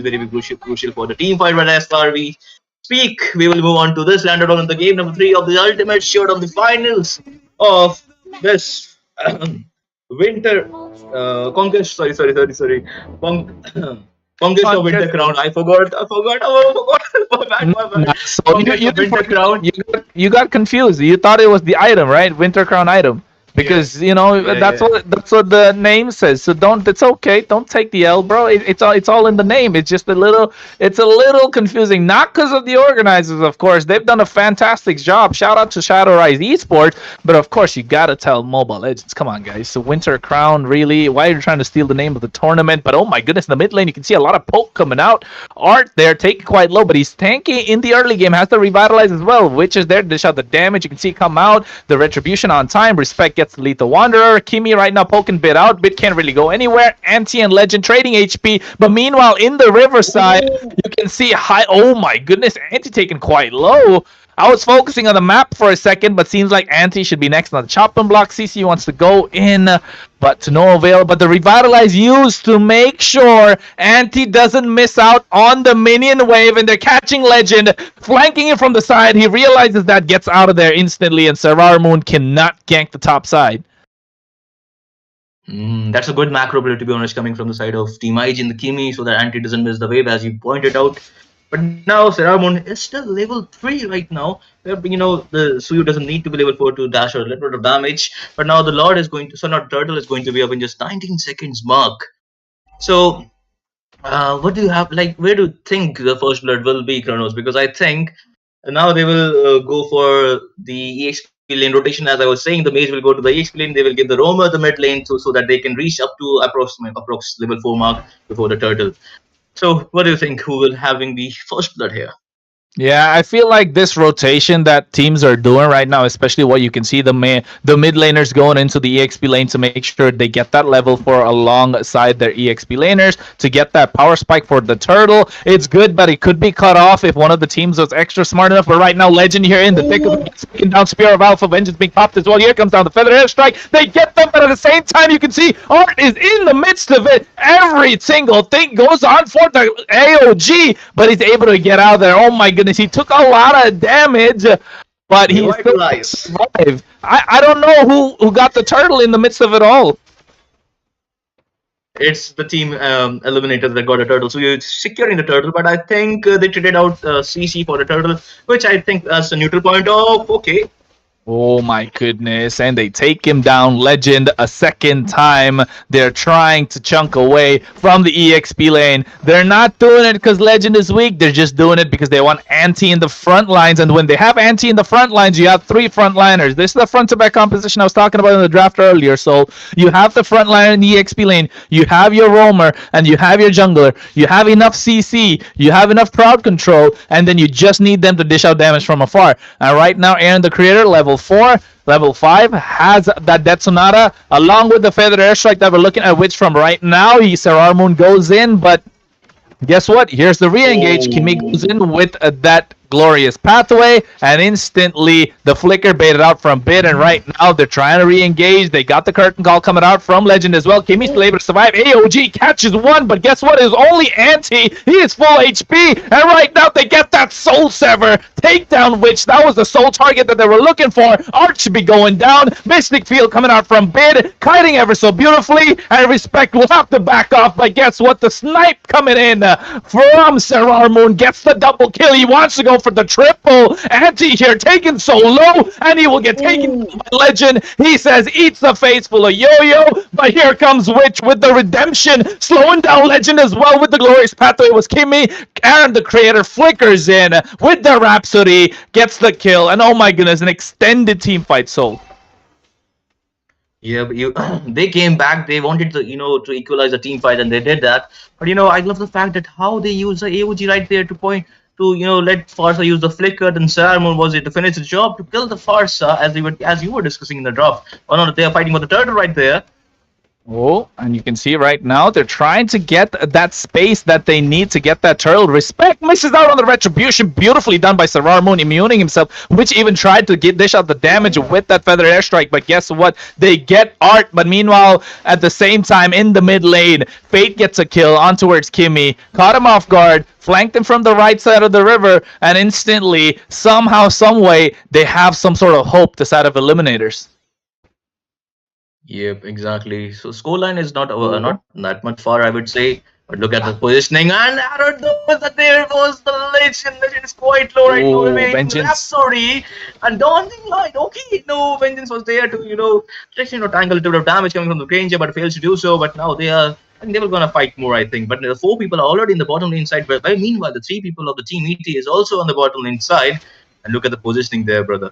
very crucial for the team fight. But as far we speak, we will move on to this landed on the game number 3 of the ultimate showdown, the finals of this winter conquest. Sorry. Conquest of Winter Crown. I forgot. You got confused. You thought it was the item, right? Winter Crown item. Because that's what the name says. So it's okay. Don't take the L, bro. It's all in the name. It's just a little confusing. Not because of the organizers, of course. They've done a fantastic job. Shout out to Shadow Rise Esports. But of course, you gotta tell Mobile Legends. Come on, guys. So Winter Crown, really? Why are you trying to steal the name of the tournament? But oh my goodness, in the mid lane, you can see a lot of poke coming out. Art there, take it quite low, but he's tanky in the early game. Has to revitalize as well. Which is there to dish out the damage. You can see come out. The retribution on time. Respect gets Lethal Wanderer. Kimi right now poking Bit out. Bit can't really go anywhere. Anti and Legend trading HP. But meanwhile, in the Riverside, you can see high. Oh my goodness, Anti taken quite low. I was focusing on the map for a second, but seems like Anti should be next on the chopping block. CC wants to go in, but to no avail. But the Revitalize used to make sure Anti doesn't miss out on the minion wave, and they're catching Legend, flanking it from the side. He realizes that, gets out of there instantly, and Sarar Moon cannot gank the top side. That's a good macro play, to be honest, coming from the side of Team IG in the Kimi, so that Anti doesn't miss the wave, as you pointed out. But now Saramon is still level 3 right now. The Suyu doesn't need to be level 4 to dash or a little bit of damage. But now the Lord is going to, Turtle is going to be up in just 19 seconds mark. So, what do you have, where do you think the first blood will be, Kronos? Because I think now they will go for the EXP lane rotation. As I was saying, the mage will go to the EXP lane. They will give the roamer the mid lane so that they can reach up to approx level 4 mark before the Turtle. So, what do you think? Who will having the first blood here? Yeah, I feel like this rotation that teams are doing right now, especially what you can see the mid laners going into the EXP lane to make sure they get that level for alongside their EXP laners to get that power spike for the turtle. It's good, but it could be cut off if one of the teams was extra smart enough. But right now, Legend here in the thick of it, speaking down Spear of Alpha Vengeance being popped as well. Here comes down the Feather Airstrike. They get them, but at the same time, you can see Art is in the midst of it. Every single thing goes on for the AOG, but he's able to get out there. Oh my goodness. He took a lot of damage, but he still Revitalize. survived. I don't know who got the turtle in the midst of it all. It's the team eliminators that got a turtle. So you're securing the turtle, but I think they traded out CC for the turtle, which I think that's a neutral point of okay. Oh my goodness. And they take him down, Legend, a second time. They're trying to chunk away from the EXP lane. They're not doing it because Legend is weak. They're just doing it because they want Anti in the front lines. And when they have Anti in the front lines, you have three front liners. This is the front to back composition I was talking about in the draft earlier. So you have the front liner in the EXP lane. You have your roamer and you have your jungler. You have enough CC. You have enough crowd control. And then you just need them to dish out damage from afar. And right now, Aaron, the creator, level 4, level 5 has that Death Sonata along with the Feathered Airstrike that we're looking at, which from right now, Sarar Moon goes in, but guess what? Here's the re-engage. Kimi goes in with that glorious pathway, and instantly the flicker baited out from Bid, and right now they're trying to re-engage. They got the curtain call coming out from Legend as well. Kimi's still able to survive. AOG catches one, but guess what? It's only Anti. He is full HP, and right now they get that Soul Sever takedown, which that was the sole target that they were looking for. Arch should be going down. Mystic Field coming out from Bid, kiting ever so beautifully, and Respect will have to back off, but guess what? The snipe coming in from Sarar Moon gets the double kill. He wants to go for the triple. Anti here taken so low, and he will get taken by Legend. He says, eats the face full of yo-yo, but here comes Witch with the redemption, slowing down Legend as well with the glorious pathway. It was Kimi, and the creator flickers in with the Rhapsody, gets the kill, and oh my goodness, an extended team fight sold. Yeah, but you they came back. They wanted to to equalize the team fight, and they did that. But I love the fact that how they use the AOG right there to point to let Farsa use the flicker. Then Saramon was it to finish the job to kill the Farsa as you were discussing in the draft. Oh no, they are fighting for the turtle right there. Oh, and you can see right now they're trying to get that space that they need to get that turtle. Respect misses out on the retribution. Beautifully done by Sarar Moon, immuning himself, which even tried to dish out the damage with that Feather Airstrike. But guess what? They get Art. But meanwhile, at the same time, in the mid lane, Fate gets a kill on towards Kimi. Caught him off guard, flanked him from the right side of the river, and instantly, somehow, someway, they have some sort of hope this side of Eliminators. Yep, exactly. So scoreline is not that much far, I would say. But look at the positioning, and I don't know that there was the Legend. Legend is quite low right now. Vengeance. Rhapsody and daunting line. Okay, no, Vengeance was there to tangle a little bit of damage coming from the Granger, but fails to do so. But now they are. I think they were gonna fight more, I think. But the 4 people are already in the bottom lane side. But meanwhile, the 3 people of the team ET is also on the bottom lane side. And look at the positioning there, brother.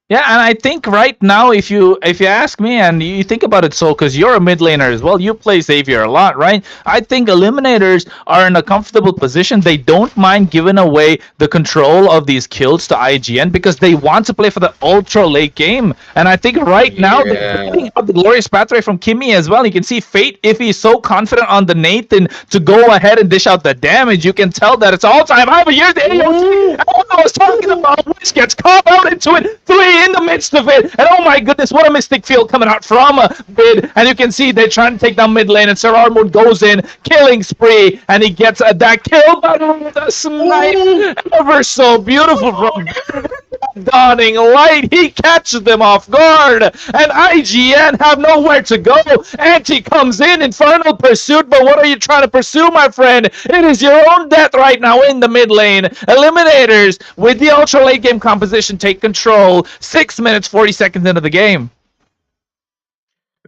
Yeah, and I think right now, if you ask me, and you think about it, so because you're a mid laner as well, you play Xavier a lot, right? I think Eliminators are in a comfortable position. They don't mind giving away the control of these kills to IGN because they want to play for the ultra late game. And I think right now they're picking up the glorious pathway from Kimi as well. You can see Fate, if he's so confident on the Nathan to go ahead and dish out the damage, you can tell that it's all time high. But here's the AOG. I was talking about, which gets caught out into it. 3 in the midst of it, and oh my goodness, what a Mystic Field coming out from Bid, and you can see they're trying to take down mid lane, and Sarar Moon goes in, killing spree, and he gets that kill, but with a snipe, ever so beautiful from dawning light. He catches them off guard, and IGN have nowhere to go. Anti comes in, Infernal Pursuit, but what are you trying to pursue, my friend? It is your own death right now in the mid lane. Eliminators, with the ultra late game composition, take control. 6 minutes, 40 seconds into the game.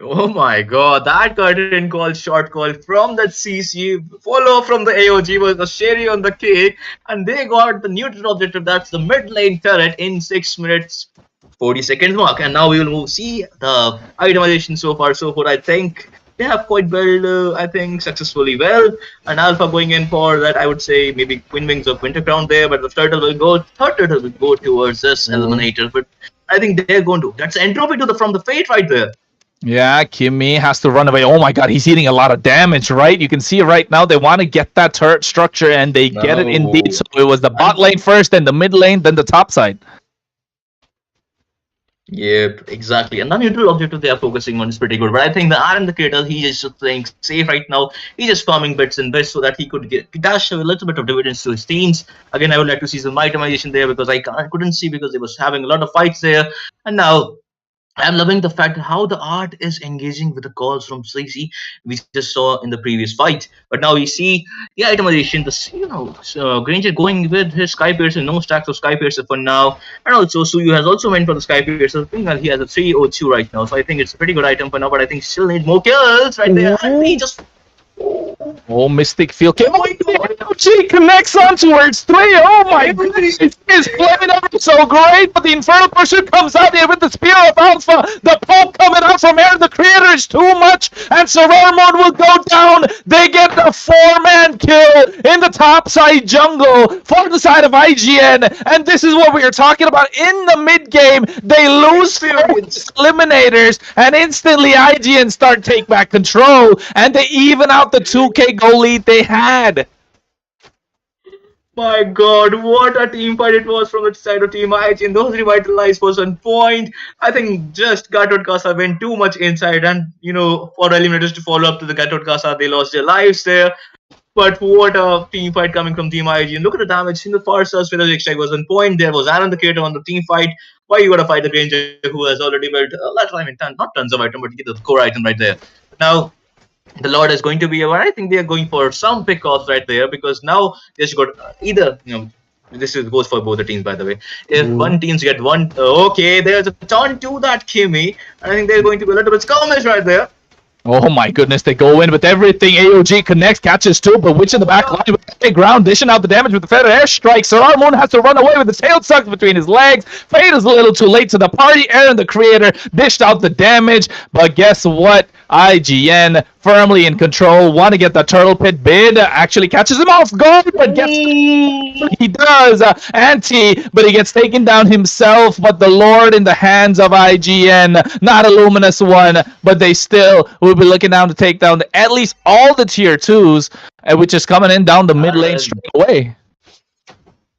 Oh my god, that curtain call, short call from that CC, follow from the AOG was the cherry on the cake, and they got the neutral objective, that's the mid lane turret in 6 minutes, 40 seconds mark. And now we will see the itemization so far, so good. I think they have quite built, I think, successfully well. And Alpha going in for that, I would say maybe Queen Wings of Winter Crown there, but the third turtle will go towards this Eliminator. But I think they're going to. That's entropy to the from the fate right there. Yeah, Kimmy has to run away. Oh my god, he's eating a lot of damage, right? You can see right now they want to get that turret structure, and they get it indeed. So it was the bot lane first, then the mid lane, then the top side. Yep, exactly. And the neutral objective they are focusing on is pretty good. But I think the RM the creator, he is just playing safe right now. He's just farming bits and bits so that he could dash a little bit of dividends to his teams. Again, I would like to see some itemization there because I couldn't see because they was having a lot of fights there. And now I'm loving the fact how the art is engaging with the calls from CC we just saw in the previous fight. But now we see the itemization, Granger going with his Sky Piercer, no stacks of Sky Piercer for now. And also Suyu has also went for the Sky Piercer. Meanwhile, he has a 302 right now. So I think it's a pretty good item for now, but I think still need more kills right there. And he just Oh, Mystic Field. She connects on towards 3. Oh my goodness. He's playing ever so great, but the Infernal Pursuit comes out here with the Spear of Alpha. The poke coming out from Aaron the Creator is too much, and Serarmon will go down. They get the 4-man kill in the top side jungle for the side of IGN, and this is what we are talking about. In the mid game, they lose Eliminators, and instantly IGN start take back control, and they even out the 2k goal lead they had. My god, what a team fight it was from the side of Team IGN. Those revitalized was on point. I think just Gatot Casa went too much inside, and for Eliminators to follow up to the Gatot Casa, they lost their lives there. But what a team fight coming from Team IGN. Look at the damage in the far side. Fredo's extract was on point. There was Aaron the Creator on the team fight. Why you gotta fight the Granger who has already built a lot of not tons of item, but you get the core item right there. Now the Lord is going to be I think they are going for some pickoffs right there because now they just got either this goes for both the teams by the way. If one teams get one, okay, there's a turn to that Kimmy. I think they're going to be a little bit skirmish right there. Oh my goodness, they go in with everything. AOG connects, catches 2, but Witch in the back line with the ground, dishing out the damage with the feather airstrike. Serarmon has to run away with his tail sucked between his legs. Fade is a little too late to the party. Aaron the Creator dished out the damage, but guess what? IGN firmly in control, want to get the turtle pit bid, actually catches him off guard, but gets he does, anti, but he gets taken down himself, but the Lord in the hands of IGN, not a luminous one, but they still will be looking down to take down at least all the tier 2s, which is coming in down the mid lane straight away.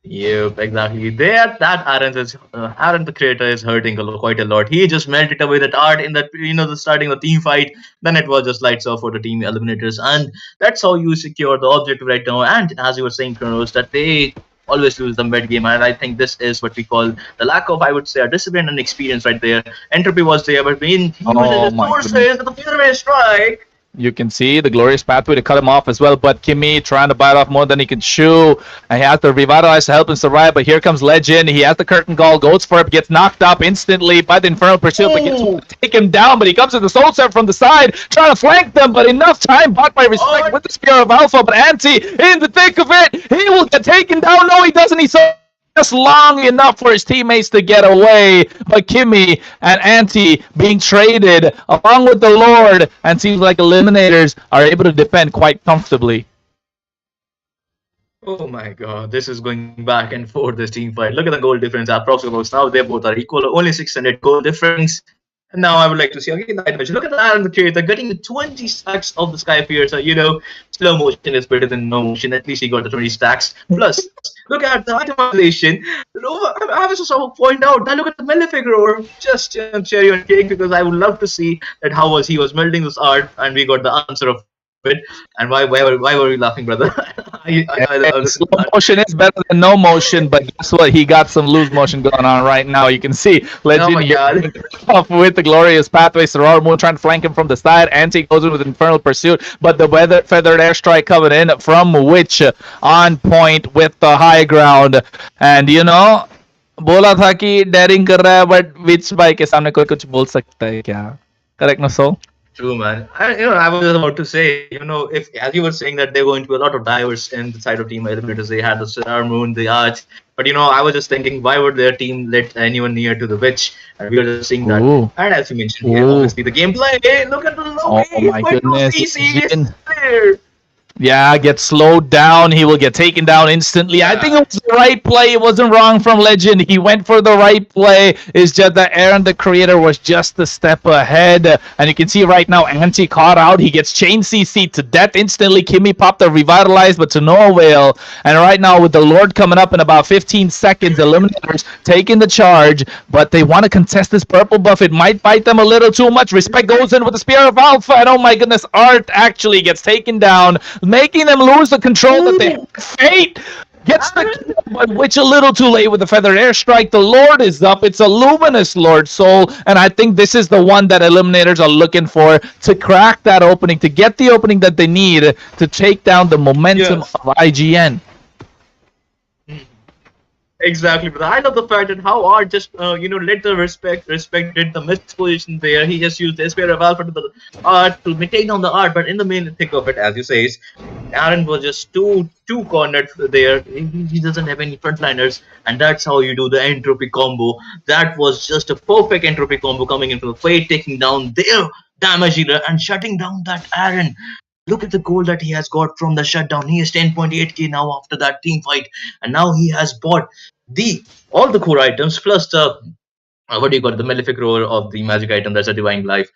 Yep, exactly. There, that Aaron the Creator is hurting quite a lot. He just melted away that art in that the starting of the team fight. Then it was just lights off for the team Eliminators, and that's how you secure the objective right now. And as you were saying, Kronos, that they always lose the mid game, and I think this is what we call the lack of, I would say, a discipline and experience right there. Entropy was there, but when he was in the sources with the feather strike. You can see the glorious pathway to cut him off as well, but Kimmy trying to bite off more than he can chew, and he has to revitalize to help him survive, but here comes Legend. He has the curtain call, goes for it, gets knocked up instantly by the Infernal Pursuit, but gets to take him down, but he comes to the Soul Serve from the side, trying to flank them, but enough time bought by Respect with the Spear of Alpha, but Anti in the thick of it, he will get taken down. No, he doesn't. He's just long enough for his teammates to get away, but Kimmy and Anti being traded along with the Lord, and seems like Eliminators are able to defend quite comfortably. Oh my god, this is going back and forth, this team fight. Look at the goal difference, approximately. Now they both are equal, only 600 goal difference. And now I would like to see again the animation. Look at that in the Creator getting the 20 stacks of the Sky Piercer. Slow motion is better than no motion. At least he got the 20 stacks. Plus, look at the itemization. I was also point out that look at the Maleficor. Just cherry on cake, because I would love to see that how he was melting this art, and we got the answer of it. And why were you laughing, brother? Slow motion is better than no motion, but guess what? He got some loose motion going on right now. You can see Legend off with the glorious pathway. Serarmon trying to flank him from the side. Anti goes in with Infernal Pursuit, but the feathered airstrike coming in from Witch on point with the high ground. And बोला था कि daring कर रहा है, but Witch भाई के सामने कोई कुछ बोल सकता है क्या? Correct ना, Soul? True, man. I was about to say, if as you were saying that there were going to be a lot of divers in the side of Team Eliminators, they had the Solar Moon, the Arch. But I was just thinking, why would their team let anyone near to the witch? And we were just seeing that. Ooh, And as you mentioned here, ooh. obviously the gameplay. Hey, look at the low. Oh Hey, he's my going to goodness, CC. He's Legion. there. Yeah, get slowed down. He will get taken down instantly. I think Yeah. it was the right play. It wasn't wrong from Legend. He went for the right play. It's just that Aaron, the creator, was just a step ahead. And you can see right now, Anti caught out. He gets chain CC to death instantly. Kimmy popped a revitalized, but to no avail. And right now, with the Lord coming up in about 15 seconds, Eliminators taking the charge, but they want to contest this purple buff. It might bite them a little too much. Respect goes in with the Spear of Alpha, and oh my goodness, Art actually gets taken down, making them lose the control that they have. Fate gets the kill, but which a little too late with the feathered airstrike. The Lord is up. It's a luminous Lord Soul, and I think this is the one that Eliminators are looking for to crack that opening, to get the opening that they need to take down the momentum Yes. of IGN. Exactly, but I love the fact that how Art just let the respect did the missed position there. He just used the Spear of Alpha to the Art to take down the Art, but in the main thick of it, as you say, Aaron was just too cornered there. He doesn't have any frontliners, and that's how you do the entropy combo. That was just a perfect entropy combo coming in from the Fate, taking down their damage dealer and shutting down that Aaron. Look at the goal that he has got from the shutdown. He is 10.8k now after that team fight, and now he has bought the all the core items plus the what do you call it, the malefic roar of the magic item, that's a divine life.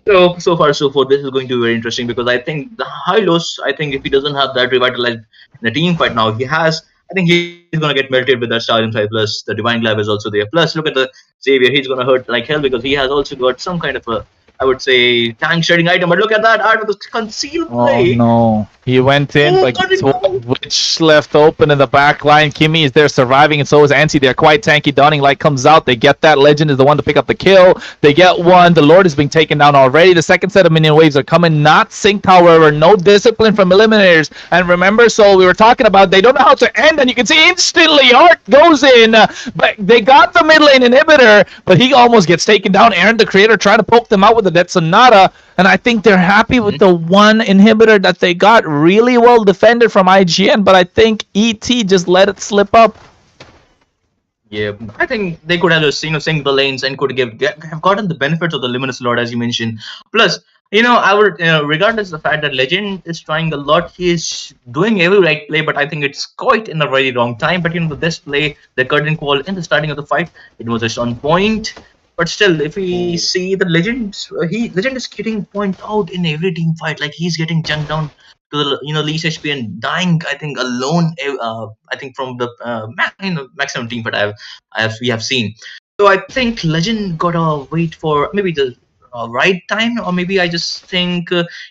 So far so forth, this is going to be very interesting because I think the Hylos, I think if he doesn't have that revitalized in the team fight now, he has. I think he's gonna get melted with that Star Inside plus the Divine Glaive is also there. Plus, look at the Xavier, he's gonna hurt like hell because he has also got some kind of a, I would say, tank shredding item. But look at that art of the concealed Oh play. no. He went in, Oh, but got it guess what? down. Witch left open in the back line. Kimmy is there surviving, and so is Ansi. They're quite tanky. Dawning Light comes out. They get that. Legend is the one to pick up the kill. They get one. The Lord is being taken down already. The second set of minion waves are coming. Not synced, however. No discipline from Eliminators. And remember, so we were talking about they don't know how to end, and you can see instantly Art goes in. But they got the mid lane inhibitor, but he almost gets taken down. Aaron, the creator, trying to poke them out with the Death Sonata. And I think they're happy with the one inhibitor that they got. Really well defended from IGN, but I think ET just let it slip up. Yeah, I think they could have just synced the lanes and could have gotten the benefits of the Luminous Lord, as you mentioned. Plus, I would regardless of the fact that Legend is trying a lot, he is doing every right play, but I think it's quite in a very wrong time. But this play, the curtain call in the starting of the fight, it was just on point. But still, if we see the Legend, Legend is getting point out in every team fight. Like he's getting junked down to the least HP and dying. I think alone. I think from the maximum team fight we have seen. So I think Legend gotta wait for maybe the right time, or maybe I just think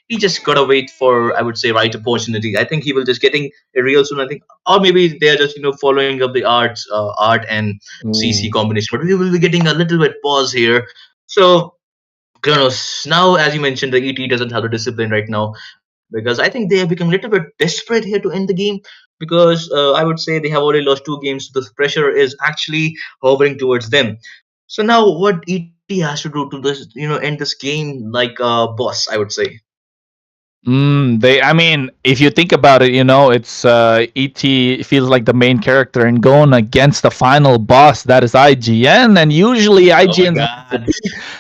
he just gotta wait for, I would say, right opportunity. I think he will just getting a real soon. I think, or maybe they're just following up the art and CC combination. But we will be getting a little bit pause here. So Kronos, now as you mentioned, the ET doesn't have the discipline right now because I think they have become a little bit desperate here to end the game because I would say they have already lost 2 games. So the pressure is actually hovering towards them. So now what ET has to do to this, end this game like a boss, I would say. I mean, if you think about it, it's ET feels like the main character and going against the final boss that is IGN, and usually Oh my IGN, god.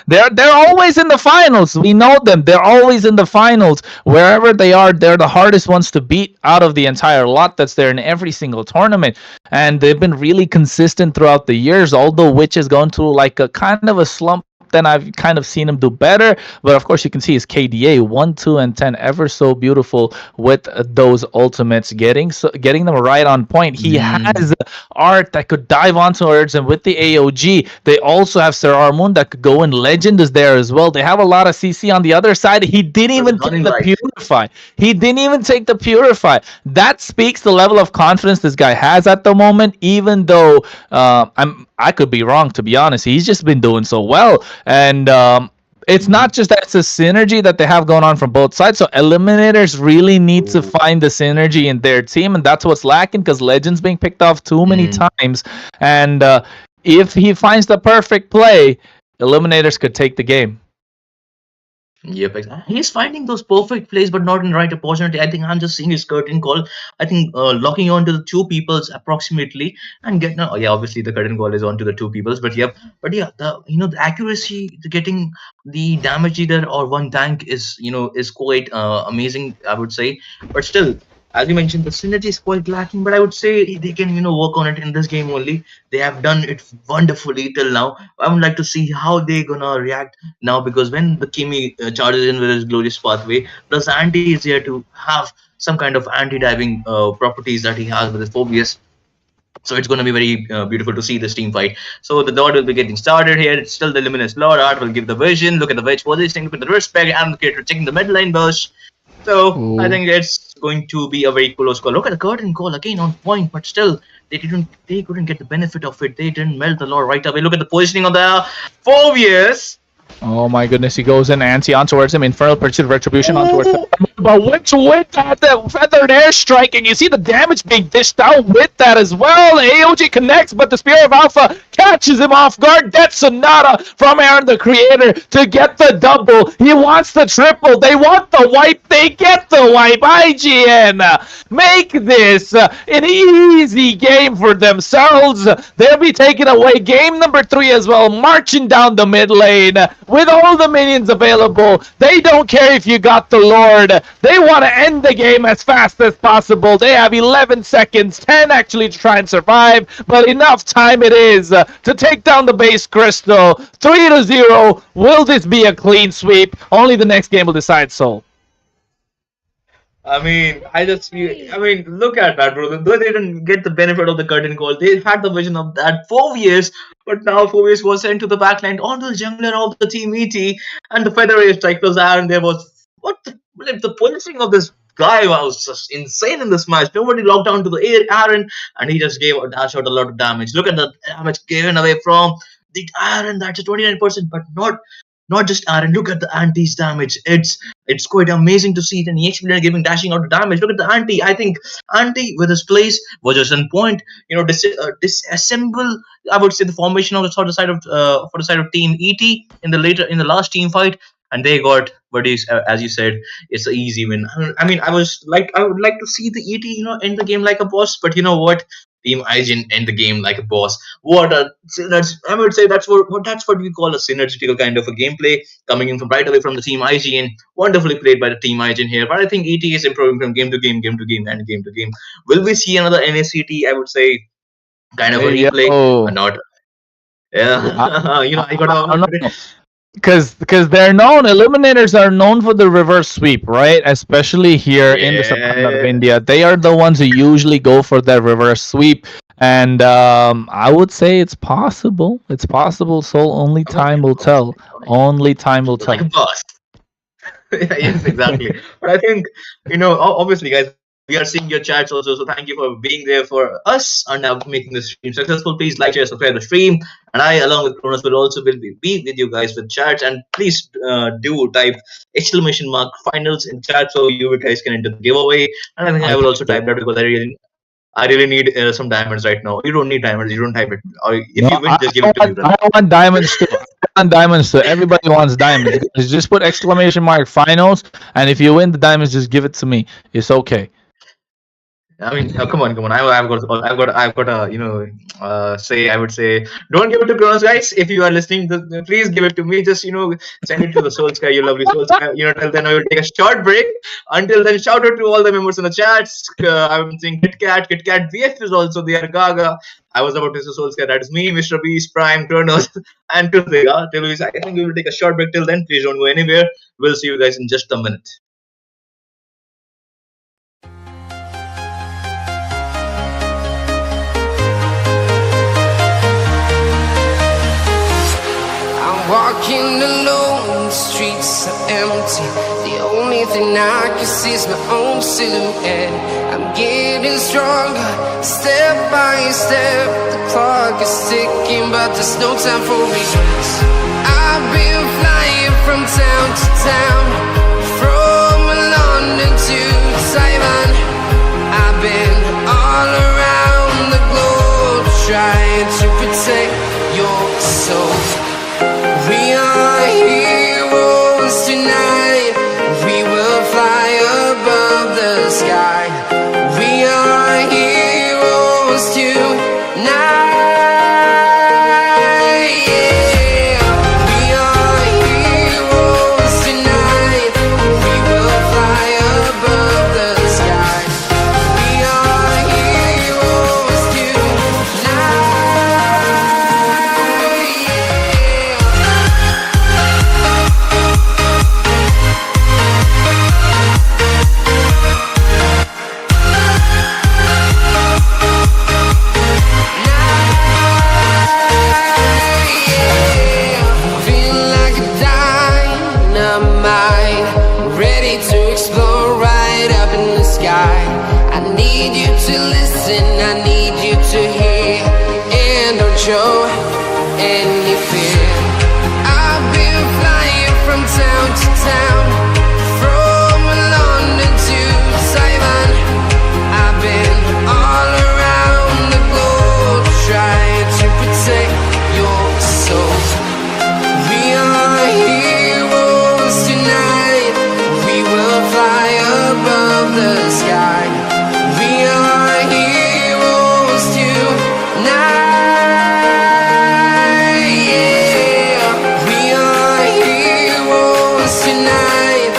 they're always in the finals. We know them. They're always in the finals. Wherever they are, they're the hardest ones to beat out of the entire lot that's there in every single tournament. And they've been really consistent throughout the years, although Witch is going through like a kind of a slump. Then I've kind of seen him do better, but of course you can see his KDA 1, 2, and 10 ever so beautiful with those ultimates, getting them right on point. He has art that could dive onto Urge, and with the AOG, they also have Sir Armun that could go in. Legend is there as well. They have a lot of CC on the other side. He didn't even take Running the right. Purify. He didn't even take the Purify. That speaks the level of confidence this guy has at the moment, even though I could be wrong, to be honest. He's just been doing so well. And it's not just that, it's a synergy that they have going on from both sides. So Eliminators really need to find the synergy in their team, and that's what's lacking because Legend's being picked off too many times. And if he finds the perfect play, Eliminators could take the game. Yep, exactly. He's finding those perfect plays, but not in the right opportunity. I think I'm just seeing his curtain call. I think locking on to the two peoples approximately and get no. Yeah, obviously the curtain call is onto the two peoples, but yep, but yeah, the accuracy, the getting the damage leader or one tank is is quite amazing. I would say, but still. As you mentioned, the synergy is quite lacking, but I would say they can, work on it in this game only. They have done it wonderfully till now. I would like to see how they gonna react now because when the Kimi charges in with his glorious pathway, plus Anti is here to have some kind of anti-diving properties that he has with his phobias. So it's going to be very beautiful to see this team fight. So the Lord will be getting started here. It's still the Luminous Lord. Art will give the vision. Look at the wedge positioning. Look at the respect. And the creator checking the mid lane burst. So I Ooh. think it's going to be a very close call. Look at the curtain call again on point, but still they couldn't get the benefit of it. They didn't melt the Lord right away. Look at the positioning of the phobias. Oh my goodness, he goes in, anti on towards him, Infernal Pursuit Retribution on towards him. But with that, the feathered airstrike, and you see the damage being dished out with that as well. AOG connects, but the Spear of Alpha catches him off guard. That's Sonata from Aaron the Creator to get the double. He wants the triple. They want the wipe. They get the wipe. IGN make this an easy game for themselves. They'll be taking away game number 3 as well, marching down the mid lane with all the minions available. They don't care if you got the Lord. They want to end the game as fast as possible. They have 11 seconds, 10 actually to try and survive, but enough time it is to take down the base crystal. 3-0. Will this be a clean sweep? Only the next game will decide so. I mean, look at that, bro. Though they didn't get the benefit of the curtain call, they had the vision of that 4 years, but now 4 years was sent to the backline onto the jungler of the team ET, and the featherweight strike plus Aaron. There was the positioning of this guy was just insane in this match. Nobody locked down to the air, Aaron, and he just gave a dash out a lot of damage. Look at the damage given away from the Aaron. That's a 29%, but not just Aaron. Look at the anti's damage. It's quite amazing to see it. And EX player giving dashing out the damage. Look at the anti. I think anti with his plays was just on point. Disassemble. I would say the formation of the sort of side of for the side of team ET in the last team fight, and they got what is as you said, it's an easy win. I would like to see the ET end the game like a boss, but you know what? Team IGN end the game like a boss. I would say that's what we call a synergetical kind of a gameplay coming in from right away from the team IGN. Wonderfully played by the team IGN here, but I think ET is improving from game to game, game to game, and game to game. Will we see another NACT? I would say kind of a Hey, replay yo. or not? Yeah, I got Because they're known, Eliminators are known for the reverse sweep, right? Especially here in the subcontinent of Yeah. India. They are the ones who usually go for their reverse sweep. And I would say it's possible. It's possible, so only time will tell. Only time will like tell. a boss. Yes, exactly. But I think, obviously, guys, we are seeing your chats also. So thank you for being there for us and now making the stream successful. Please like, share, subscribe the stream. And I, along with Kronos, will be with you guys with chats. And please do type !mark finals in chat so you guys can enter the giveaway. And I think I will also type that because I really need some diamonds right now. You don't need diamonds. You don't type it. Or if No, you win, just give it to me, brother. I want diamonds too. I want diamonds too. Everybody wants diamonds. Just put ! finals, and if you win the diamonds, just give it to me. It's okay. I mean, come on. I've got a say. I would say, don't give it to Kronos, guys. If you are listening, please give it to me. Just send it to the Soul Sky, you lovely Soul Sky. Till then I will take a short break. Until then, shout out to all the members in the chats. I'm saying KitKat VF is also there. Gaga. I was about to say Soul Sky. That is me, Mr. Beast, Prime, Kronos, and Tuthega. I think we will take a short break. Till then, please don't go anywhere. We'll see you guys in just a minute. Walking alone, the streets are empty. The only thing I can see is my own silhouette. I'm getting stronger, step by step. The clock is ticking, but there's no time for regrets. I've been flying from town to town, from London to Taiwan. I've been all around the globe, trying to protect your soul. We are heroes tonight. mind, ready to explore right up in the sky. I need you to listen, I need you to hear, and don't show any fear. I've been flying from town to town, from London to Taiwan. I've been all around the globe trying to protect your soul. We are heroes tonight, we will fly above the sky. We are heroes tonight, yeah. We are heroes tonight,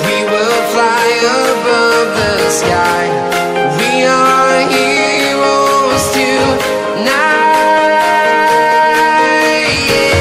we will fly above the sky. We are heroes tonight, yeah.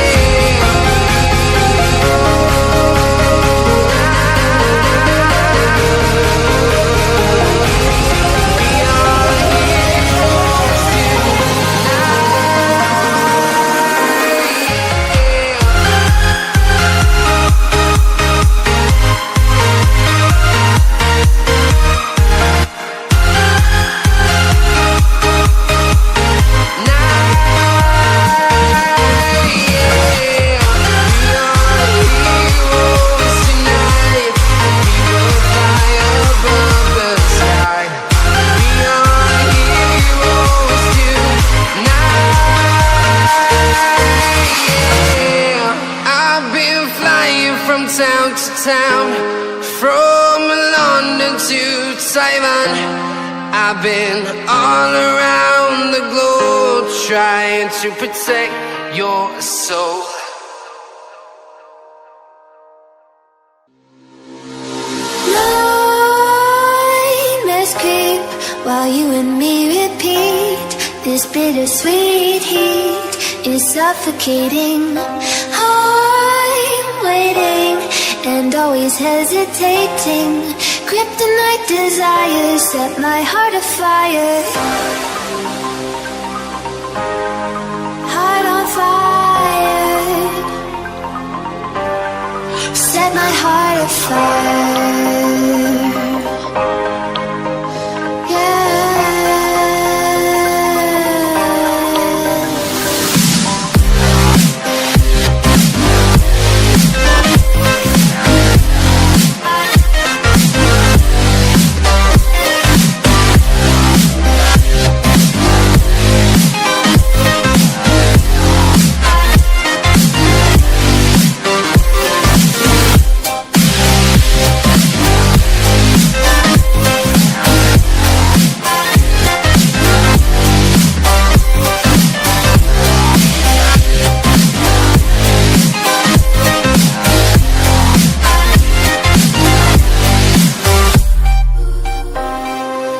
From town to town, from London to Taiwan. I've been all around the globe trying to protect your soul. Nightmares creep while you and me repeat. This bittersweet heat is suffocating. I'm waiting and always hesitating. Kryptonite desires set my heart afire. Heart on fire. Set my heart afire.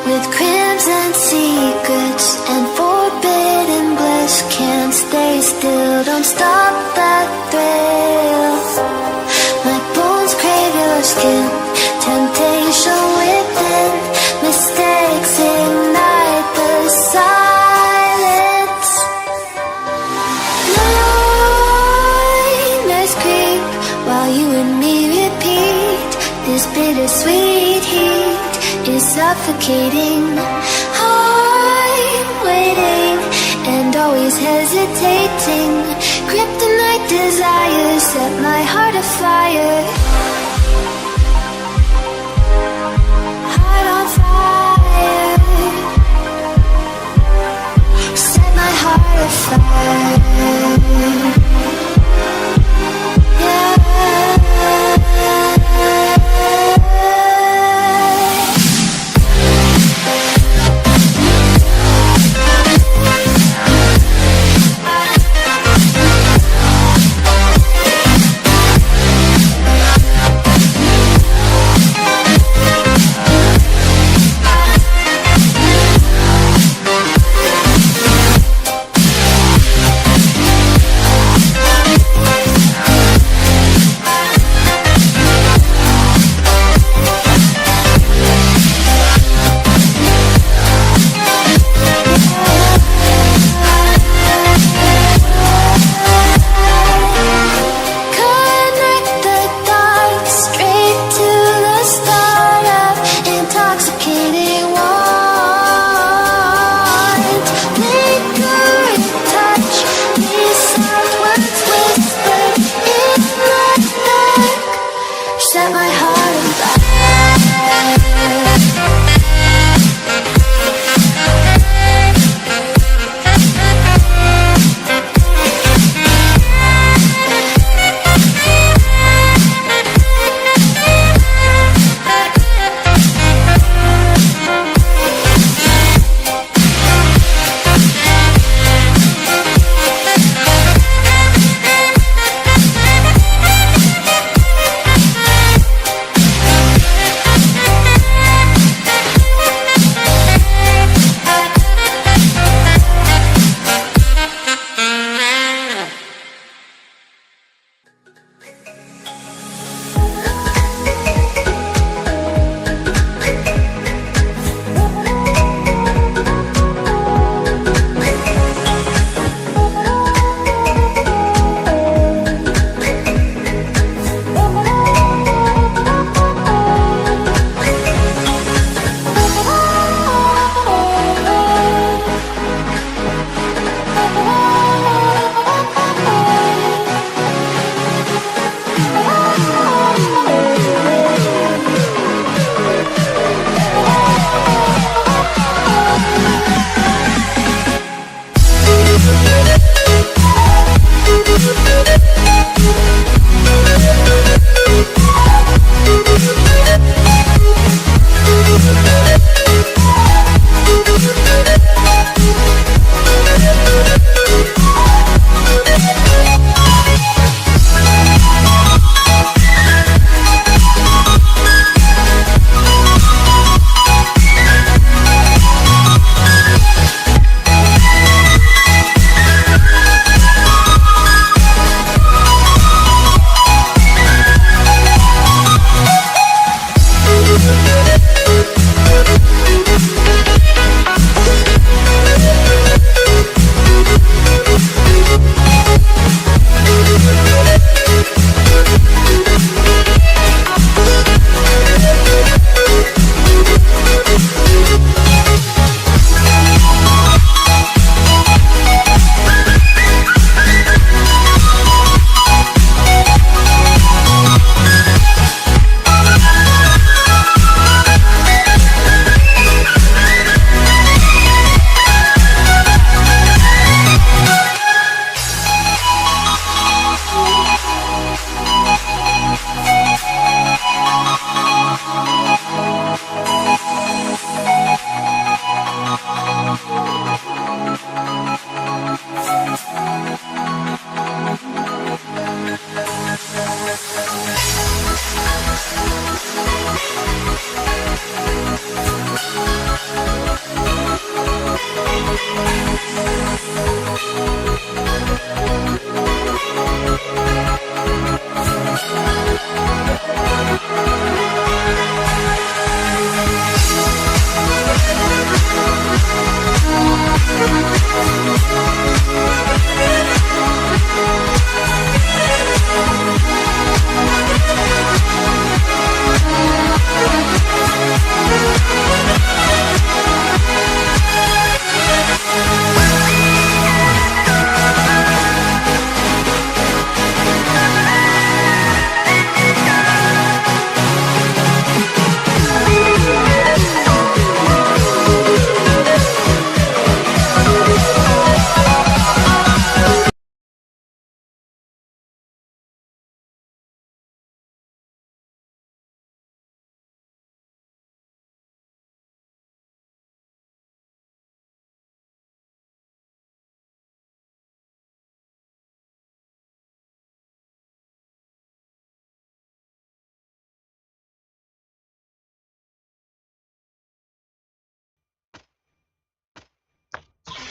With crimson secrets and forbidden bliss, can't stay still, don't stop that thrill. My bones crave your skin, temptation within, mistakes ignite the silence. Nightmares creep while you and me repeat. This bittersweet heat is suffocating. I'm waiting and always hesitating. Kryptonite desires set my heart afire. Heart on fire. Set my heart afire.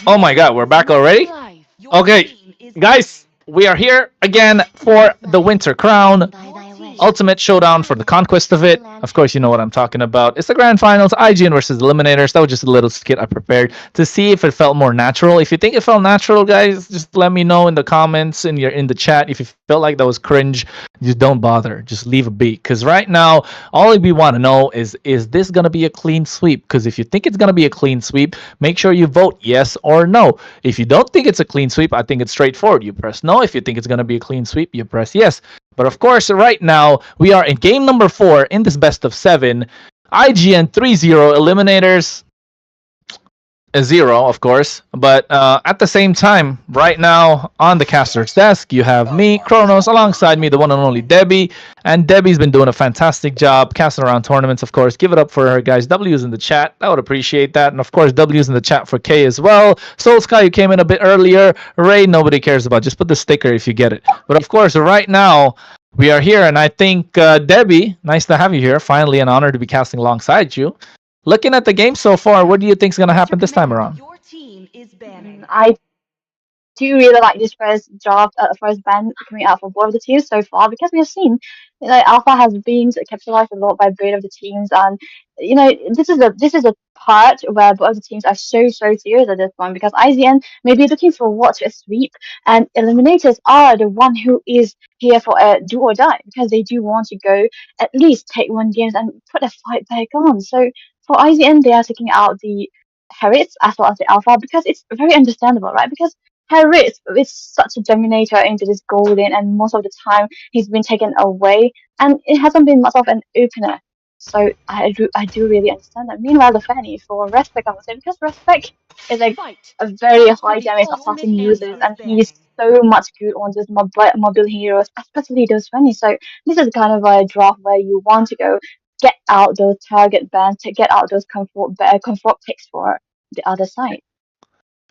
Oh my god, we're back already? Okay, guys, we are here again for the Winter Crown. Ultimate Showdown for the conquest of it. Of course, you know what I'm talking about. It's the grand finals, IGN versus Eliminators. That was just a little skit I prepared to see if it felt more natural. If you think it felt natural, guys, just let me know in the comments in the chat. If you felt like that was cringe, just don't bother. Just leave a beat. Because right now, all we want to know is this gonna be a clean sweep? Because if you think it's gonna be a clean sweep, make sure you vote yes or no. If you don't think it's a clean sweep, I think it's straightforward. You press no. If you think it's gonna be a clean sweep, you press yes. But of course, right now, we are in game number 4 in this best of 7. IGN 3-0 Eliminators a 0, of course. But at the same time, right now, on the caster's desk, you have me, Kronos, alongside me, the one and only Debbie. And Debbie's been doing a fantastic job casting around tournaments, of course. Give it up for her, guys. W's in the chat. I would appreciate that. And of course, W's in the chat for K as well. Soul Sky, you came in a bit earlier. Ray, nobody cares about. Just put the sticker if you get it. But of course, right now, we are here. And I think, Debbie, nice to have you here. Finally, an honor to be casting alongside you. Looking at the game so far, what do you think is going to happen this time around? I do really like this first draft, first ban coming out for both of the teams so far because we have seen, Alpha has been capitalized a lot by both of the teams, and this is a part where both of the teams are so serious at this point because IZN may be looking for what to sweep, and Eliminators are the one who is here for a do or die because they do want to go at least take one games and put a fight back on. So for IZN, they are taking out the Harriets as well as the Alpha because it's very understandable, right? Because Harris is such a dominator into this golden, and most of the time he's been taken away, and it hasn't been much of an opener. So I do really understand that. Meanwhile, the Fanny for Respect, I would say, because Respect is like a very high damage assassin user, and he's so much good on those mobile heroes, especially those Fanny. So this is kind of a draft where you want to go get out those target bans, to get out those comfort picks for the other side.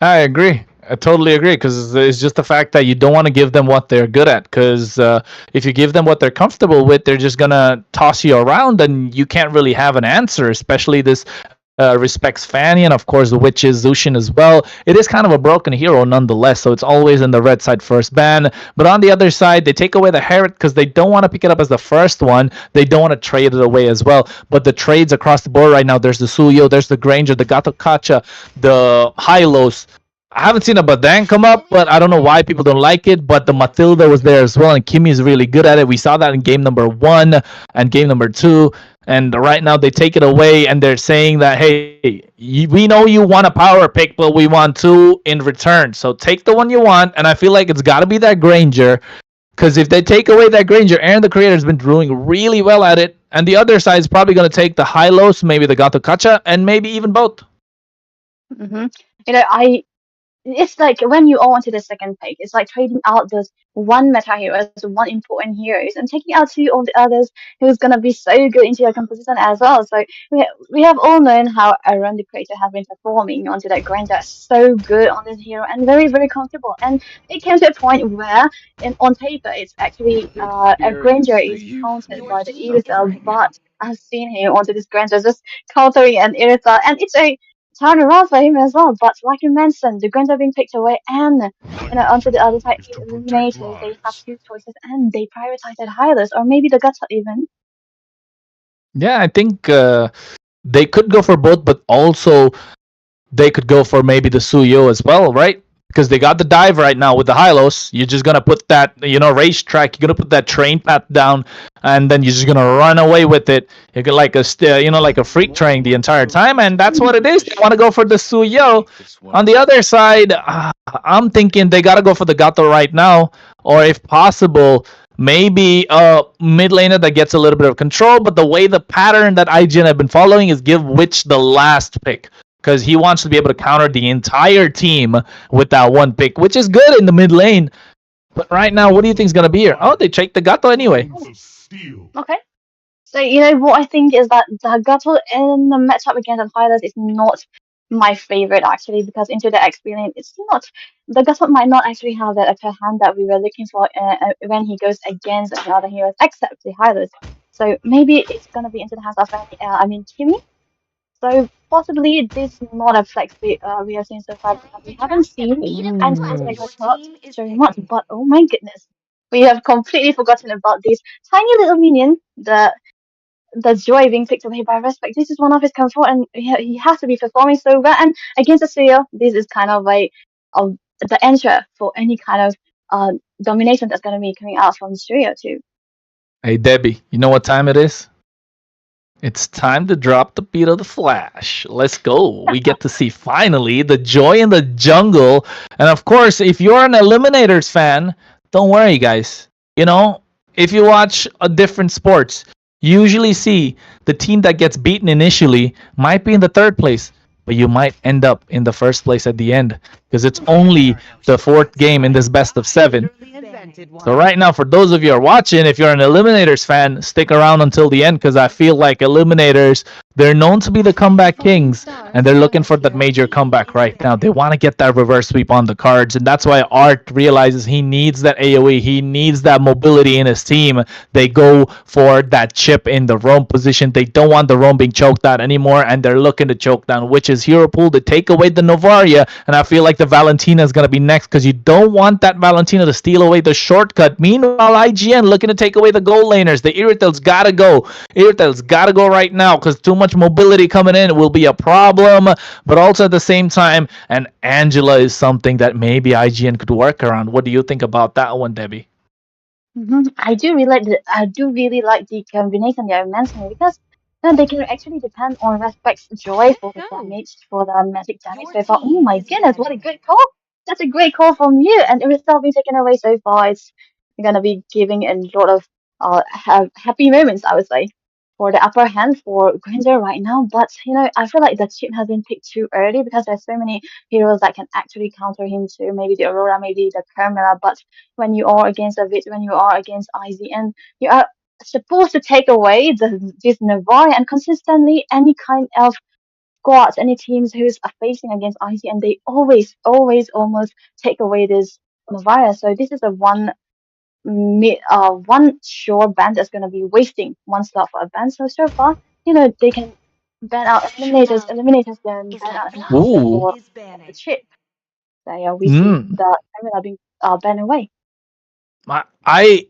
I agree. I totally agree because it's just the fact that you don't want to give them what they're good at. Because if you give them what they're comfortable with, they're just gonna toss you around, and you can't really have an answer. Especially this respects Fanny, and of course the witches Zushin as well. It is kind of a broken hero nonetheless, so it's always in the red side first ban. But on the other side, they take away the Herod because they don't want to pick it up as the first one. They don't want to trade it away as well. But the trades across the board right now, there's the Suyo, there's the Granger, the Gato Kacha, the Hylos. I haven't seen a Badang come up, but I don't know why people don't like it. But the Matilda was there as well, and Kimmy is really good at it. We saw that in game number 1 and game number 2. And right now they take it away, and they're saying that, hey, we know you want a power pick, but we want 2 in return. So take the one you want, and I feel like it's got to be that Granger. Because if they take away that Granger, Aaron the Creator has been doing really well at it. And the other side is probably going to take the Hylos, maybe the Gato Kacha, and maybe even both. Mm-hmm. It's like when you all onto the second pick, it's like trading out those one meta heroes, one important heroes, and taking out 2 of the others who's gonna be so good into your composition as well. So we have all known how Aaron the Creator has been performing onto that Granger, so good on this hero and very comfortable. And it came to a point where, on paper, it's actually a Granger is countered by the Irithel, but I've seen him onto this Granger just countering an Irithel, and it's a turn around for him as well. But like you mentioned, the guns are being picked away, and onto the other side, the Eliminators, they have 2 choices, and they prioritize that Hylos, or maybe the Guts even. Yeah, I think they could go for both, but also they could go for maybe the Suyo as well, right? Because they got the dive right now with the Hylos. You're just gonna put that, racetrack. You're gonna put that train path down, and then you're just gonna run away with it. You get like like a freak train the entire time, and that's what it is. They want to go for the Suyo. On the other side, I'm thinking they gotta go for the Gato right now, or if possible, maybe a mid laner that gets a little bit of control. But the way the pattern that IGN have been following is give Witch the last pick, because he wants to be able to counter the entire team with that one pick, which is good in the mid lane. But right now, what do you think is going to be here? Oh, they checked the Gato anyway. Okay. So, what I think is that the Gato in the matchup against Hylos is not my favorite, actually, because into the experience, it's not. The Gato might not actually have that upper hand that we were looking for when he goes against the other heroes, except the Hylos. So maybe it's going to be into the hands of, Kimmy. So possibly this is not a flex we have seen so far because we haven't seen Angelo's Mm. Echo Club very much. But oh my goodness, we have completely forgotten about this tiny little minion, the Joy being picked away by Respect. This is one of his comfort, and he has to be performing so well. And against Australia, this is kind of like the answer for any kind of domination that's going to be coming out from Australia too. Hey, Debbie, you know what time it is? It's time to drop the beat of the flash. Let's go. We get to see finally the joy in the jungle. And of course, if you're an Eliminators fan, don't worry, guys. You know, if you watch a different sports, you usually see the team that gets beaten initially might be in the third place, but you might end up in the first place at the end because it's only the fourth game in this best of seven. So right now, for those of you who are watching, if you're an Eliminators fan, stick around until the end because I feel like Eliminators, they're known to be the comeback kings, and they're looking for that major comeback right now. They want to get that reverse sweep on the cards, and that's why Art realizes he needs that AoE. He needs that mobility in his team. They go for that chip in the roam position. They don't want the roam being choked out anymore, and they're looking to choke down Witch's hero pool to take away the Novaria, and I feel like the Valentina is going to be next because you don't want that Valentina to steal away the shortcut. Meanwhile, IGN looking to take away the gold laners. The Irritel's got to go. Irritel's got to go right now because too much mobility coming in will be a problem. But also at the same time, and Angela is something that maybe IGN could work around. What do you think about that one, Debbie? I do really like the combination they are mentioning because they can actually depend on Respect's Joy for the damage, for the magic damage so far. Oh my goodness, what a great call! That's a great call from you, and if it's not being taken away so far, it's gonna be giving a lot of happy moments, I would say, for the upper hand for Granger right now. But I feel like the chip has been picked too early because there's so many heroes that can actually counter him too. Maybe the Aurora, maybe the Carmela, but when you are against a Witch, when you are against IZN, you are supposed to take away this Navarre and consistently any kind of squads, any teams who's are facing against IZN, they always almost take away this Navarre. So this is a one sure ban that's gonna be wasting one slot for a ban. So far, they can ban out eliminators can ban out eliminators Ooh. for the chip. So yeah, we see Mm. the Carmela being banned away. I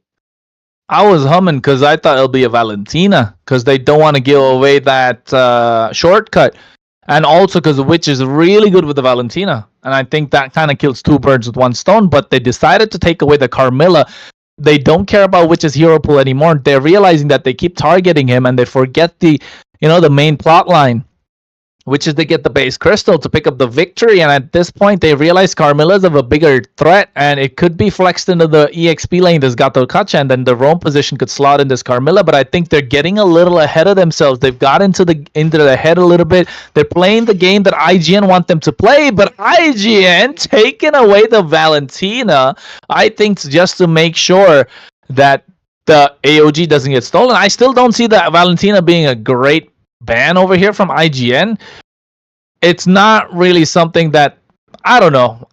I was humming because I thought it'll be a Valentina because they don't want to give away that shortcut, and also because the witch is really good with the Valentina, and I think that kind of kills two birds with one stone. But they decided to take away the Carmilla. They don't care about witch's hero pool anymore. They're realizing that they keep targeting him, and they forget the main plot line, which is they get the base crystal to pick up the victory. And at this point, they realize Carmilla's of a bigger threat, and it could be flexed into the EXP lane that's got the Kacha, and then the roam position could slot in this Carmilla. But I think they're getting a little ahead of themselves. They've got into the head a little bit. They're playing the game that IGN want them to play, but IGN taking away the Valentina, I think, just to make sure that the AOG doesn't get stolen. I still don't see the Valentina being a great ban over here from IGN. It's not really something that I don't know.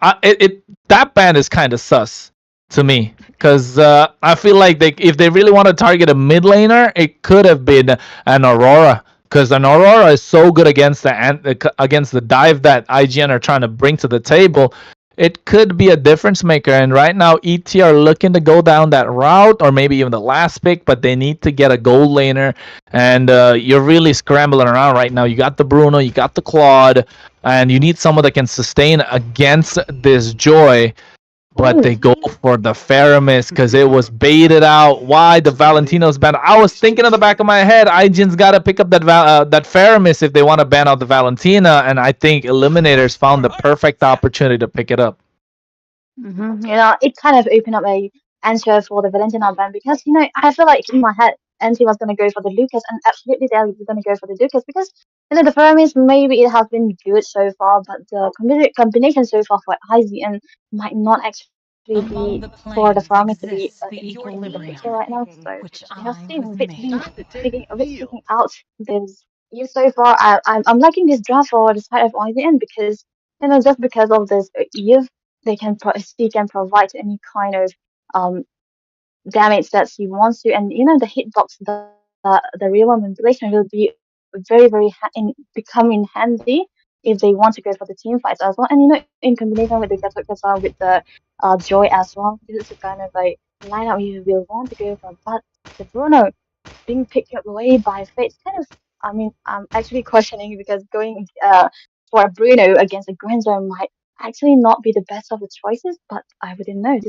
That ban is kind of sus to me because I feel like if they really want to target a mid laner, it could have been an Aurora because an Aurora is so good against the dive that IGN are trying to bring to the table. It could be a difference maker, and right now ET are looking to go down that route, or maybe even the last pick, but they need to get a gold laner, and you're really scrambling around right now. You got the Bruno, you got the Claude, and you need someone that can sustain against this Joy, but they go for the Faramis because it was baited out. Why the Valentino's banned? I was thinking in the back of my head, IGN's got to pick up that Faramis if they want to ban out the Valentina, and I think Eliminators found the perfect opportunity to pick it up. It kind of opened up a answer for the Valentina ban because I feel like in my head NT was gonna go for the Lucas, and absolutely they're gonna go for the Lucas because the Faramis maybe it has been good so far, but the combination so far for IZN might not actually be for the Faramis to be any kind of victor right now. So we have seen Witch picking out this year so far. I'm liking this draft for the side of IZN because just because of this Eve he can provide any kind of um damage that he wants to, and the hitbox, the real manipulation will be become in handy if they want to go for the team fights as well. And in combination with the Gatot with the Joy as well, this is the kind of like lineup you will want to go for. But the Bruno being picked up away by Fate, kind of. I mean, I'm actually questioning because going for a Bruno against a Granger might actually not be the best of the choices. But I wouldn't know.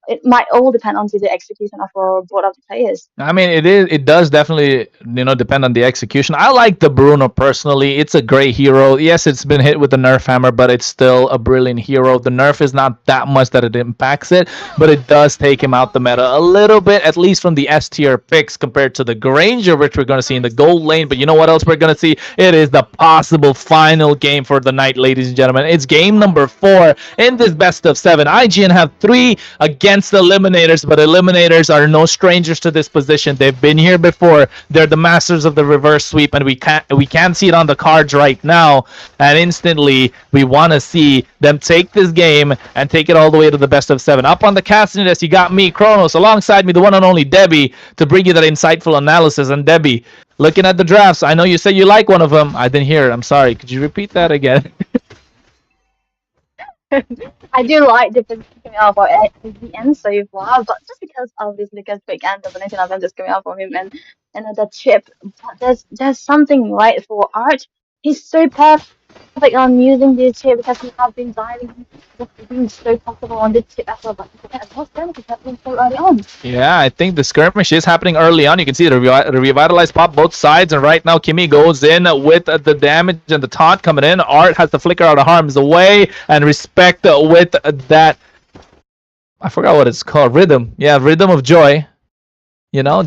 It might all depend on to the execution of both of the players. I mean, it is. It does definitely, depend on the execution. I like the Bruno personally. It's a great hero. Yes, it's been hit with the nerf hammer, but it's still a brilliant hero. The nerf is not that much that it impacts it, but it does take him out the meta a little bit, at least from the S tier picks compared to the Granger, which we're going to see in the gold lane. But you know what else we're going to see? It is the possible final game for the night, ladies and gentlemen. It's game number 4 in this best of 7. IGN have 3 against the Eliminators, but Eliminators are no strangers to this position. They've been here before. They're the masters of the reverse sweep, and we can't see it on the cards right now. And instantly, we want to see them take this game and take it all the way to the best of 7. Up on the casting desk, you got me, Kronos, alongside me, the one and only Debbie, to bring you that insightful analysis. And Debbie, looking at the drafts, I know you said you like one of them. I didn't hear it. I'm sorry. Could you repeat that again? I do like the position coming out for the end so far, but just because of this Lucas pick and domination of them just coming out from him and the chip, but there's something right for Art. He's so perfect on using this chip because he has been diving, just being so comfortable on this chip as well. But what's going to happen so early on? Yeah, I think the skirmish is happening early on. You can see the revitalized pop both sides, and right now Kimmy goes in with the damage and the taunt coming in. Art has the flicker out of harm's way, and Respect with that. I forgot what it's called. Rhythm. Yeah, Rhythm of Joy.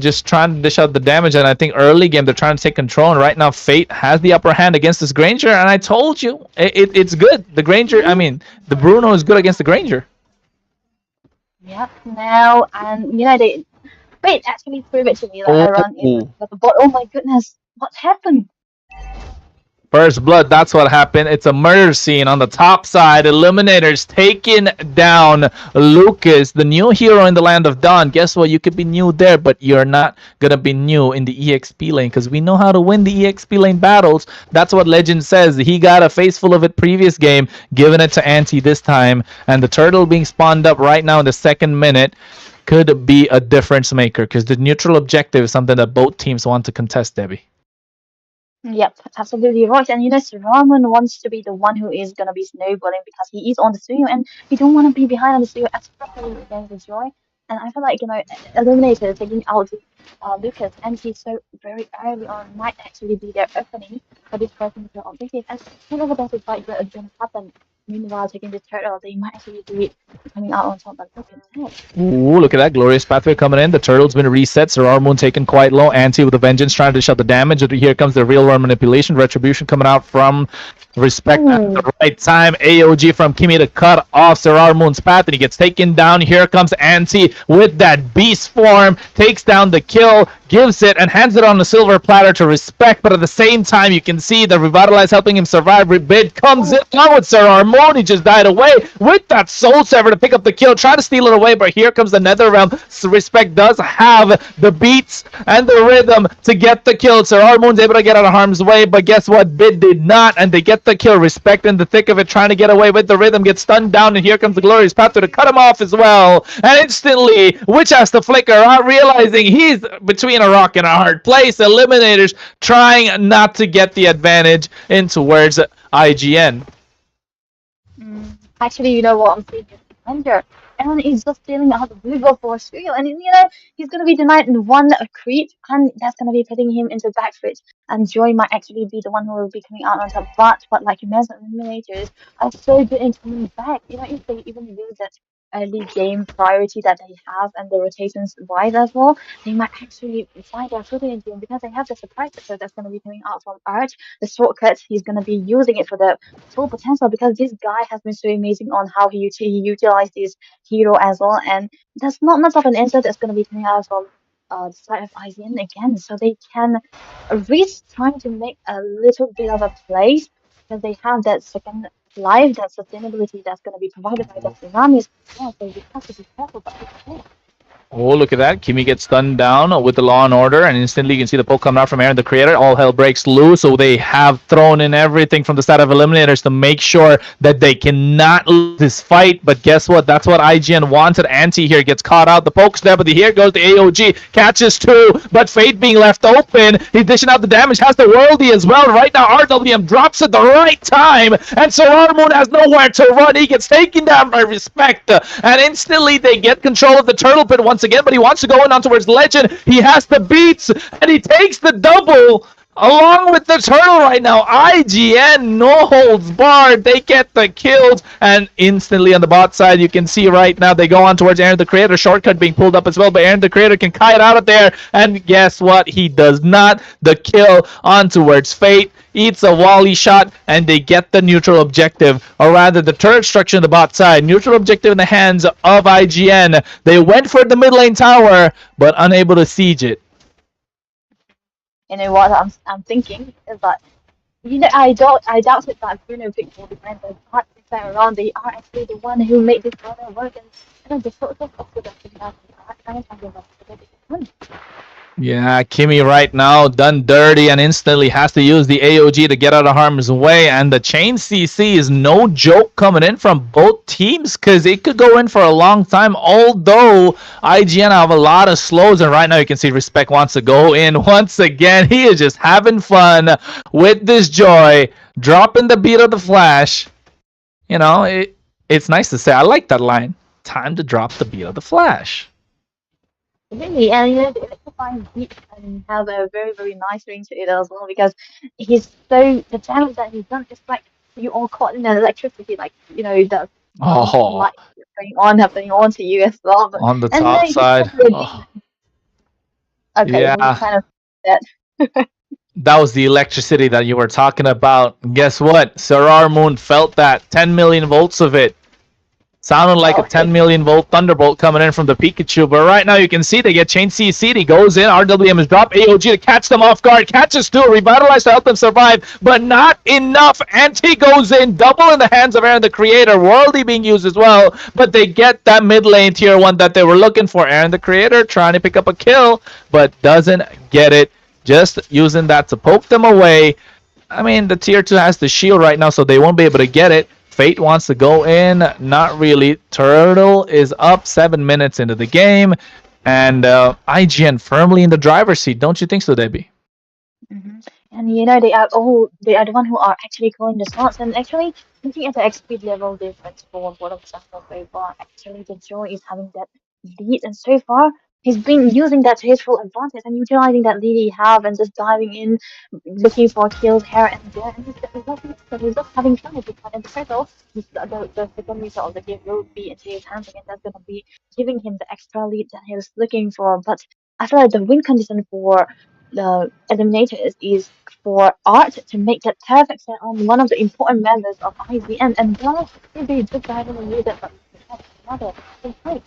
Just trying to dish out the damage, and I think early game they're trying to take control, and right now Fate has the upper hand against this Granger, and I told you, it's good. The Granger, I mean, the Bruno is good against the Granger. Yep, now, and they Fate actually proved it to me that I run in Oh. the bot. Oh my goodness, what happened? First blood, that's what happened. It's a murder scene on the top side. Eliminators taking down Lucas, the new hero in the land of Dawn. Guess what? You could be new there, but you're not going to be new in the EXP lane because we know how to win the EXP lane battles. That's what Legend says. He got a face full of it previous game, giving it to Anti this time. And the turtle being spawned up right now in the 2nd minute could be a difference maker because the neutral objective is something that both teams want to contest, Debbie. Yep, absolutely right. And Raman wants to be the one who is gonna be snowballing because he is on the studio and he don't want to be behind on the studio, especially against the Joy. And I feel like Eliminator taking out Lucas and he's so very early on might actually be their opening for this person to objective. And whenever there's a fight that gonna happen, meanwhile taking the turtle, they might actually be coming out on top. But look at that. Ooh, look at that glorious pathway coming in. The turtle's been reset. Sir Moon taken quite low. Anti with a vengeance trying to shut the damage. Here comes the real world manipulation. Retribution coming out from Respect at the right time. AOG from Kimmy to cut off Sir Moon's path, and he gets taken down. Here comes Anti with that beast form. Takes down the kill, gives it, and hands it on the silver platter to Respect. But at the same time, you can see the Revitalize helping him survive. Bid comes in now with Sir Moon. He just died away with that Soul Sever to pick up the kill. Try to steal it away, but here comes the Nether Realm. So Respect does have the beats and the rhythm to get the kill. Sir Moon's able to get out of harm's way, but guess what? Bid did not, and they get the kill. Respect in the thick of it, trying to get away with the rhythm, gets stunned down, and here comes the glorious Panther to cut him off as well. And instantly, Witch has to flicker out, realizing he's between a rock and a hard place. Eliminators trying not to get the advantage in towards IGN. Actually, what I'm saying is Defender. And he's just stealing out the Google for Studio. And he's gonna be denied in one creep, and that's gonna be putting him into back foot. And Joy might actually be the one who will be coming out on top. But like you mentioned, Eliminators are so good in coming back. If they even lose that early game priority that they have and the rotations wide as well, they might actually find their footing in game because they have the surprise so that's gonna be coming out from Arch. The shortcuts, he's gonna be using it for the full potential because this guy has been so amazing on how he utilized this hero as well, and there's not much of an answer that's going to be coming out from the side of IGN again, so they can risk trying to make a little bit of a place because they have that second life, that sustainability that's going to be provided by the tsunamis. Yeah, so we have to be careful, but Oh, look at that. Kimi gets stunned down with the Law and Order, and instantly you can see the poke coming out from Aaron the Creator. All hell breaks loose, so they have thrown in everything from the side of Eliminators to make sure that they cannot lose this fight. But guess what? That's what IGN wanted. Anti here gets caught out. The poke's there, but here goes the AOG. Catches two, but Fate being left open. He's dishing out the damage, has the Worldy as well. Right now, RWM drops at the right time, and Sorar Moon has nowhere to run. He gets taken down by Respect, and instantly they get control of the Turtle Pit once again, but he wants to go in on towards Legend. He has the beats, and he takes the double along with the turtle right now. IGN, no holds barred. They get the kills, and instantly on the bot side, you can see right now they go on towards Aaron the Creator. Shortcut being pulled up as well, but Aaron the Creator can kite out of there, and guess what? He does not. The kill on towards Fate. Eats a volley shot, and they get the neutral objective, or rather the turret structure in the bot side. Neutral objective in the hands of IGN. They went for the mid lane tower, but unable to siege it. You know what I'm thinking is that I doubt it that Bruno picked all the friends, but this time around they are actually the one who made this order work, and the sort of production that kind of something that's Yeah, Kimi right now done dirty and instantly has to use the AOG to get out of harm's way. And the chain CC is no joke coming in from both teams because it could go in for a long time. Although IGN have a lot of slows, and right now you can see Respect wants to go in once again. He is just having fun with this joy, dropping the beat of the flash. You know, it's nice to say. I like that line. Time to drop the beat of the flash. Really, and the electrifying beat and have a very, very nice ring to it as well, because the damage that he's done is like you all caught in an electricity, like the light happening on to you as well. But, on the and top then side. Okay, yeah. we kind of that. That was the electricity that you were talking about. Guess what? Sorar Moon felt that 10 million volts of it. Sounded like a 10 million volt thunderbolt coming in from the Pikachu, but right now you can see they get chain CC. He goes in. RWM has dropped AOG to catch them off guard. Catches two, revitalize to help them survive, but not enough. Anti goes in, double in the hands of Aaron the Creator. Worldy being used as well, but they get that mid lane tier 1 that they were looking for. Aaron the Creator trying to pick up a kill, but doesn't get it. Just using that to poke them away. I mean, the tier 2 has the shield right now, so they won't be able to get it. Fate wants to go in. Not really. Turtle is up 7 minutes into the game. And IGN firmly in the driver's seat. Don't you think so, Debbie? Mm-hmm. And they are the one who are actually calling the shots. And actually, looking at the XP level difference for both of them so far, actually the Joe is having that lead. And so far, he's been using that to his full advantage and utilizing that lead he have and just diving in, looking for kills here and there. And he's just having fun with it. And the circle, the second result of the game will be into his hands again. That's going to be giving him the extra lead that he was looking for. But I feel like the win condition for the Eliminators is for Art to make that perfect set on one of the important members of IGN, and now they just haven't made that, but another great.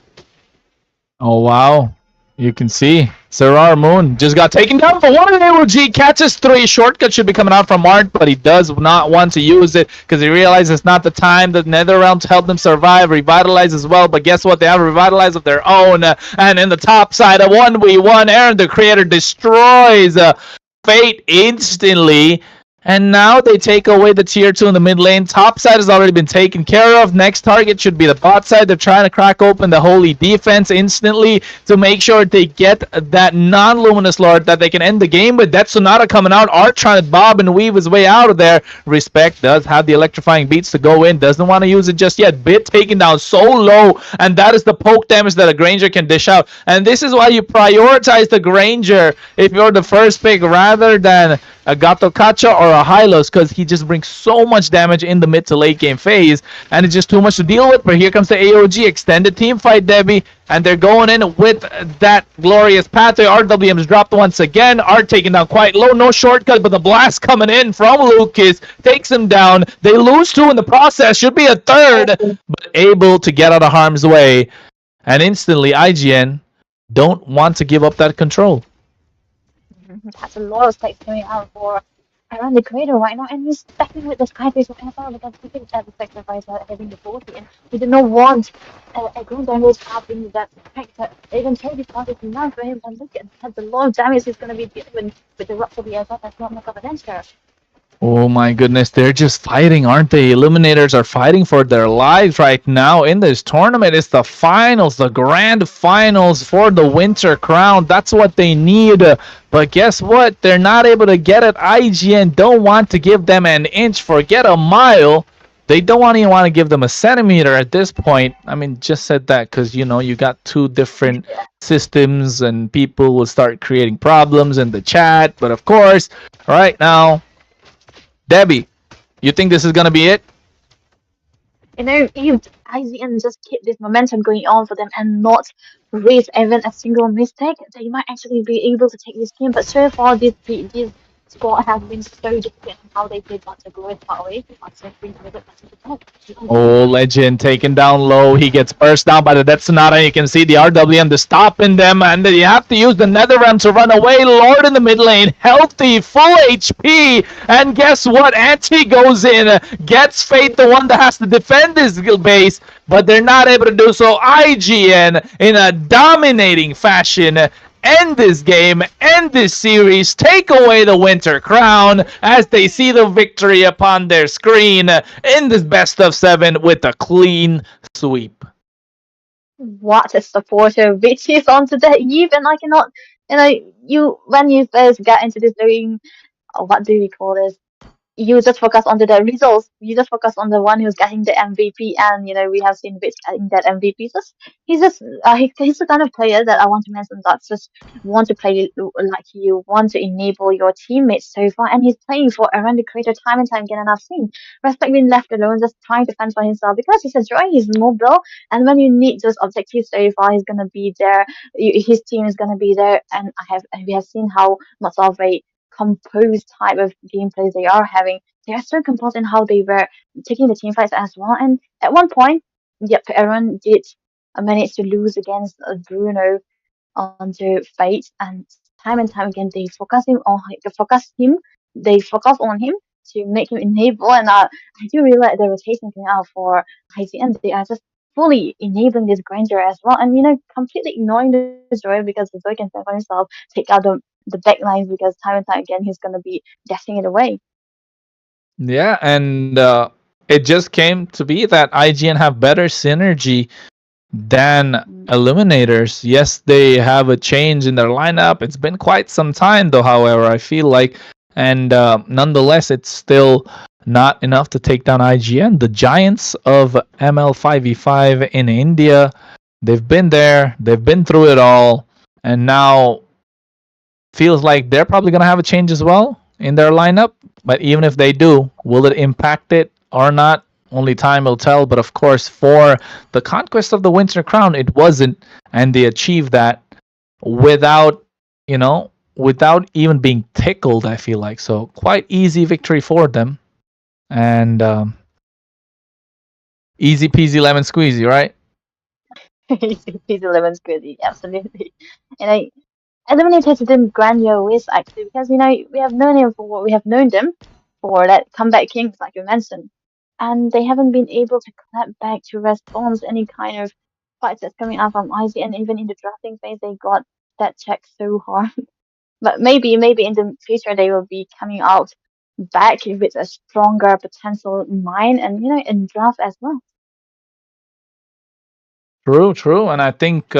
Oh, wow. You can see Sorar Moon just got taken down for one, and AOG catches 3. Shortcut should be coming out from Art, but he does not want to use it because he realizes it's not the time. The Nether Realm to help them survive, revitalize as well. But guess what? They have a revitalize of their own. And in the top side, a 1v1, Aaron the Creator destroys Fate instantly. And now they take away the tier 2 in the mid lane. Top side has already been taken care of. Next target should be the bot side. They're trying to crack open the holy defense instantly to make sure they get that non-luminous lord that they can end the game with. That Sonata coming out. Art trying to bob and weave his way out of there. Respect does have the electrifying beats to go in. Doesn't want to use it just yet. Bit taken down so low. And that is the poke damage that a Granger can dish out. And this is why you prioritize the Granger if you're the first pick rather than a Gato Kacha or a Hylos, because he just brings so much damage in the mid to late game phase, and it's just too much to deal with. But here comes the AOG extended team fight, Debbie, and they're going in with that glorious pathway. RWM is dropped once again. Art taken down quite low, no shortcut, but the blast coming in from Lucas takes him down. They lose 2 in the process, should be a 3rd, but able to get out of harm's way. And instantly, IGN don't want to give up that control. That's a lot of stakes coming out for around the crater right now, and he's stacking with the Skyface of NFL because he thinks that the sacrifice are having the 40, and he did not want a Grand General's having that fact that even though this part is enough for him, and look at the lot of damage he's going to be dealing with the rocks of the FF. That's not much of an answer. Oh my goodness, they're just fighting, aren't they? Eliminators are fighting for their lives right now in this tournament. It's the finals, the grand finals for the Winter Crown. That's what they need. But guess what? They're not able to get it. IGN don't want to give them an inch, forget a mile. They don't even want to give them a centimeter at this point. I mean, just said that because, you got two different systems and people will start creating problems in the chat. But of course, right now, Debbie, you think this is gonna be it? If IGN just keep this momentum going on for them and not raise even a single mistake, they might actually be able to take this game. But so far, this squad has been so different in how they played Butter Growth far away. Oh, Legend taken down low. He gets burst down by the Death Sonata. You can see the RWM to stopping them, and you have to use the Netherrealm to run away. Lord in the mid lane, healthy, full HP, and guess what? Anti goes in, gets Fate, the one that has to defend his base, but they're not able to do so. IGN, in a dominating fashion, end this game, end this series, take away the Winter Crown as they see the victory upon their screen in this best of 7 with a clean sweep. What a supporter which is onto that Eve, and I cannot, when you first get into this doing, what do we call this? You just focus on the results. You just focus on the one who's getting the MVP, and we have seen Rich getting that MVP. He's the kind of player that I want to mention that just want to play like you, want to enable your teammates so far, and he's playing for around the creator time and time again. And I've seen Respect being left alone, just trying to fend for himself because he's a joy, he's mobile, and when you need those objectives so far, he's gonna be there. His team is gonna be there, and we have seen how much of a composed type of gameplays they are having. They are so composed in how they were taking the team fights as well. And at one point, yep, Aaron did manage to lose against Bruno onto Fate, and time again they focus on him to make him enable. And I do really like the rotation coming out for IGN. They are just fully enabling this Granger as well, and completely ignoring the Zoe because the Zoe can fend for himself, take out the back lines because time and time again he's gonna be dashing it away. Yeah, and it just came to be that IGN have better synergy than Eliminators. Yes, they have a change in their lineup. It's been quite some time, though, however, I feel like. And nonetheless, it's still not enough to take down IGN. The giants of ML5v5 in India, they've been there, they've been through it all, and now feels like they're probably going to have a change as well in their lineup. But even if they do, will it impact it or not? Only time will tell. But of course, for the conquest of the Winter Crown, it wasn't, and they achieved that without, without even being tickled. I feel like so quite easy victory for them, and easy peasy lemon squeezy, right? He's 11 squiddy, absolutely. And Eliminators didn't grant your wish actually because we have known them for that comeback kings like you mentioned, and they haven't been able to clap back to respond any kind of fights that's coming out from IC, and even in the drafting phase they got that check so hard. But maybe in the future they will be coming out back with a stronger potential mind and in draft as well. True, and I think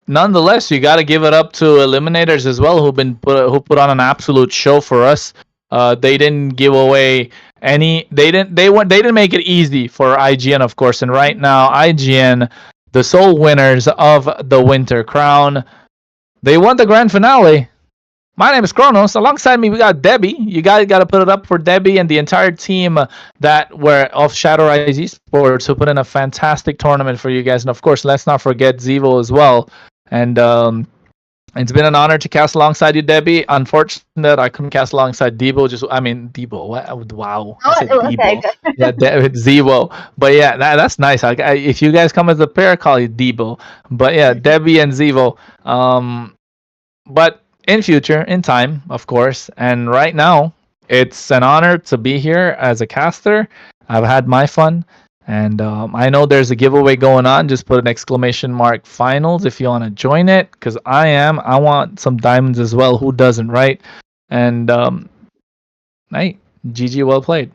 nonetheless, you got to give it up to Eliminators as well, who put on an absolute show for us. They didn't give away any. They didn't make it easy for IGN, of course. And right now, IGN, the sole winners of the Winter Crown, they won the grand finale. My name is Kronos. Alongside me, we got Debbie. You guys got to put it up for Debbie and the entire team that were of Shadow Rise Esports, who put in a fantastic tournament for you guys. And of course, let's not forget Zewo as well. And it's been an honor to cast alongside you, Debbie. Unfortunate I couldn't cast alongside Debo. Debo. What? Wow. I said Debo. Okay. Yeah, Zewo. But yeah, that's nice. If you guys come as a pair, call you Debo. But yeah, Debbie and Zewo. But in future, in time, of course. And right now, it's an honor to be here as a caster. I've had my fun. And I know there's a giveaway going on. Just put an exclamation mark finals if you want to join it. Because I want some diamonds as well. Who doesn't, right? And, hey, GG, well played.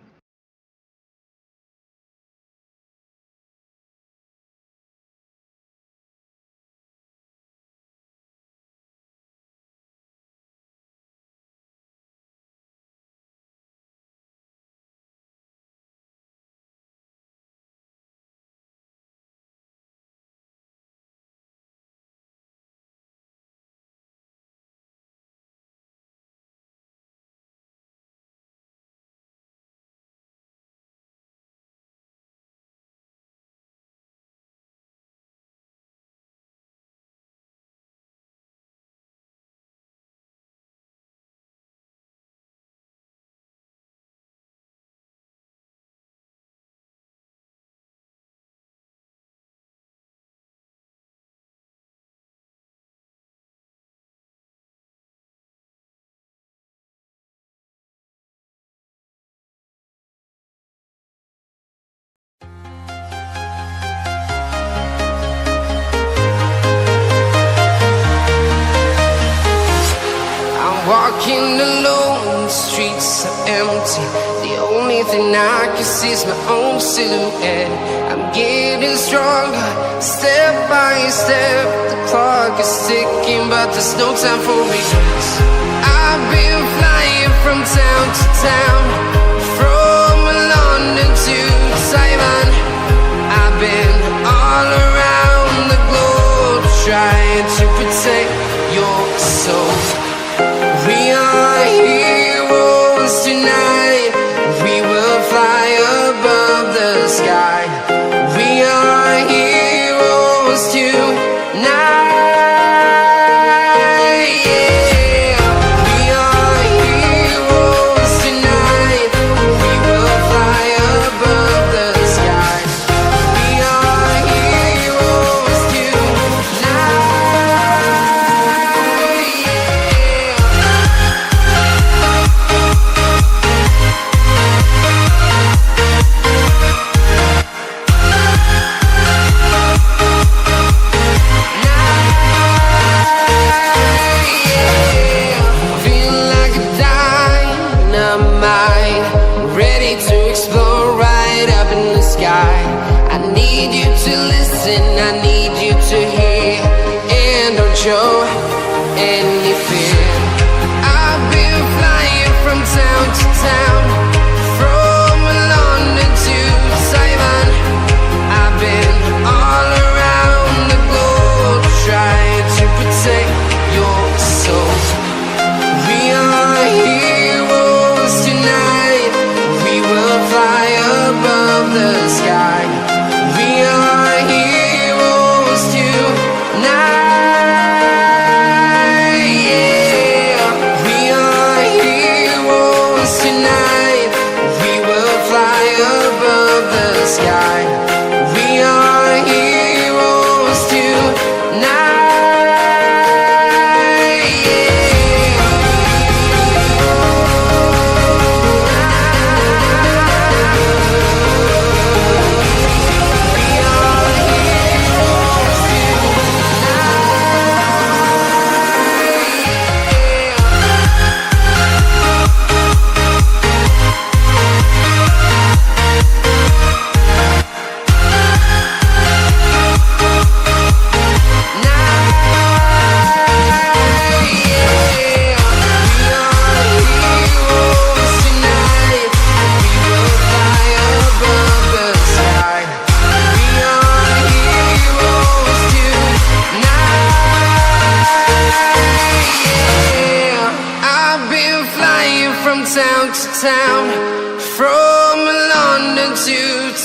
Walking alone, the streets are empty. The only thing I can see is my own silhouette. I'm getting stronger, step by step. The clock is ticking, but there's no time for regrets. I've been flying from town to town, from London to Taiwan. I've been all around the globe, trying to protect your soul. We are heroes tonight. We will fly above the sky. We are heroes tonight. Yeah. We are heroes tonight. We will fly above the sky. We are heroes tonight. I need you to listen, I need you to hear, and don't show any fear. I've been flying from town to town, from London to Taiwan. I've been all around the globe, trying to protect your soul. We are heroes tonight. We will fly above the sky. We are heroes tonight. Yeah. We are heroes tonight. We will fly above the sky. We are heroes tonight. Town to town, from London to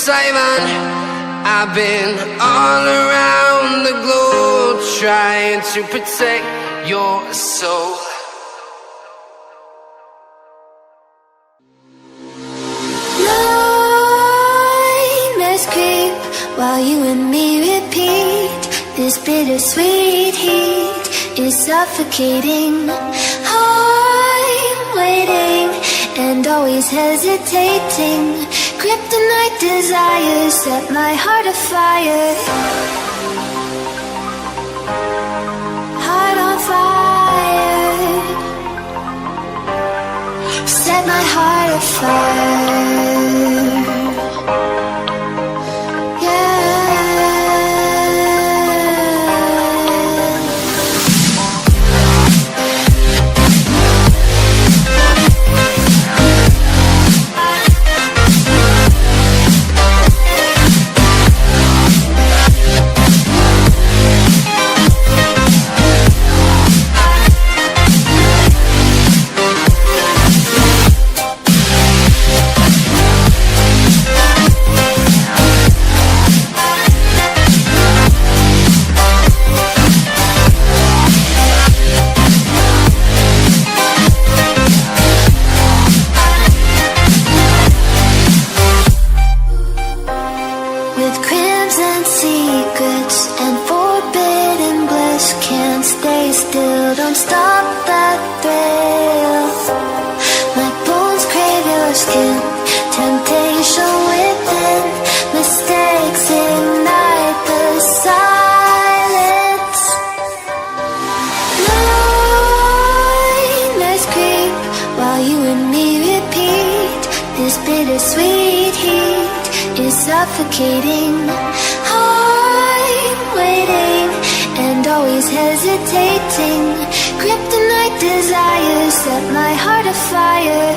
Taiwan. I've been all around the globe, trying to protect your soul. Nightmares creep while you and me repeat this bittersweet heat is suffocating. I'm waiting and always hesitating. Kryptonite desires set my heart afire. Heart on fire. Set my heart afire. With crimson secrets and forbidden bliss, can't stay still, don't stop that thrill. My bones crave your skin, temptation within, mistakes ignite the silence. Nightmares creep while you and me repeat. This bittersweet heat is suffocating. I'm waiting and always hesitating. Kryptonite desires set my heart afire.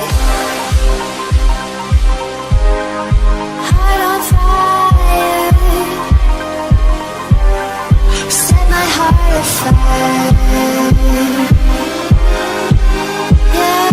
Heart on fire. Set my heart afire. Yeah.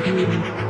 Thank you.